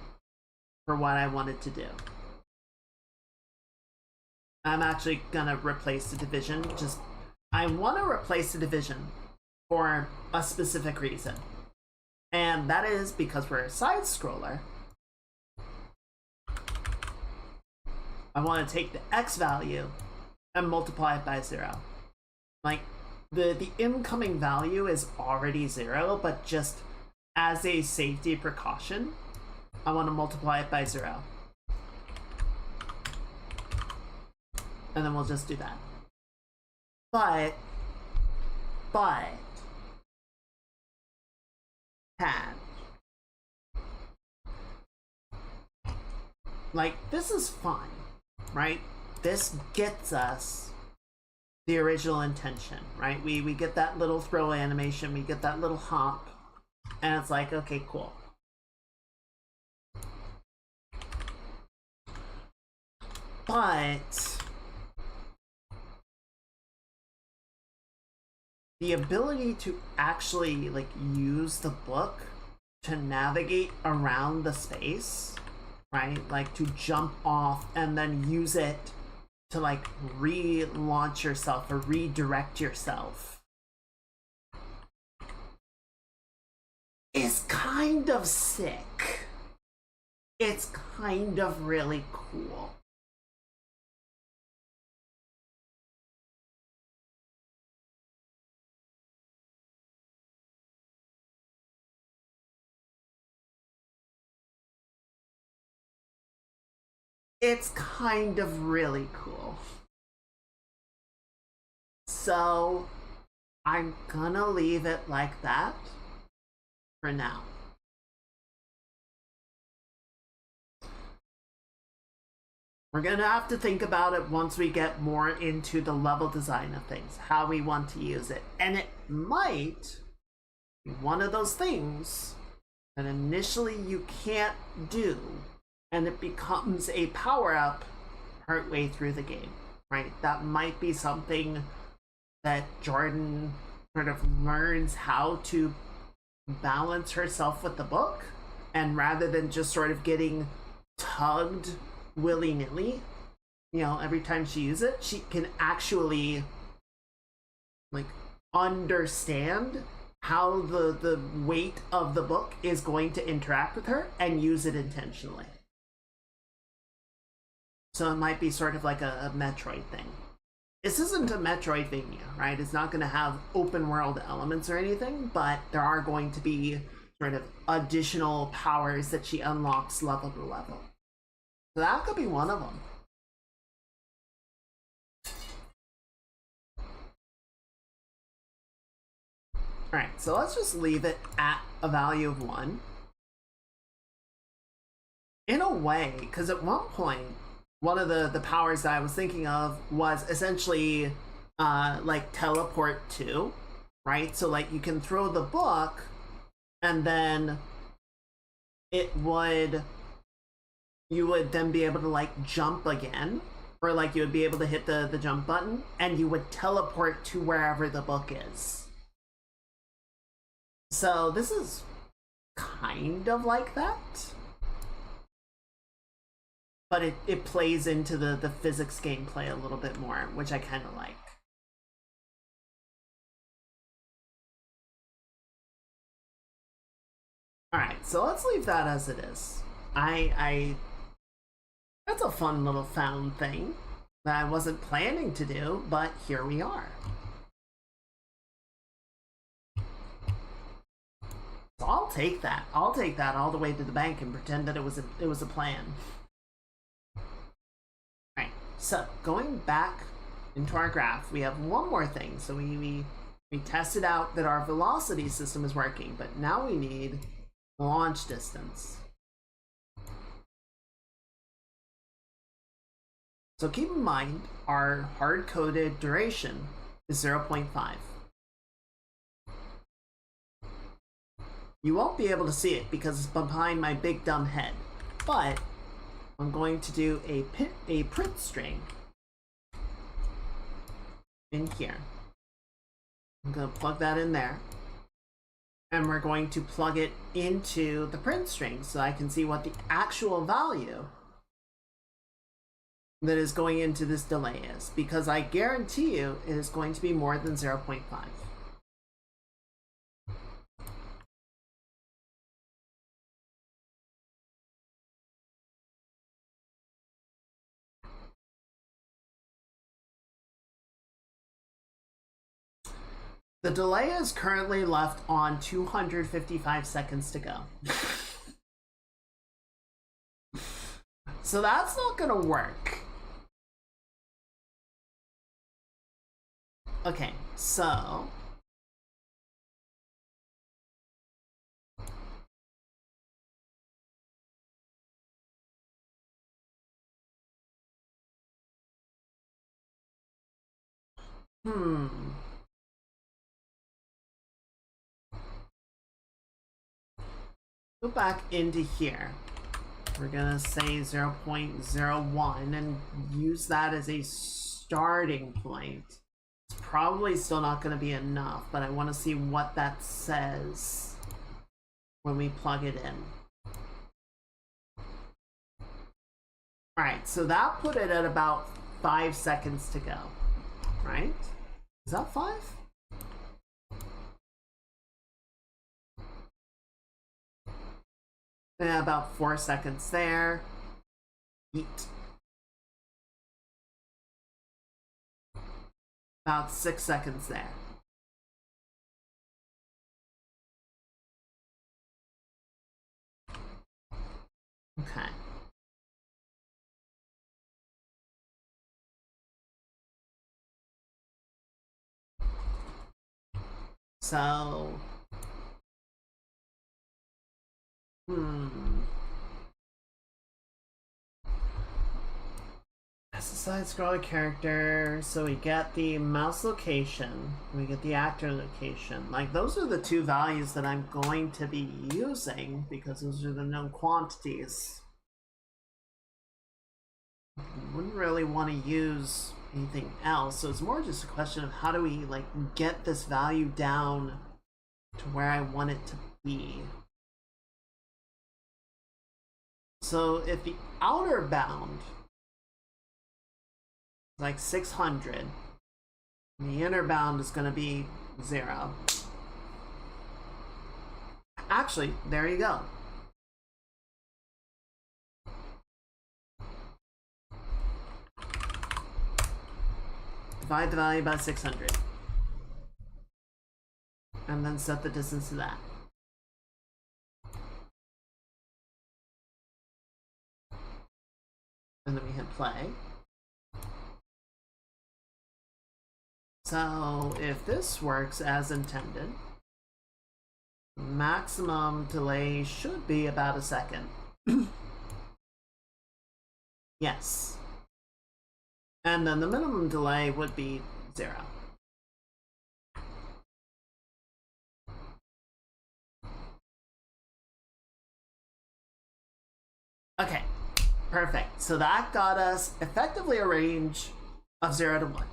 for what I wanted to do. I'm actually gonna replace the division. I want to replace the division for a specific reason. And that is because we're a side scroller. I want to take the X value and multiply it by 0. Like, the incoming value is already 0, but just as a safety precaution, I want to multiply it by 0. And then we'll just do that. But, catch. Like, this is fine, right? This gets us the original intention, right? We get that little throw animation, we get that little hop, and it's like, okay, cool. But the ability to actually, like, use the book to navigate around the space, right? Like, to jump off and then use it to, like, relaunch yourself or redirect yourself is kind of sick. It's kind of really cool. It's kind of really cool. So I'm gonna leave it like that for now. We're gonna have to think about it once we get more into the level design of things, how we want to use it. And it might be one of those things that initially you can't do, and it becomes a power-up partway through the game, right? That might be something that Jordan sort of learns how to balance herself with the book, and rather than just sort of getting tugged willy-nilly, you know, every time she uses it, she can actually, like, understand how the weight of the book is going to interact with her and use it intentionally. So it might be sort of like a Metroid thing. This isn't a Metroidvania, right? It's not going to have open world elements or anything, but there are going to be sort of additional powers that she unlocks level to level. So that could be one of them. Alright, so let's just leave it at a value of 1. In a way, because at one point, one of the powers that I was thinking of was essentially like teleport to, right? So like you can throw the book and then you would then be able to like jump again, or like you would be able to hit the jump button and you would teleport to wherever the book is. So this is kind of like that, but it plays into the physics gameplay a little bit more, which I kind of like. Alright, so let's leave that as it is. That's a fun little found thing that I wasn't planning to do, but here we are. So I'll take that. I'll take that all the way to the bank and pretend that it was a plan. Alright, so going back into our graph, we have one more thing. So we tested out that our velocity system is working, but now we need launch distance. So keep in mind, our hard-coded duration is 0.5. You won't be able to see it because it's behind my big dumb head, but I'm going to do a print string in here. I'm going to plug that in there, and we're going to plug it into the print string so I can see what the actual value that is going into this delay is, because I guarantee you it is going to be more than 0.5. The delay is currently left on 255 seconds to go. So that's not gonna work. Okay, so go back into here. We're gonna say 0.01 and use that as a starting point. It's probably still not gonna be enough, but I want to see what that says when we plug it in. Alright, so that put it at about 5 seconds to go, right? Is that 5? Yeah, about 4 seconds there. Yeet. About 6 seconds there. Okay. So as a side scroller character, so we get the mouse location, we get the actor location. Like, those are the two values that I'm going to be using because those are the known quantities. I wouldn't really want to use anything else, so it's more just a question of how do we like get this value down to where I want it to be. So if the outer bound is like 600, and the inner bound is going to be 0. Actually, there you go. Divide the value by 600. And then set the distance to that. and then we hit play. So if this works as intended, maximum delay should be about a second. Yes. And then the minimum delay would be 0. Okay, perfect. So that got us effectively a range of 0 to 1.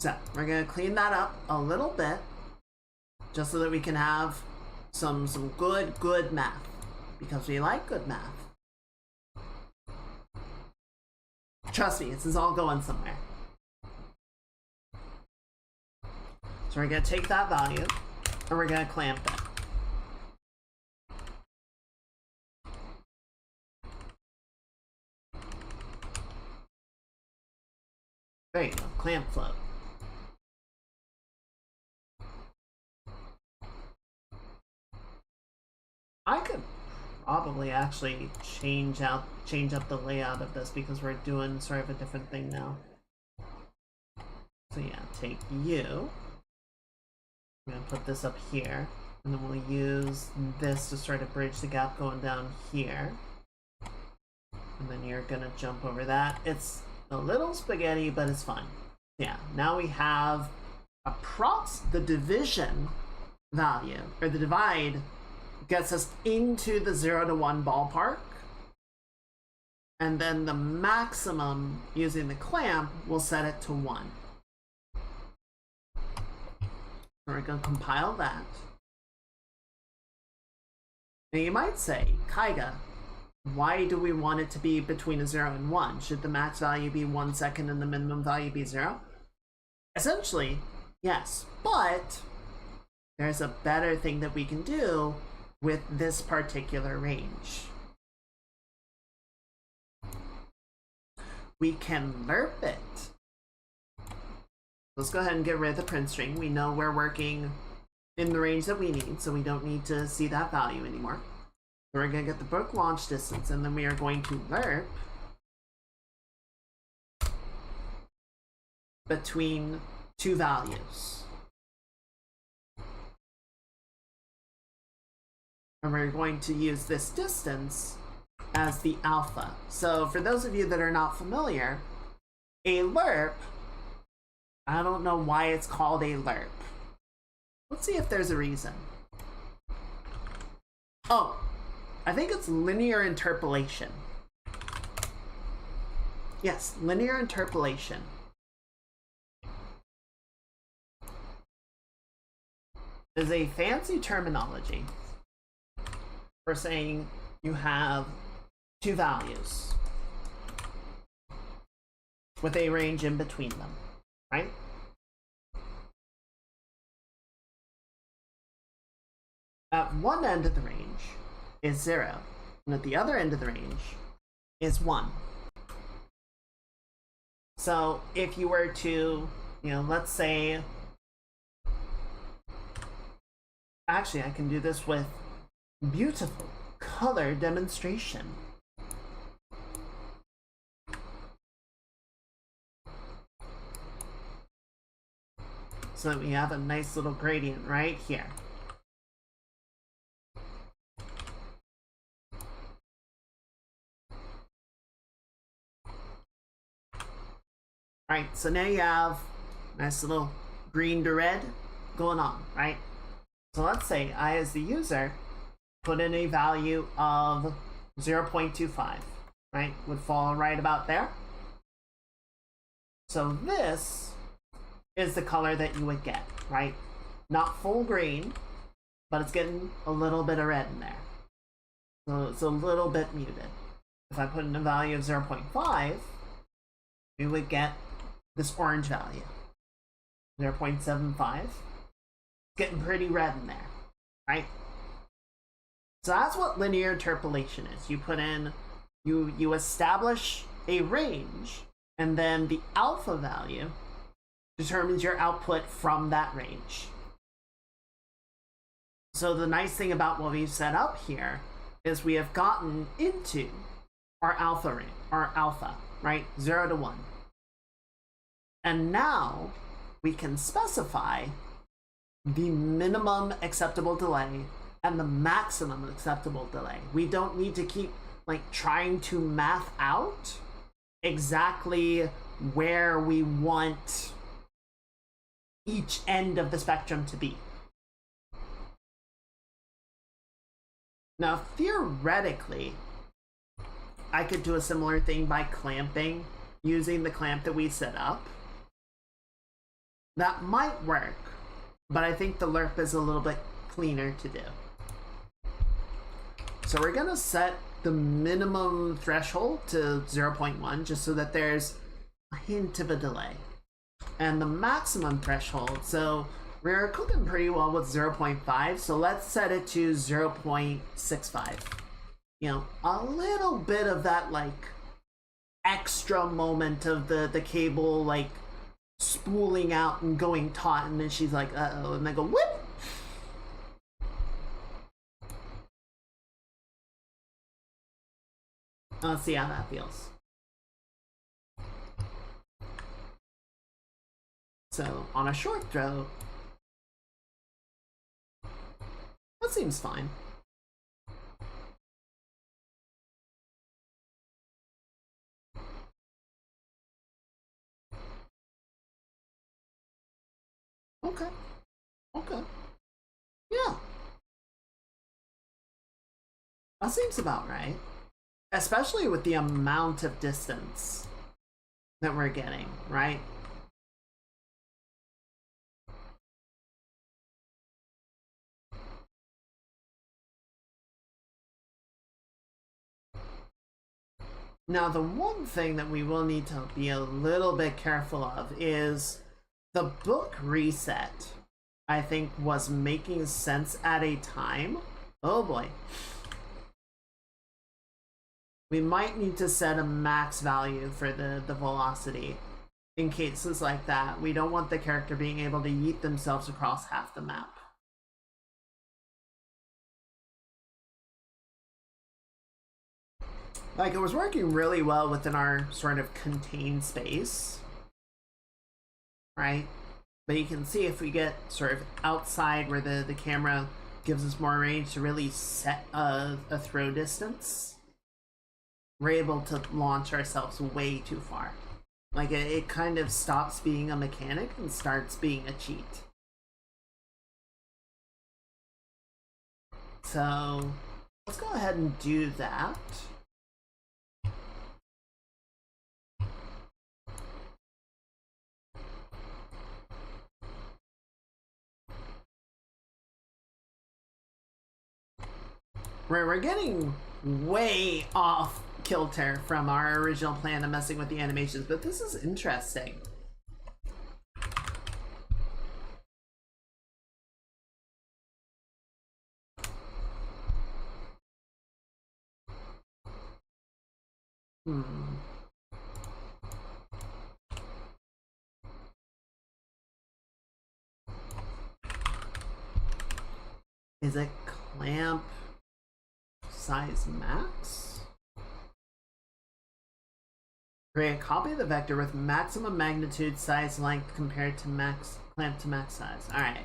So we're gonna clean that up a little bit, just so that we can have some good math, because we like good math. Trust me, this is all going somewhere. So we're gonna take that value and we're gonna clamp it. There you go, clamp float. I could probably actually change up the layout of this, because we're doing sort of a different thing now. So yeah, take you. I'm gonna put this up here, and then we'll use this to sort of bridge the gap going down here. And then you're gonna jump over that. It's a little spaghetti, but it's fine. Yeah, now we have the division value, or the divide, gets us into the 0 to 1 ballpark. And then the maximum using the clamp will set it to 1. We're going to compile that. Now you might say, Kaiga, why do we want it to be between a 0 and 1? Should the max value be 1 second and the minimum value be 0? Essentially, yes, but there's a better thing that we can do with this particular range. We can lerp it. Let's go ahead and get rid of the print string. We know we're working in the range that we need, so we don't need to see that value anymore. So we're going to get the book launch distance, and then we are going to lerp between two values. And we're going to use this distance as the alpha. So for those of you that are not familiar, a lerp, I don't know why it's called a lerp. Let's see if there's a reason. Oh, I think it's linear interpolation. Yes, linear interpolation. Is a fancy terminology for saying you have two values with a range in between them, right? At one end of the range is 0, and at the other end of the range is 1. So if you were to, let's say, actually I can do this with beautiful color demonstration. So that we have a nice little gradient right here. Alright, so now you have a nice little green to red going on, right? So let's say I, as the user, put in a value of 0.25, right? Would fall right about there. So this is the color that you would get, right? Not full green, but it's getting a little bit of red in there. So it's a little bit muted. If I put in a value of 0.5, we would get this orange value, 0.75. It's getting pretty red in there, right? So that's what linear interpolation is. You put in, you establish a range, and then the alpha value determines your output from that range. So the nice thing about what we've set up here is we have gotten into our alpha range, right? 0 to 1. And now we can specify the minimum acceptable delay and the maximum acceptable delay. We don't need to keep like trying to math out exactly where we want each end of the spectrum to be. Now, theoretically, I could do a similar thing by clamping, using the clamp that we set up. That might work, but I think the lerp is a little bit cleaner to do. So we're gonna set the minimum threshold to 0.1 just so that there's a hint of a delay. And the maximum threshold, so we're cooking pretty well with 0.5, so let's set it to 0.65. You know, a little bit of that like extra moment of the cable like spooling out and going taut, and then she's like, uh-oh, and then go whoop. Let's see how that feels. So on a short throw, that seems fine. Okay. Okay. Yeah. That seems about right. Especially with the amount of distance that we're getting, right? Now, the one thing that we will need to be a little bit careful of is the book reset, I think, was making sense at a time. Oh boy. We might need to set a max value for the velocity in cases like that. We don't want the character being able to yeet themselves across half the map. Like, it was working really well within our sort of contained space, right? But you can see if we get sort of outside where the camera gives us more range to really set a throw distance, we're able to launch ourselves way too far. Like, it kind of stops being a mechanic and starts being a cheat. So let's go ahead and do that. We're getting way off kilter from our original plan of messing with the animations, but this is interesting. Is it clamp size max? Create a copy of the vector with maximum magnitude, size, length compared to max clamp to max size. All right.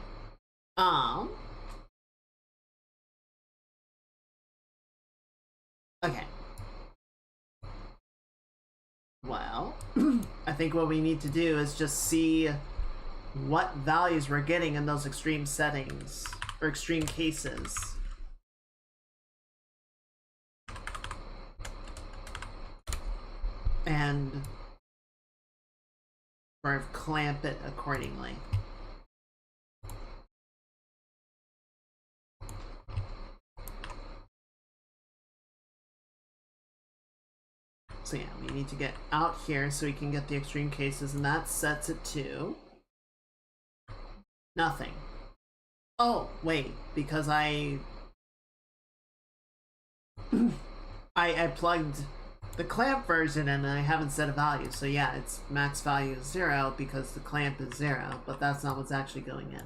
Okay. Well, I think what we need to do is just see what values we're getting in those extreme settings or extreme cases. And sort of clamp it accordingly. So yeah, we need to get out here so we can get the extreme cases, and that sets it to nothing. Oh, wait, because I plugged the clamp version and I haven't set a value. So yeah, its max value is 0 because the clamp is 0, but that's not what's actually going in.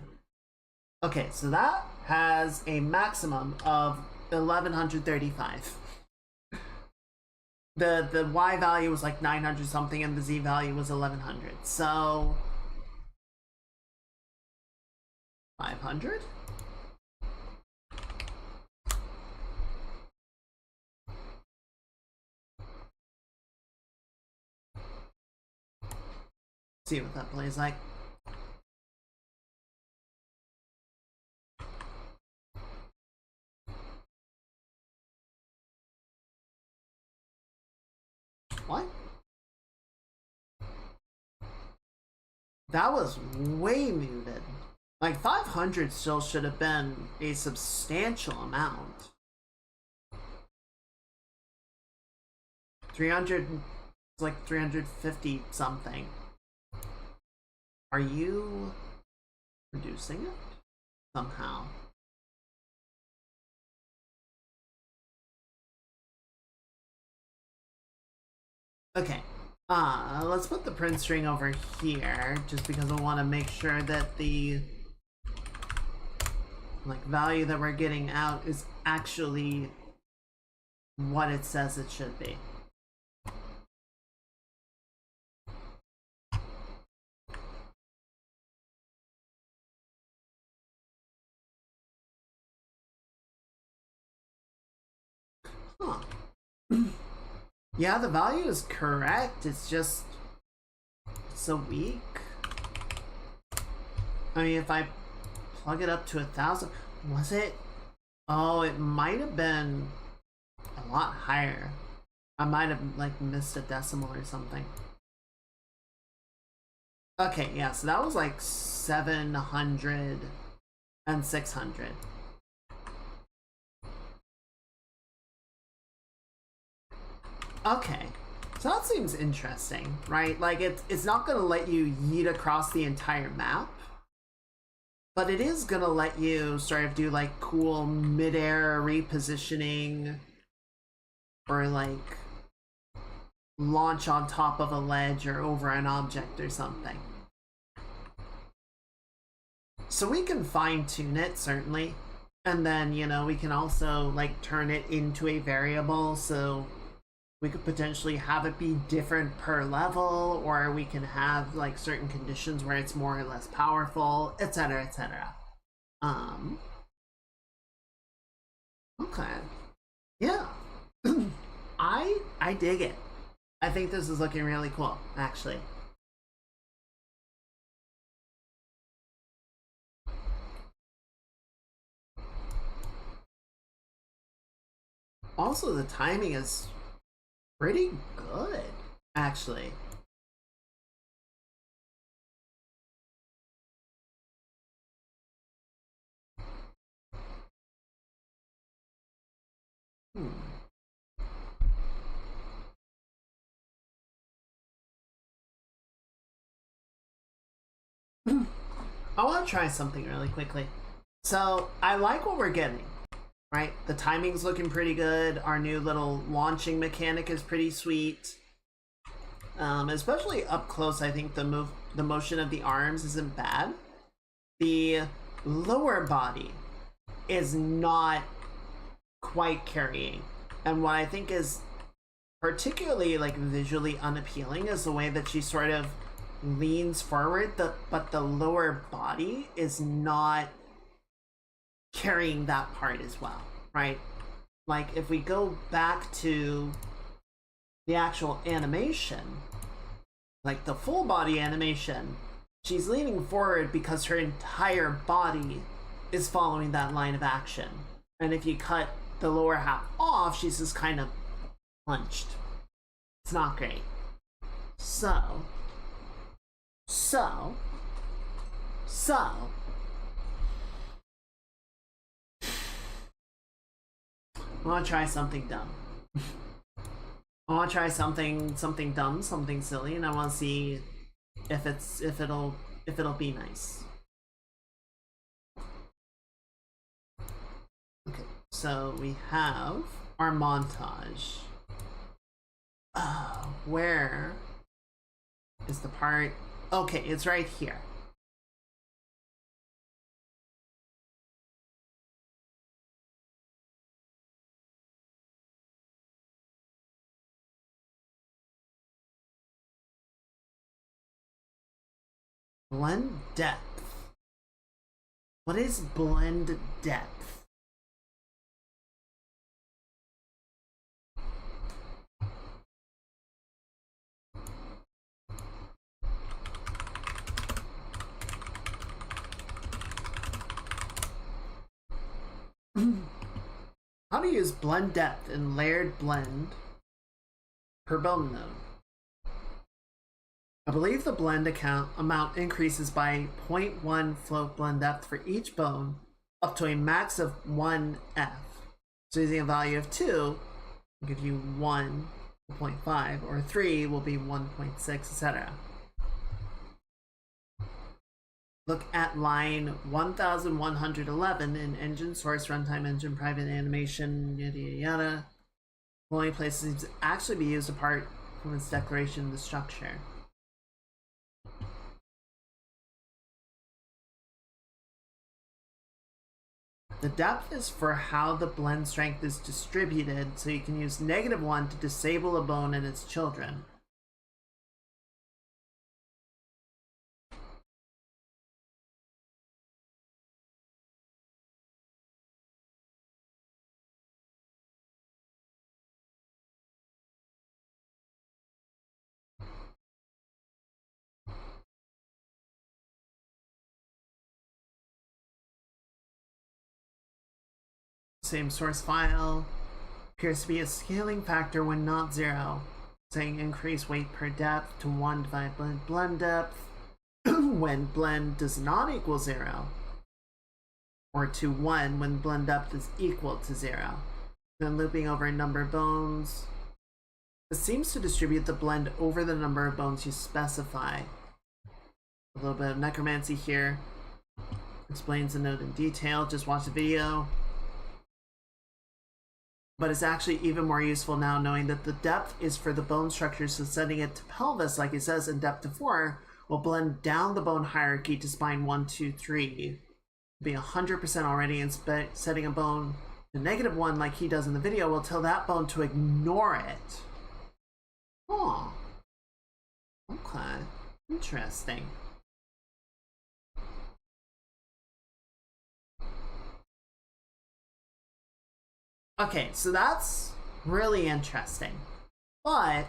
Okay, so that has a maximum of 1135. The Y value was like 900 something and the Z value was 1100. So 500? See what that plays like. What? That was way muted. Like 500 still should have been a substantial amount. 300 is like 350 something. Are you reducing it somehow? Okay. Let's put the print string over here, just because I want to make sure that the value that we're getting out is actually what it says it should be. Huh. Yeah, the value is correct. It's just so weak. I mean, if I plug it up to 1,000, was it? Oh, it might have been a lot higher. I might have like missed a decimal or something. Okay, yeah, so that was like 700 and 600. Okay, so that seems interesting, right? Like it's not gonna let you yeet across the entire map, but it is gonna let you sort of do like cool mid-air repositioning, or like launch on top of a ledge or over an object or something. So we can fine-tune it, certainly, and then, you know, we can also like turn it into a variable, so we could potentially have it be different per level, or we can have like certain conditions where it's more or less powerful, etc., etc. Okay. Yeah. I dig it. I think this is looking really cool, actually. Also, the timing is pretty good, actually. I want to try something really quickly. So, I like what we're getting, right? The timing's looking pretty good. Our new little launching mechanic is pretty sweet. Especially up close, I think the motion of the arms isn't bad. The lower body is not quite carrying, and what I think is particularly like visually unappealing is the way that she sort of leans forward, but the lower body is not carrying that part as well, right? Like if we go back to the actual animation, like the full body animation, she's leaning forward because her entire body is following that line of action. And if you cut the lower half off, she's just kind of punched. It's not great. So I want to try something dumb. I want to try something dumb, something silly, and I want to see if it'll be nice. Okay, so we have our montage. Where is the part? Okay, it's right here. Blend depth. What is blend depth? How to use blend depth in layered blend per bone node. I believe the blend amount increases by 0.1 float blend depth for each bone up to a max of 1 F. So using a value of 2 will give you 1.5, or 3 will be 1.6, etc. Look at line 1111 in engine source runtime engine private animation yada yada yada. The only place seems to actually be used apart from its declaration in the structure. The depth is for how the blend strength is distributed, so you can use -1 to disable a bone and its children. Same source file. Appears to be a scaling factor when not 0, saying increase weight per depth to 1 divided by blend depth when blend does not equal 0, or to 1 when blend depth is equal to 0. Then looping over a number of bones. This seems to distribute the blend over the number of bones you specify. A little bit of necromancy here. Explains the node in detail. Just watch the video. But it's actually even more useful now knowing that the depth is for the bone structure, so setting it to pelvis, like it says in depth to 4, will blend down the bone hierarchy to spine 1, 2, 3. Be 100% already, and setting a bone to -1 like he does in the video will tell that bone to ignore it. Oh. Okay. Interesting. Okay, so that's really interesting. But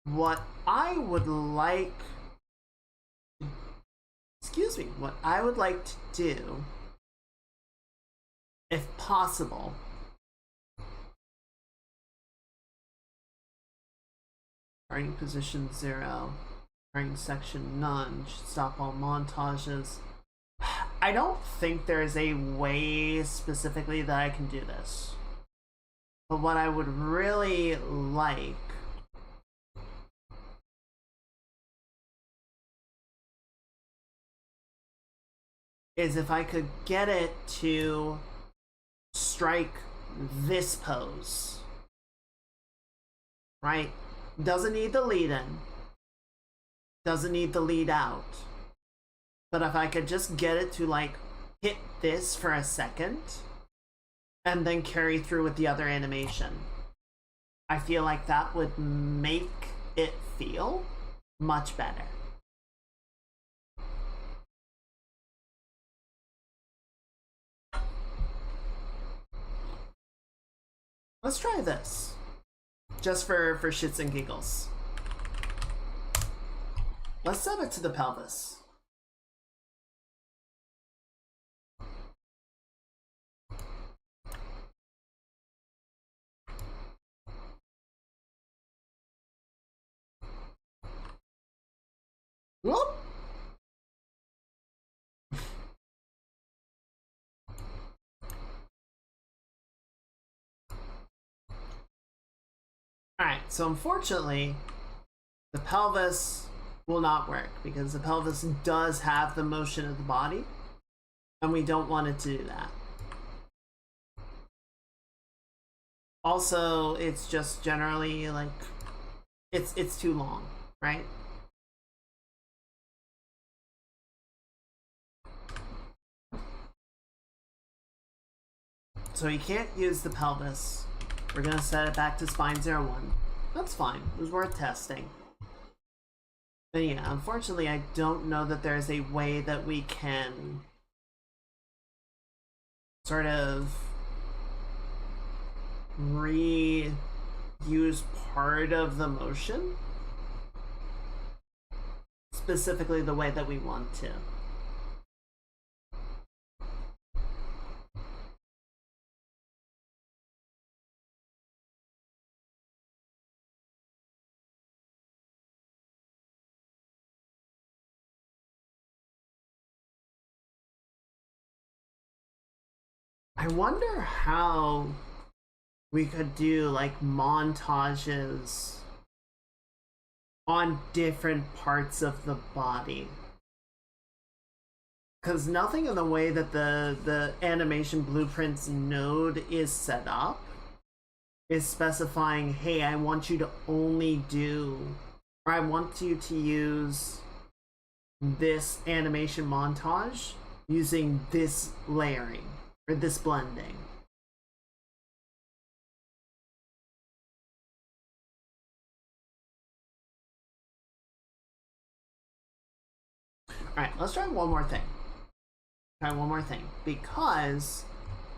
what I would like, what I would like to do, if possible, starting position 0, starting section none, should stop all montages. I don't think there is a way specifically that I can do this. But what I would really like is if I could get it to strike this pose. Right? Doesn't need the lead in. Doesn't need the lead out. But if I could just get it to like hit this for a second and then carry through with the other animation, I feel like that would make it feel much better. Let's try this. Just for shits and giggles. Let's set it to the pelvis. Whoop! Alright, so unfortunately, the pelvis will not work because the pelvis does have the motion of the body, and we don't want it to do that. Also, it's just generally like, it's too long, right? So you can't use the pelvis. We're gonna set it back to spine 01. That's fine. It was worth testing. But yeah, unfortunately, I don't know that there's a way that we can sort of reuse part of the motion specifically the way that we want to. I wonder how we could do like montages on different parts of the body. Because nothing in the way that the animation blueprints node is set up is specifying, hey, I want you to only do, or I want you to use this animation montage using this layering or this blending. Alright, let's try one more thing. Because,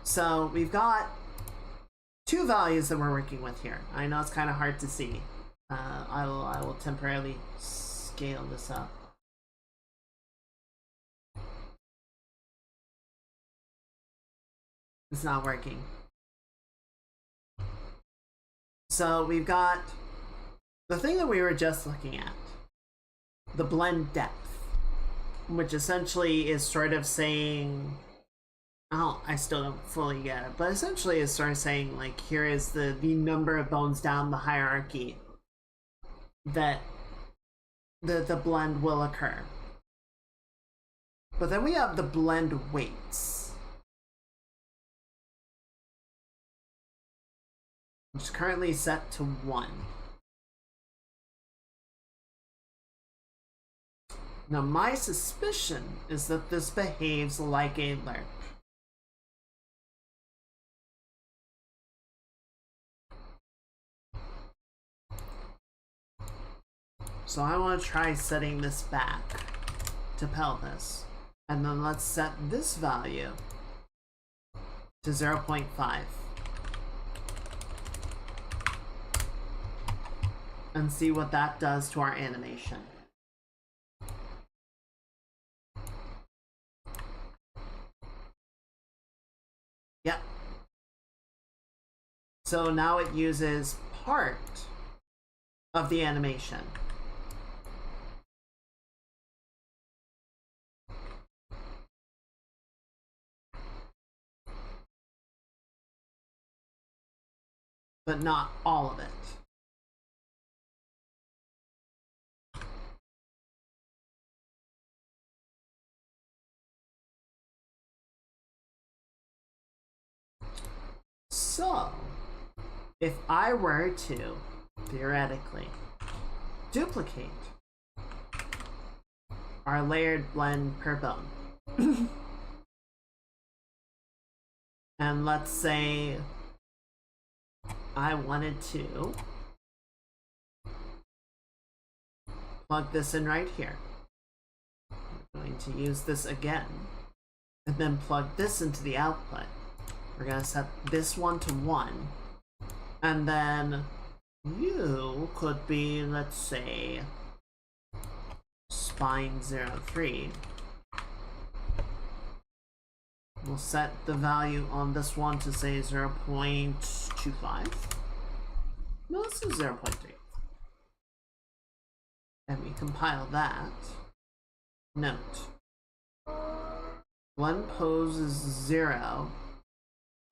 so we've got two values that we're working with here. I know it's kind of hard to see. I will temporarily scale this up. It's not working. So we've got the thing that we were just looking at, the blend depth, which essentially is sort of saying, oh, I still don't fully get it, but essentially is sort of saying, like, here is the number of bones down the hierarchy that the blend will occur. But then we have the blend weights, which is currently set to 1. Now, my suspicion is that this behaves like a lerp. So I want to try setting this back to pelvis. And then let's set this value to 0.5. And see what that does to our animation. Yep. So now it uses part of the animation. But not all of it. So, if I were to, theoretically, duplicate our layered blend per bone, and let's say I wanted to plug this in right here. I'm going to use this again, and then plug this into the output. We're going to set this one to 1, and then you could be, let's say, spine 03. We'll set the value on this one to say 0.25. No, let's do 0.3. And we compile that. Note. Blend pose is 0.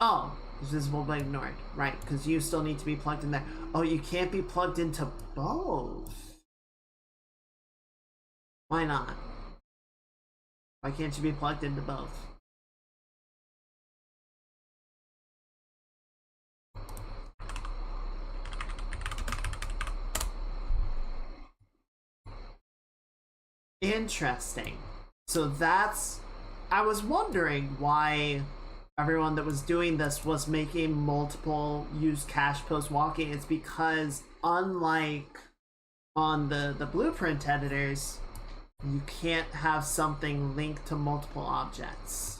Oh, visible but ignored. Right, because you still need to be plugged in there. Oh, you can't be plugged into both. Why not? Why can't you be plugged into both? Interesting. So that's... I was wondering why everyone that was doing this was making multiple use cache post walking. It's because unlike on the blueprint editors, you can't have something linked to multiple objects.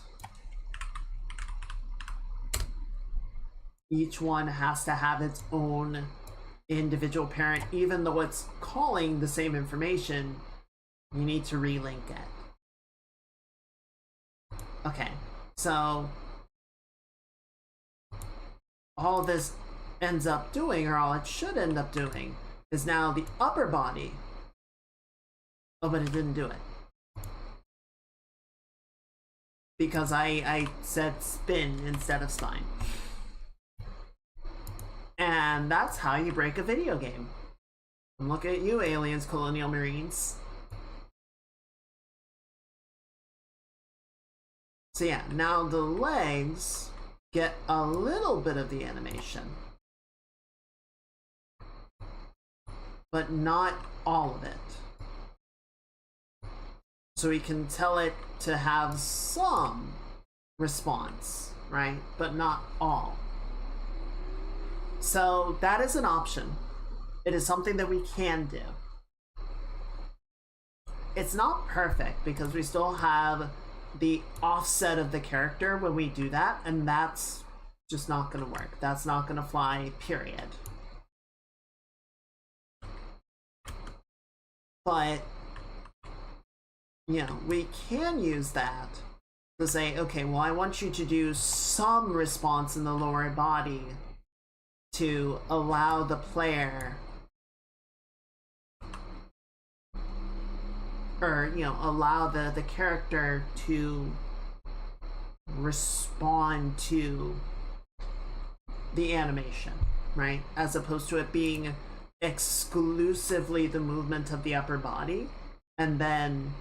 Each one has to have its own individual parent, even though it's calling the same information. You need to relink it. Okay, so all this ends up doing, or all it should end up doing, is now the upper body. Oh, but it didn't do it. Because I said spin instead of spine. And that's how you break a video game. And look at you, aliens, colonial marines. So yeah, now the legs get a little bit of the animation, but not all of it. So we can tell it to have some response, right? But not all. So that is an option. It is something that we can do. It's not perfect because we still have the offset of the character when we do that, and that's just not gonna work. That's not gonna fly, period. But, you know, we can use that to say, okay, well, I want you to do some response in the lower body to allow the player, or, you know, allow the character to respond to the animation, right? As opposed to it being exclusively the movement of the upper body, and then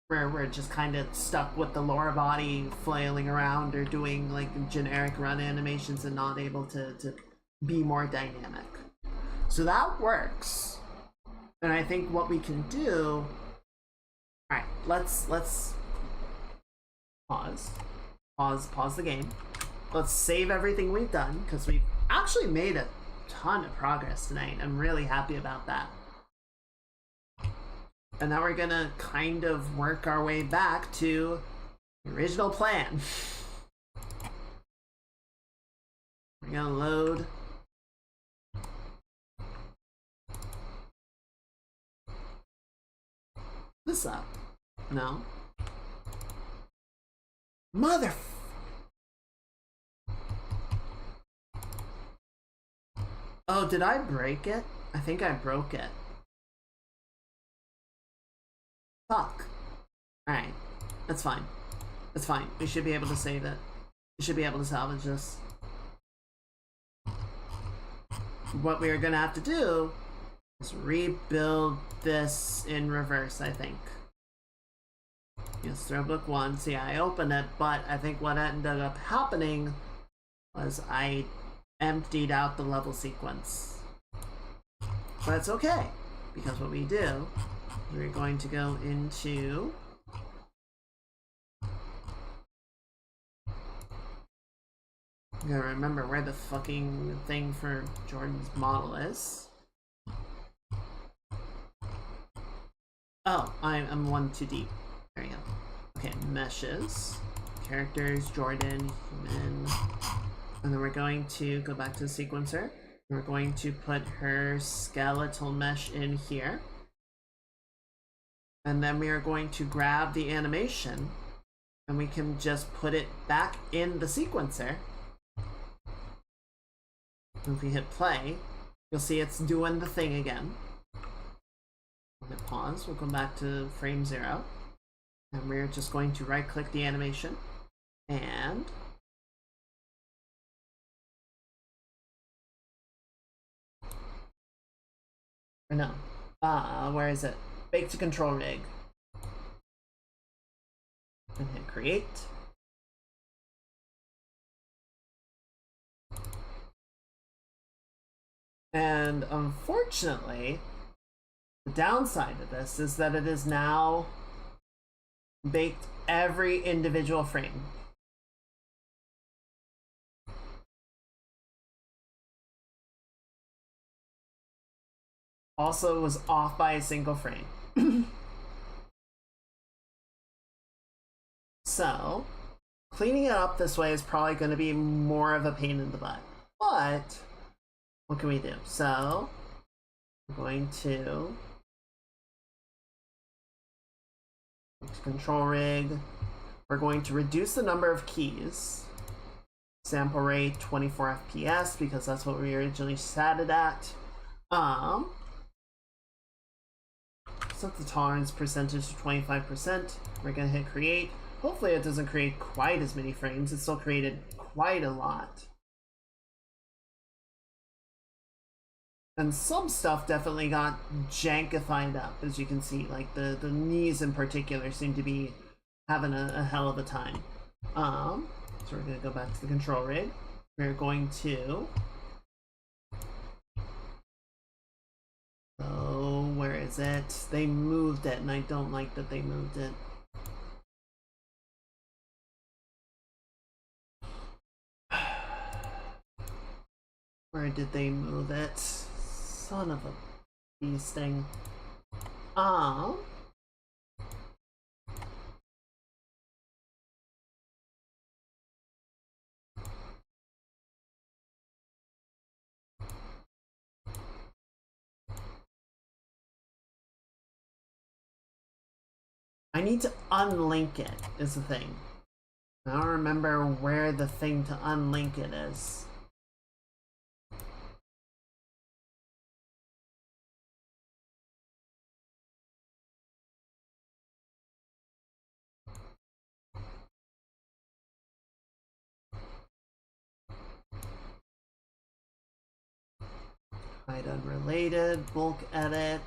where we're just kind of stuck with the lower body flailing around or doing like generic run animations and not able to be more dynamic. So that works. And I think what we can do, all right, let's pause the game. Let's save everything we've done, because we've actually made a ton of progress tonight. I'm really happy about that. And now we're gonna kind of work our way back to the original plan. We're gonna load this up. No. Mother. Oh, did I break it? I think I broke it. Fuck. Alright. That's fine. That's fine. We should be able to save it. We should be able to salvage this. What we are gonna have to do is rebuild this in reverse, I think. Yes, throw book 1. See, I opened it, but I think what ended up happening was I emptied out the level sequence. But it's okay, because what we do, we're going to go into I gotta remember where the fucking thing for Jordan's model is. Oh, I'm one too deep. There you go. Okay, meshes, characters, Jordan, human, and then we're going to go back to the sequencer. We're going to put her skeletal mesh in here. And then we are going to grab the animation and we can just put it back in the sequencer. If we hit play, you'll see it's doing the thing again. We'll hit pause, we'll go back to frame 0. And we're just going to right click the animation and or no. Where is it? Bake to control rig. And hit create. And unfortunately, the downside of this is that it is now baked every individual frame. Also was off by a single frame. So, cleaning it up this way is probably going to be more of a pain in the butt. But, what can we do? So, I'm going to control rig. We're going to reduce the number of keys. Sample rate 24 FPS because that's what we originally set it at. Set the tolerance percentage to 25%. We're gonna hit create. Hopefully it doesn't create quite as many frames. It still created quite a lot. And some stuff definitely got jankified up, as you can see. Like the knees in particular seem to be having a hell of a time. So we're gonna go back to the control rig. We're going to... Oh, where is it? They moved it, and I don't like that they moved it. Where did they move it? Son of a bee sting. I need to unlink it, is the thing. I don't remember where the thing to unlink it is. Hide unrelated, bulk edit.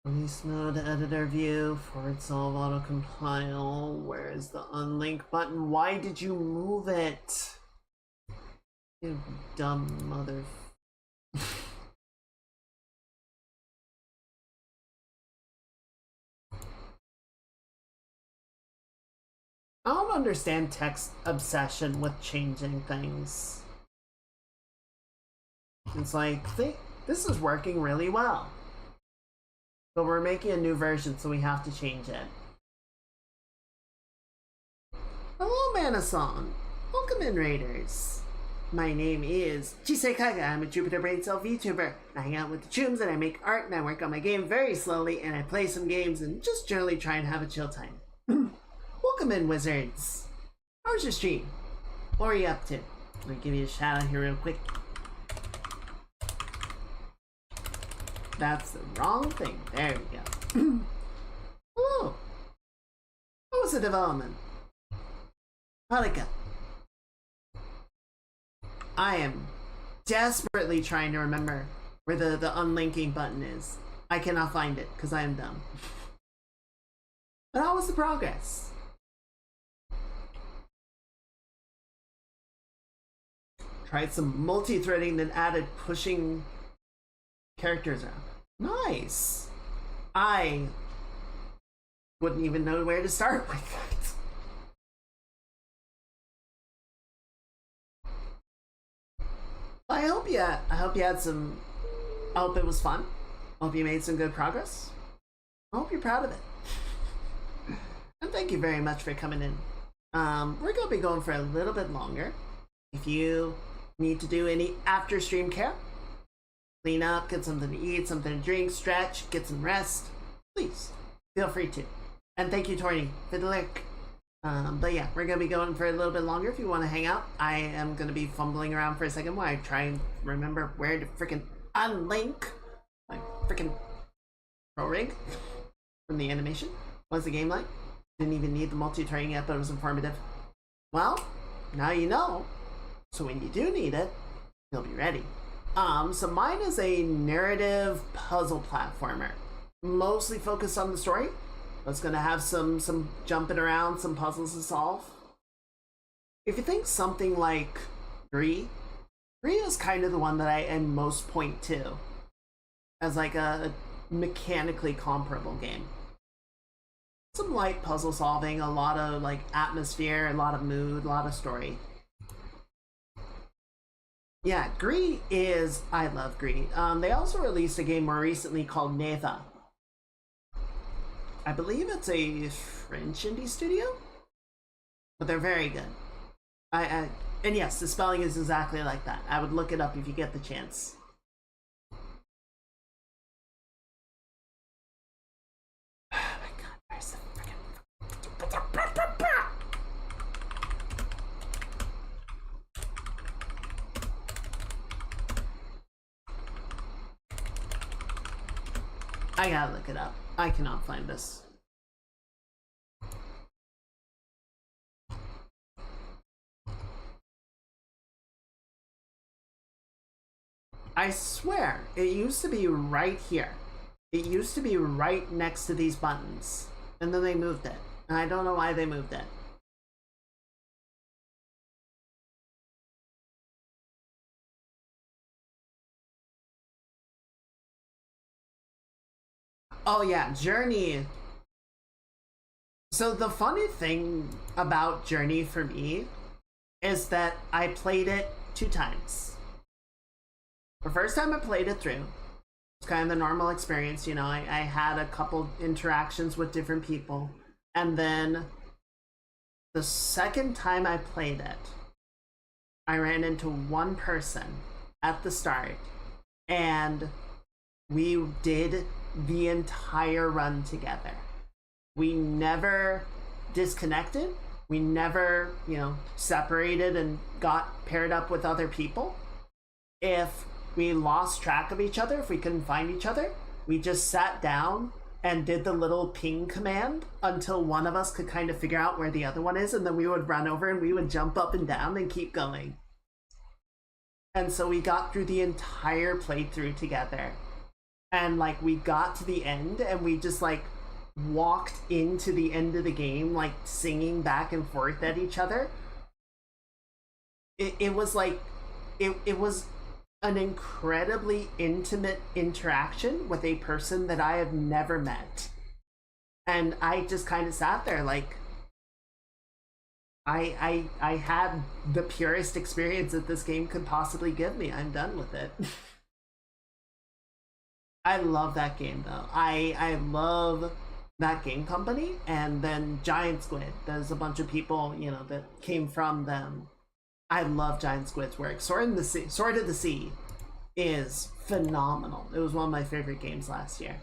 Release mode, editor view, forward solve, auto compile. Where is the unlink button? Why did you move it? You dumb mother. I don't understand tech's obsession with changing things. It's like, this is working really well. But we're making a new version, so we have to change it. Hello, Mana-san. Welcome in, Raiders. My name is Chisei Kaga. I'm a Jupiter Brain Cell VTuber. I hang out with the Chooms and I make art and I work on my game very slowly and I play some games and just generally try and have a chill time. Welcome in, wizards. How was your stream? What are you up to? I'm gonna give you a shout out here real quick. That's the wrong thing. There we go. Hello. What was the development? Haruka. I am desperately trying to remember where the unlinking button is. I cannot find it because I am dumb. But how was the progress? Tried some multi-threading, then added pushing characters around. Nice. I wouldn't even know where to start with that. I hope you had some. I hope it was fun. I hope you made some good progress. I hope you're proud of it. And thank you very much for coming in. We're gonna be going for a little bit longer. If you need to do any after stream care, clean up, get something to eat, something to drink, stretch, get some rest, please feel free to. And thank you, Torny, for the link. But yeah, we're gonna be going for a little bit longer. If you want to hang out, I am gonna be fumbling around for a second while I try and remember where to freaking unlink my freaking pro rig from the animation. What's the game like? Didn't even need the multi-turning yet, but it was informative. Well, now you know. So when you do need it, you'll be ready. So mine is a narrative puzzle platformer, mostly focused on the story. It's gonna have some jumping around, some puzzles to solve. If you think something like Gris is kind of the one that I am most point to as like a mechanically comparable game. Some light puzzle solving, a lot of like atmosphere, a lot of mood, a lot of story. Yeah, Gree is... I love Gree. They also released a game more recently called Neva. I believe it's a French indie studio, but they're very good. And yes, the spelling is exactly like that. I would look it up if you get the chance. Oh my god, where's the freaking... I gotta look it up. I cannot find this. I swear, it used to be right here. It used to be right next to these buttons. And then they moved it. And I don't know why they moved it. Oh yeah, Journey. So the funny thing about Journey for me is that I played it 2 times. The first time I played it through, it's kind of the normal experience, you know, I had a couple interactions with different people. And then the second time I played it, I ran into one person at the start, and we did the entire run together. We never disconnected. We never, you know, separated and got paired up with other people. If we lost track of each other, if we couldn't find each other, we just sat down and did the little ping command until one of us could kind of figure out where the other one is, and then we would run over and we would jump up and down and keep going. And so we got through the entire playthrough together. And like we got to the end and we just like walked into the end of the game like singing back and forth at each other. It was like it was an incredibly intimate interaction with a person that I have never met. And I just kind of sat there like I had the purest experience that this game could possibly give me. I'm done with it. I love that game though. I love that game company, and then Giant Squid. There's a bunch of people, you know, that came from them. I love Giant Squid's work. Sword of the Sea is phenomenal. It was one of my favorite games last year.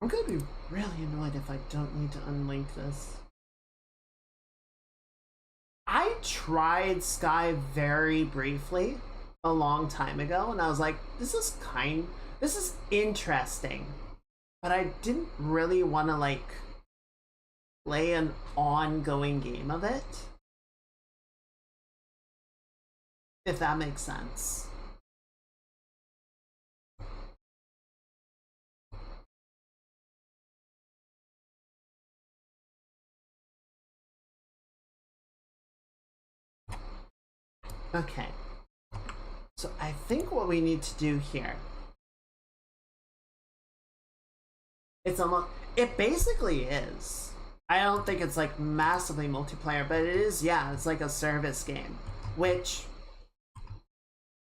I'm gonna be really annoyed if I don't need to unlink this. I tried Sky very briefly a long time ago, and I was like, this is interesting. But I didn't really want to like play an ongoing game of it. If that makes sense. Okay. So I think what we need to do here, it basically is. I don't think it's like massively multiplayer, but it is, yeah, it's like a service game. Which,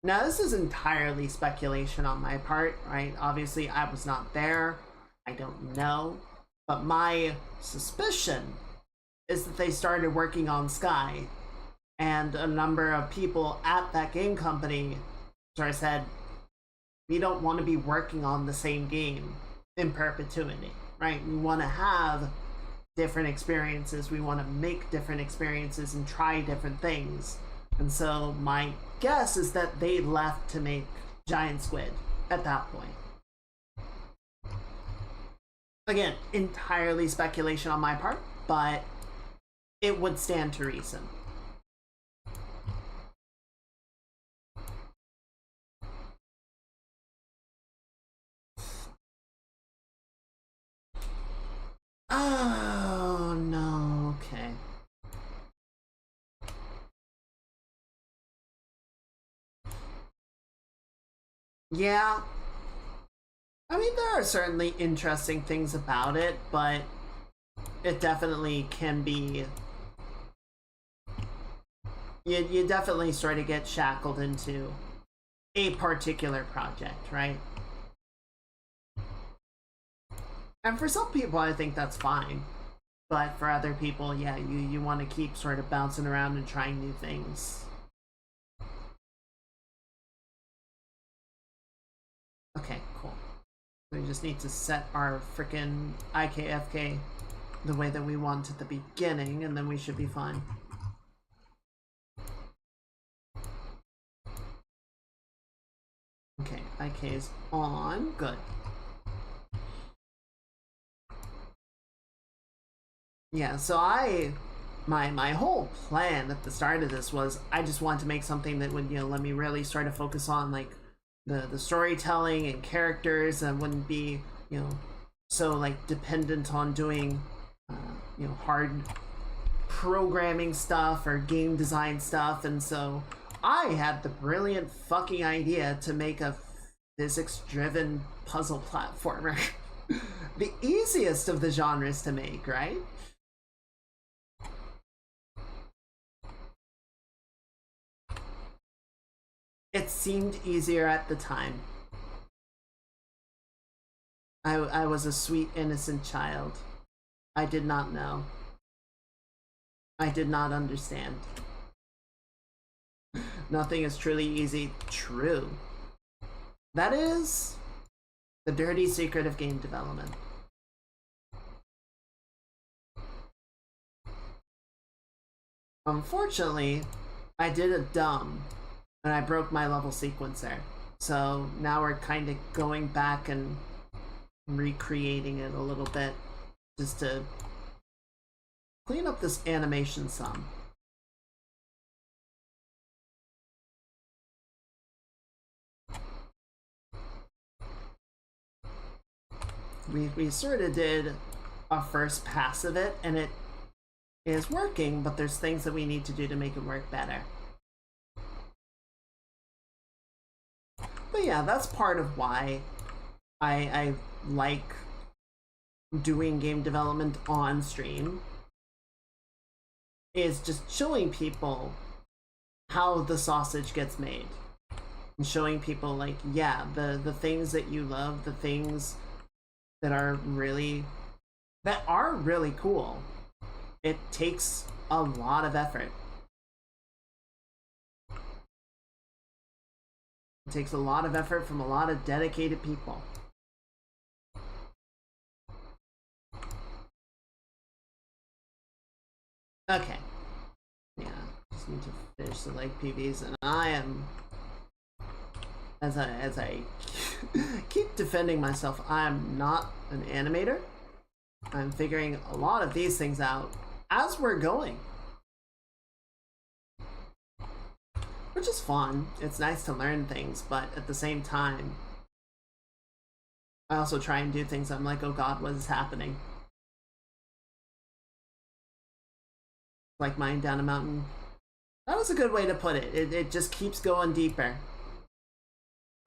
now this is entirely speculation on my part, right? Obviously I was not there, I don't know. But my suspicion is that they started working on Sky, and a number of people at that game company sort of said, we don't want to be working on the same game in perpetuity, right? We want to have different experiences. We want to make different experiences and try different things. And so my guess is that they left to make Giant Squid at that point. Again, entirely speculation on my part, but it would stand to reason. Oh no, okay. Yeah, I mean, there are certainly interesting things about it, but it definitely can be. You definitely sort of get shackled into a particular project, right? And for some people, I think that's fine. But for other people, yeah, you want to keep sort of bouncing around and trying new things. Okay, cool. We just need to set our frickin' IKFK the way that we want at the beginning, and then we should be fine. Okay, IK is on. Good. Yeah, so my whole plan at the start of this was I just wanted to make something that would, let me really sort of focus on like the storytelling and characters, and wouldn't be, so like dependent on doing hard programming stuff or game design stuff. And so I had the brilliant fucking idea to make a physics driven puzzle platformer. The easiest of the genres to make, right? It seemed easier at the time. I was a sweet, innocent child. I did not know. I did not understand. Nothing is truly easy. True. That is the dirty secret of game development. Unfortunately, I did a dumb, and I broke my level sequencer. So now we're kind of going back and recreating it a little bit just to clean up this animation some. We sort of did a first pass of it, and it is working, but there's things that we need to do to make it work better. But yeah, that's part of why I like doing game development on stream, is just showing people how the sausage gets made. And showing people like, yeah, the things that you love, the things that are really cool. It takes a lot of effort. It takes a lot of effort from a lot of dedicated people. Okay. Yeah, just need to finish the leg PVs, and I am, as I keep defending myself, I'm not an animator. I'm figuring a lot of these things out as we're going, which is fun. It's nice to learn things, but at the same time, I also try and do things I'm like, oh god, what is happening? Like mine down a mountain. That was a good way to put it. It just keeps going deeper.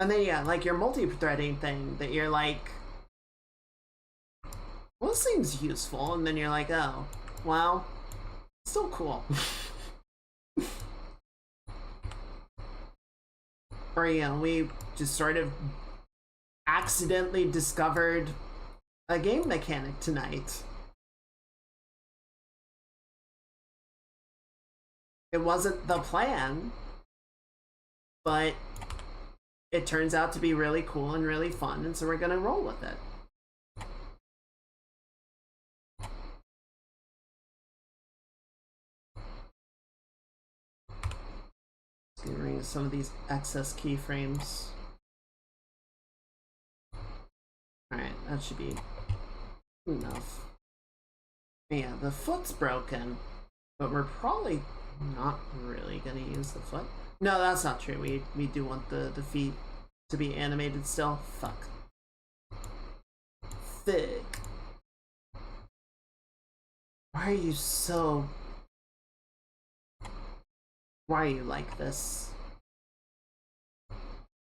And then yeah, like your multi-threading thing that you're like, well, this seems useful, and then you're like, oh, well, still cool. Or we just sort of accidentally discovered a game mechanic tonight. It wasn't the plan, but it turns out to be really cool and really fun, and so we're gonna roll with it. Just gonna remove some of these excess keyframes. Alright, that should be enough. Yeah, the foot's broken, but we're probably not really gonna use the foot. No, that's not true. We do want the feet to be animated still. Fuck. Thick. Why are you so... Why are you like this?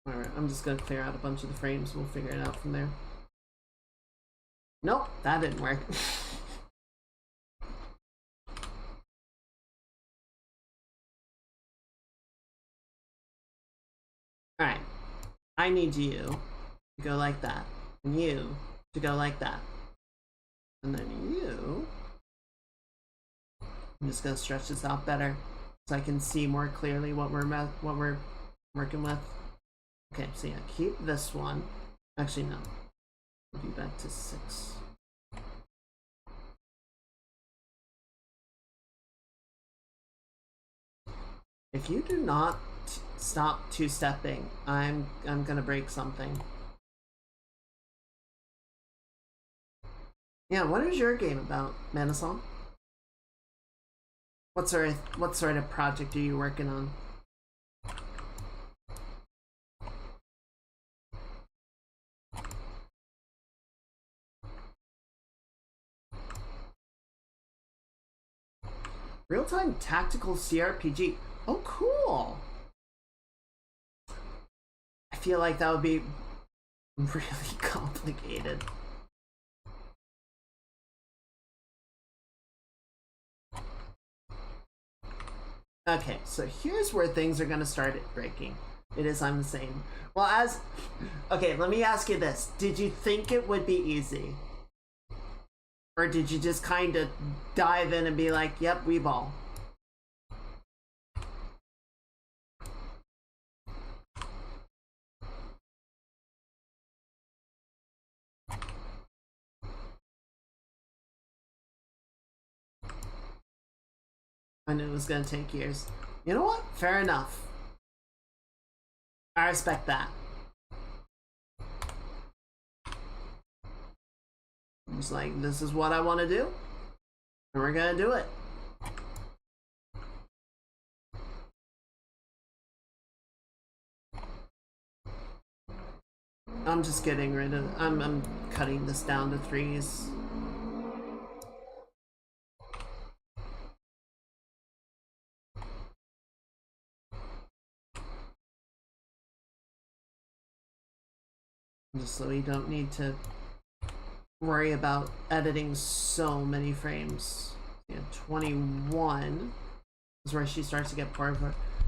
Alright, I'm just gonna clear out a bunch of the frames. We'll figure it out from there. Nope, that didn't work. Alright, I need you to go like that, and you to go like that. And then you... I'm just gonna stretch this out better so I can see more clearly what we're working with. Okay, so yeah, keep this one. Actually, no. We'll be back to 6. If you do not stop two-stepping, I'm gonna break something. Yeah, what is your game about, Manasong? What sort of project are you working on? Real-time tactical CRPG. Oh, cool! I feel like that would be really complicated. Okay, so here's where things are gonna start breaking. It is I'm the same. Well, okay, let me ask you this. Did you think it would be easy? Or did you just kind of dive in and be like, yep, we ball? I knew it was gonna take years. You know what? Fair enough. I respect that. I'm just like, this is what I want to do, and we're gonna do it. I'm just getting rid of. I'm cutting this down to 3s. Just so we don't need to worry about editing so many frames. Yeah, 21 is where she starts to get bored.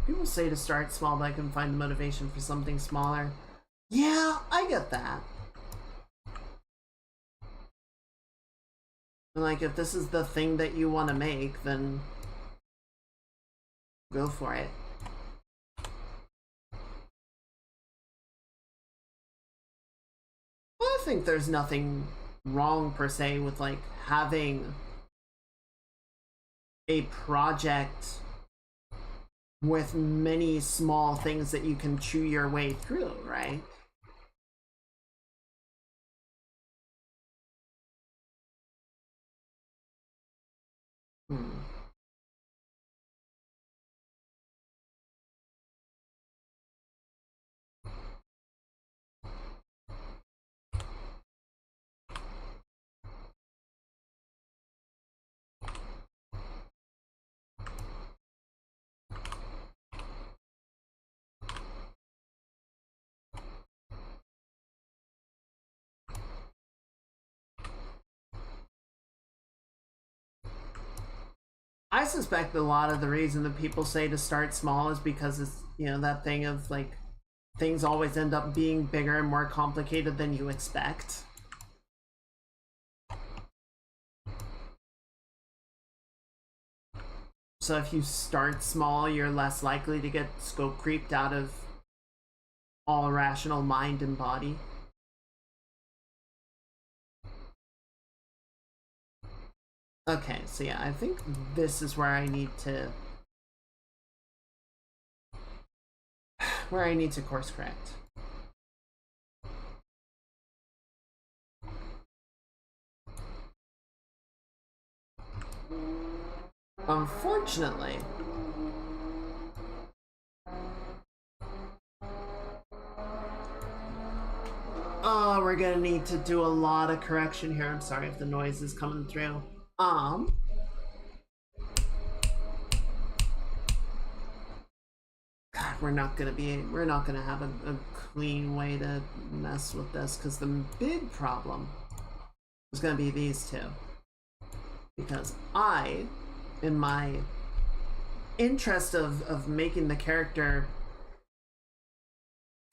People say to start small, but I can find the motivation for something smaller. Yeah, I get that. And like, if this is the thing that you want to make, then go for it. I think there's nothing wrong per se with like having a project with many small things that you can chew your way through, right? I suspect a lot of the reason that people say to start small is because it's, you know, that thing of like things always end up being bigger and more complicated than you expect. So if you start small, you're less likely to get scope creeped out of all rational mind and body. Okay, so yeah, I think this is where I need to course correct. Unfortunately, oh, we're gonna need to do a lot of correction here. I'm sorry if the noise is coming through. God, we're not gonna have a clean way to mess with this, because the big problem is gonna be these two. Because I, in my interest of making the character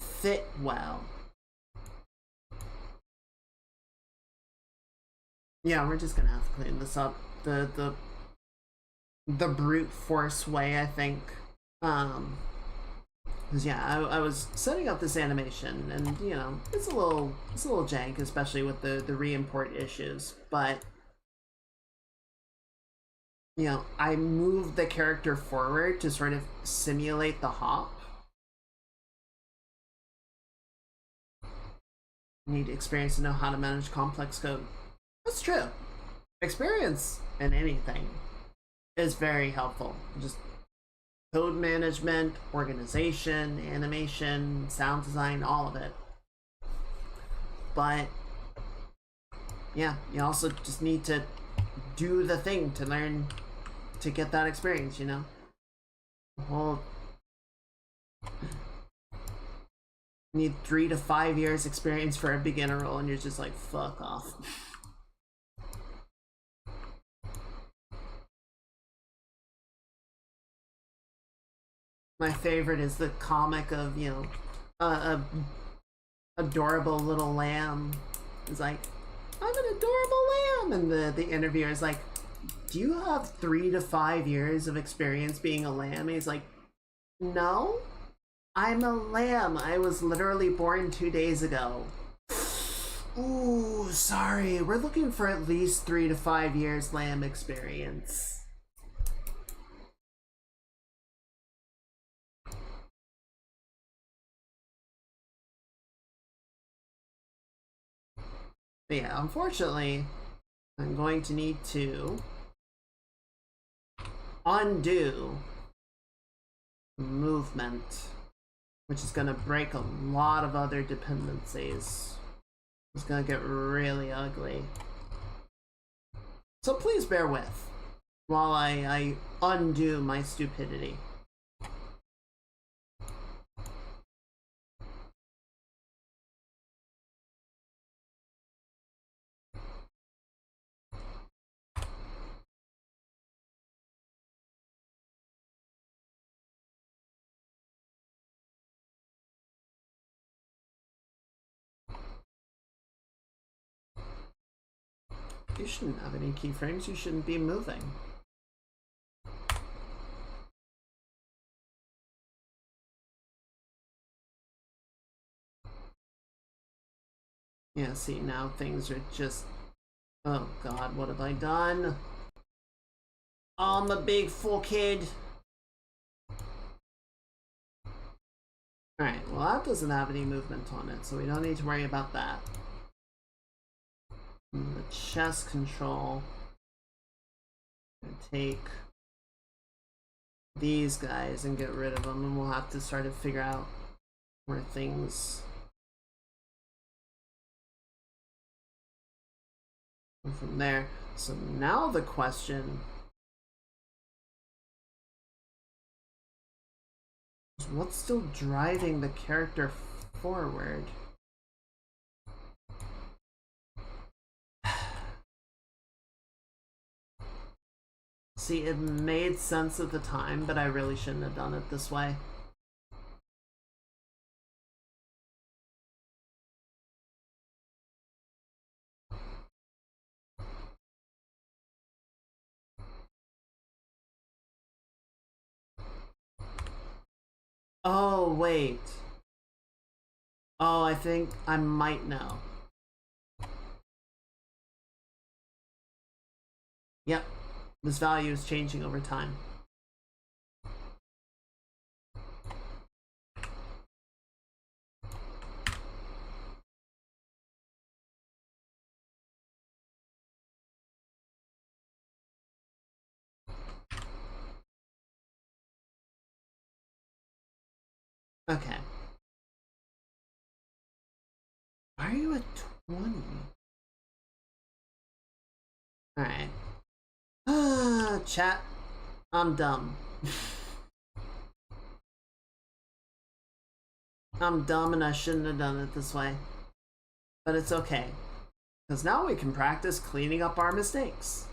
fit well, yeah, we're just gonna have to clean this up the brute force way, I think. Because yeah, I was setting up this animation, and you know, it's a little jank, especially with the re-import issues. But you know, I moved the character forward to sort of simulate the hop. You need experience to know how to manage complex code. That's true. Experience in anything is very helpful. Just code management, organization, animation, sound design, all of it. But yeah, you also just need to do the thing to learn to get that experience, you know? The whole need 3 to 5 years experience for a beginner role, and you're just like, fuck off. My favorite is the comic of, you know, a adorable little lamb is like, I'm an adorable lamb, and the interviewer is like, do you have 3 to 5 years of experience being a lamb? And he's like, no, I'm a lamb. I was literally born 2 days ago. Ooh, sorry, we're looking for at least 3 to 5 years lamb experience. But yeah, unfortunately, I'm going to need to undo movement, which is going to break a lot of other dependencies. It's going to get really ugly. So please bear with while I undo my stupidity. You shouldn't have any keyframes, you shouldn't be moving. Yeah, see, now things are just... Oh god, what have I done? I'm a big full kid. Alright, well that doesn't have any movement on it, so we don't need to worry about that. And the chest control. I'm gonna take these guys and get rid of them, and we'll have to start to figure out where things go from there. So now the question is, what's still driving the character forward? See, it made sense at the time, but I really shouldn't have done it this way. Oh, wait. Oh, I think I might know. Yep. This value is changing over time. Okay. Why are you at 20? Alright. Chat. I'm dumb. I'm dumb and I shouldn't have done it this way. But it's okay. Because now we can practice cleaning up our mistakes.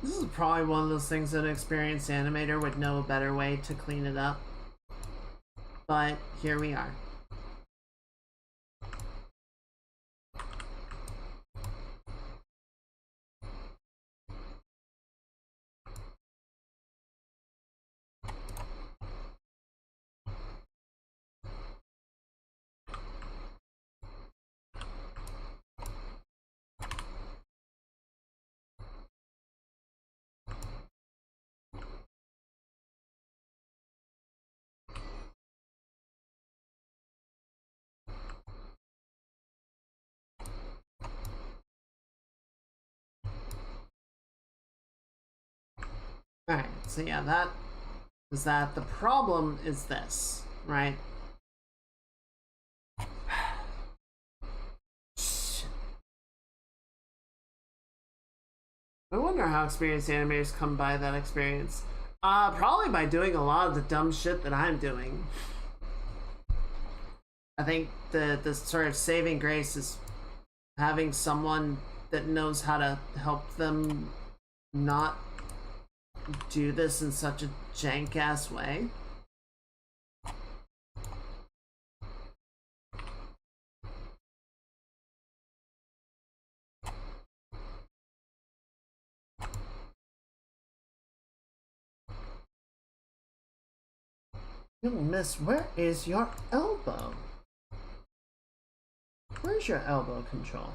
This is probably one of those things that an experienced animator would know a better way to clean it up. But here we are. Alright, so yeah, that is that. The problem is this, right? I wonder how experienced animators come by that experience. Probably by doing a lot of the dumb shit that I'm doing. I think the sort of saving grace is having someone that knows how to help them not do this in such a jank ass way. Miss, where is your elbow? Where's your elbow control?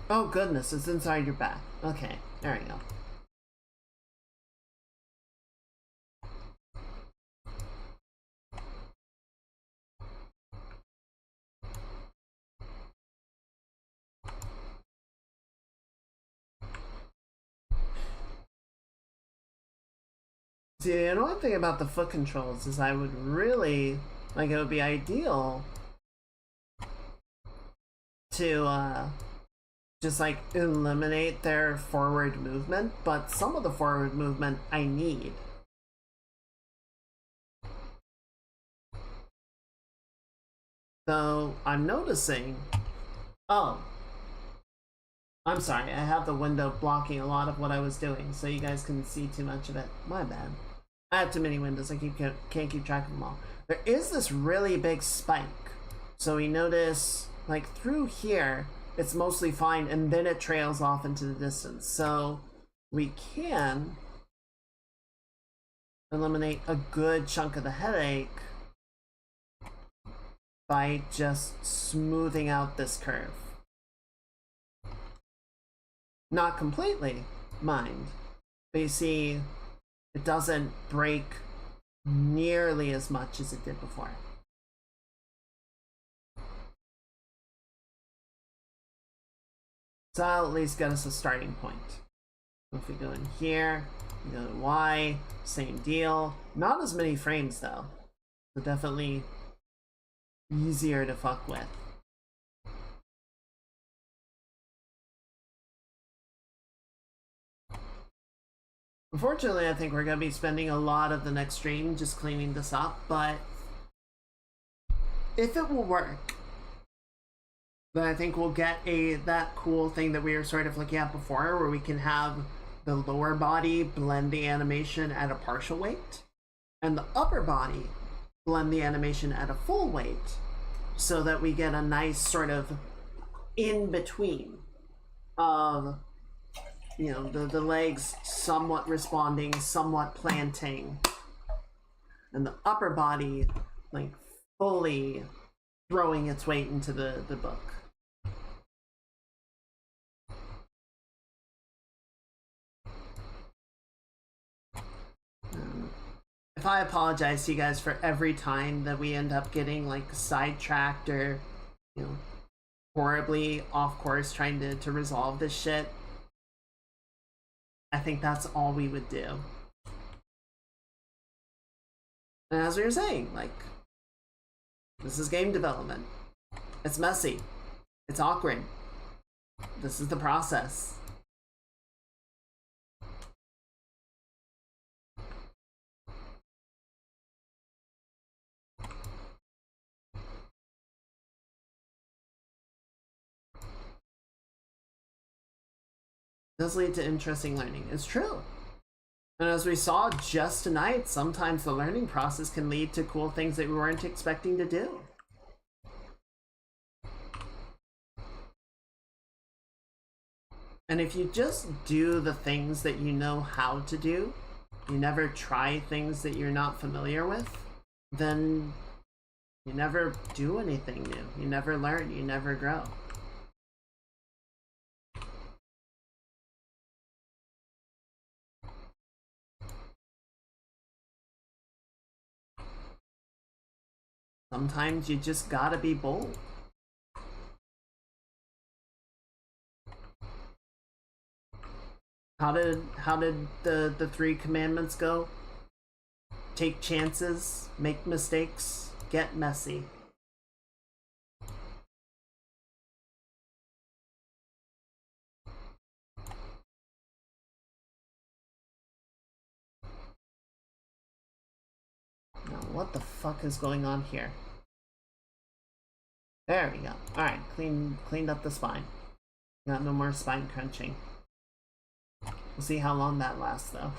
Oh goodness, it's inside your back. Okay, there we go. See, the annoying thing about the foot controls is I would really, like, it would be ideal to, just, like, eliminate their forward movement, but some of the forward movement I need. So, I'm noticing... Oh. I'm sorry, I have the window blocking a lot of what I was doing, so you guys couldn't see too much of it. My bad. I have too many windows, I can't keep track of them all. There is this really big spike. So we notice, like, through here, it's mostly fine, and then it trails off into the distance. So we can eliminate a good chunk of the headache by just smoothing out this curve. Not completely, mind, but you see, it doesn't break nearly as much as it did before. So that'll at least get us a starting point. If we go in here, we go to Y, same deal. Not as many frames though, so definitely easier to fuck with. Unfortunately, I think we're going to be spending a lot of the next stream just cleaning this up, but if it will work, But I think we'll get that cool thing that we were sort of looking at before, where we can have the lower body blend the animation at a partial weight, and the upper body blend the animation at a full weight, so that we get a nice sort of in between of, you know, the legs somewhat responding, somewhat planting, and the upper body like fully throwing its weight into the book. If I apologize to you guys for every time that we end up getting like sidetracked or, you know, horribly off course trying to resolve this shit, I think that's all we would do. And as we were saying, like, this is game development. It's messy. It's awkward. This is the process. Does lead to interesting learning. It's true. And as we saw just tonight, sometimes the learning process can lead to cool things that we weren't expecting to do. And if you just do the things that you know how to do, you never try things that you're not familiar with, then you never do anything new. You never learn, you never grow. Sometimes you just gotta be bold. How did the three commandments go? Take chances, make mistakes, get messy. Now, what the fuck is going on here? There we go. Alright, cleaned up the spine. Got no more spine crunching. We'll see how long that lasts though.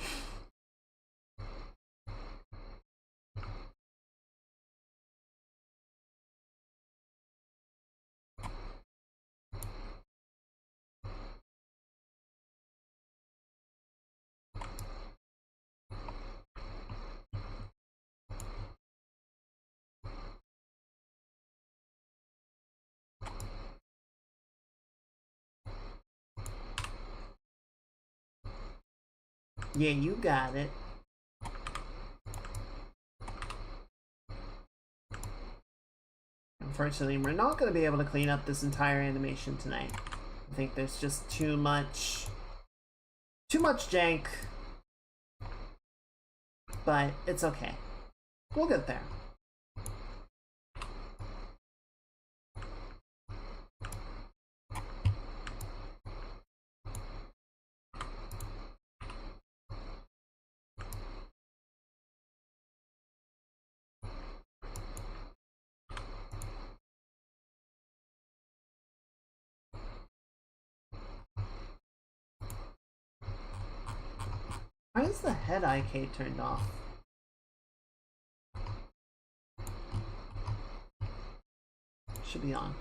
Yeah, you got it. Unfortunately, we're not going to be able to clean up this entire animation tonight. I think there's just too much jank. But it's okay. We'll get there. Why is the head IK turned off? Should be on.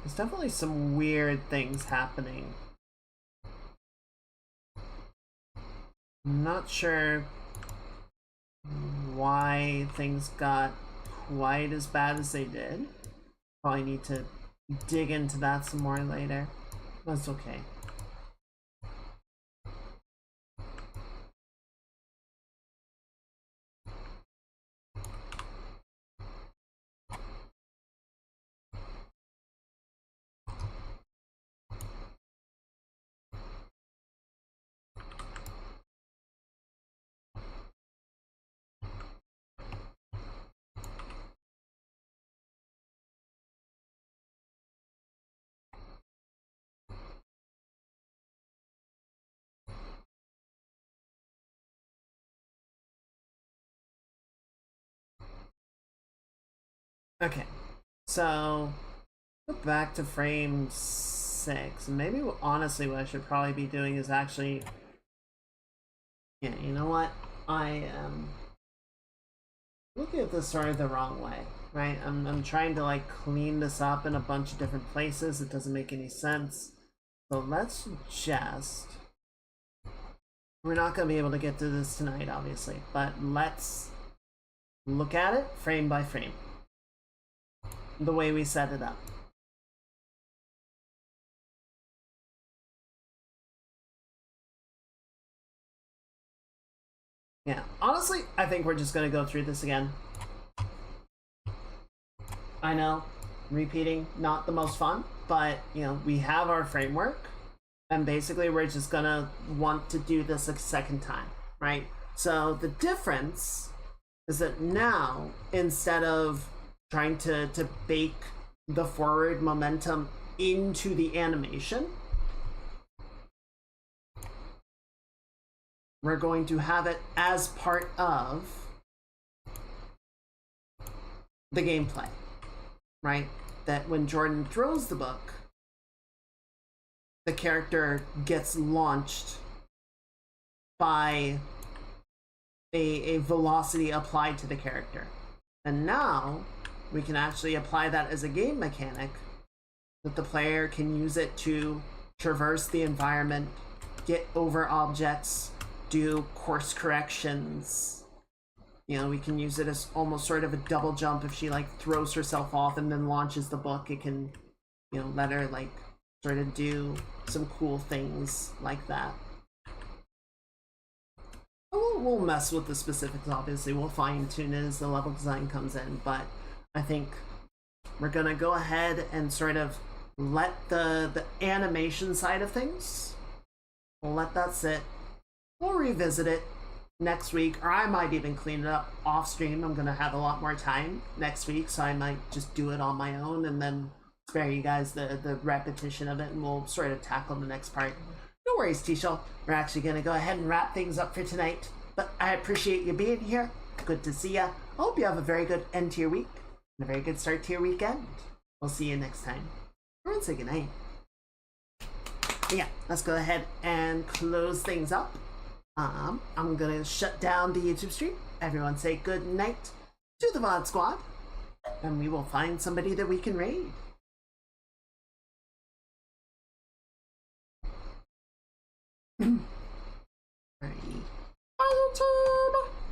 There's definitely some weird things happening. I'm not sure why things got quite as bad as they did. Probably need to dig into that some more later. That's okay. Okay, so go back to frame 6. Maybe honestly what I should probably be doing is actually, yeah, you know what? I am looking at this sort of the wrong way, right? I'm trying to like clean this up in a bunch of different places. It doesn't make any sense. So let's just, we're not going to be able to get to this tonight, obviously, but let's look at it frame by frame, the way we set it up. Yeah, honestly, I think we're just going to go through this again. I know, repeating, not the most fun, but, you know, we have our framework, and basically we're just going to want to do this a second time, right? So the difference is that now, instead of trying to bake the forward momentum into the animation, we're going to have it as part of the gameplay, right? That when Jordan throws the book, the character gets launched by a velocity applied to the character. And now we can actually apply that as a game mechanic, that the player can use it to traverse the environment, get over objects, do course corrections. You know, we can use it as almost sort of a double jump. If she like throws herself off and then launches the book, it can, you know, let her like sort of do some cool things like that. We'll mess with the specifics, obviously. We'll fine tune it as the level design comes in, but I think we're gonna go ahead and sort of let the animation side of things, we'll let that sit. We'll revisit it next week, or I might even clean it up off stream. I'm gonna have a lot more time next week, so I might just do it on my own and then spare you guys the repetition of it, and we'll sort of tackle the next part. No worries, Tisha. We're actually gonna go ahead and wrap things up for tonight, but I appreciate you being here. Good to see ya. I hope you have a very good end to your week and a very good start to your weekend. We'll see you next time. Everyone say goodnight. Yeah, let's go ahead and close things up. I'm gonna shut down the YouTube stream. Everyone say good night to the VOD squad, and we will find somebody that we can raid. Alrighty.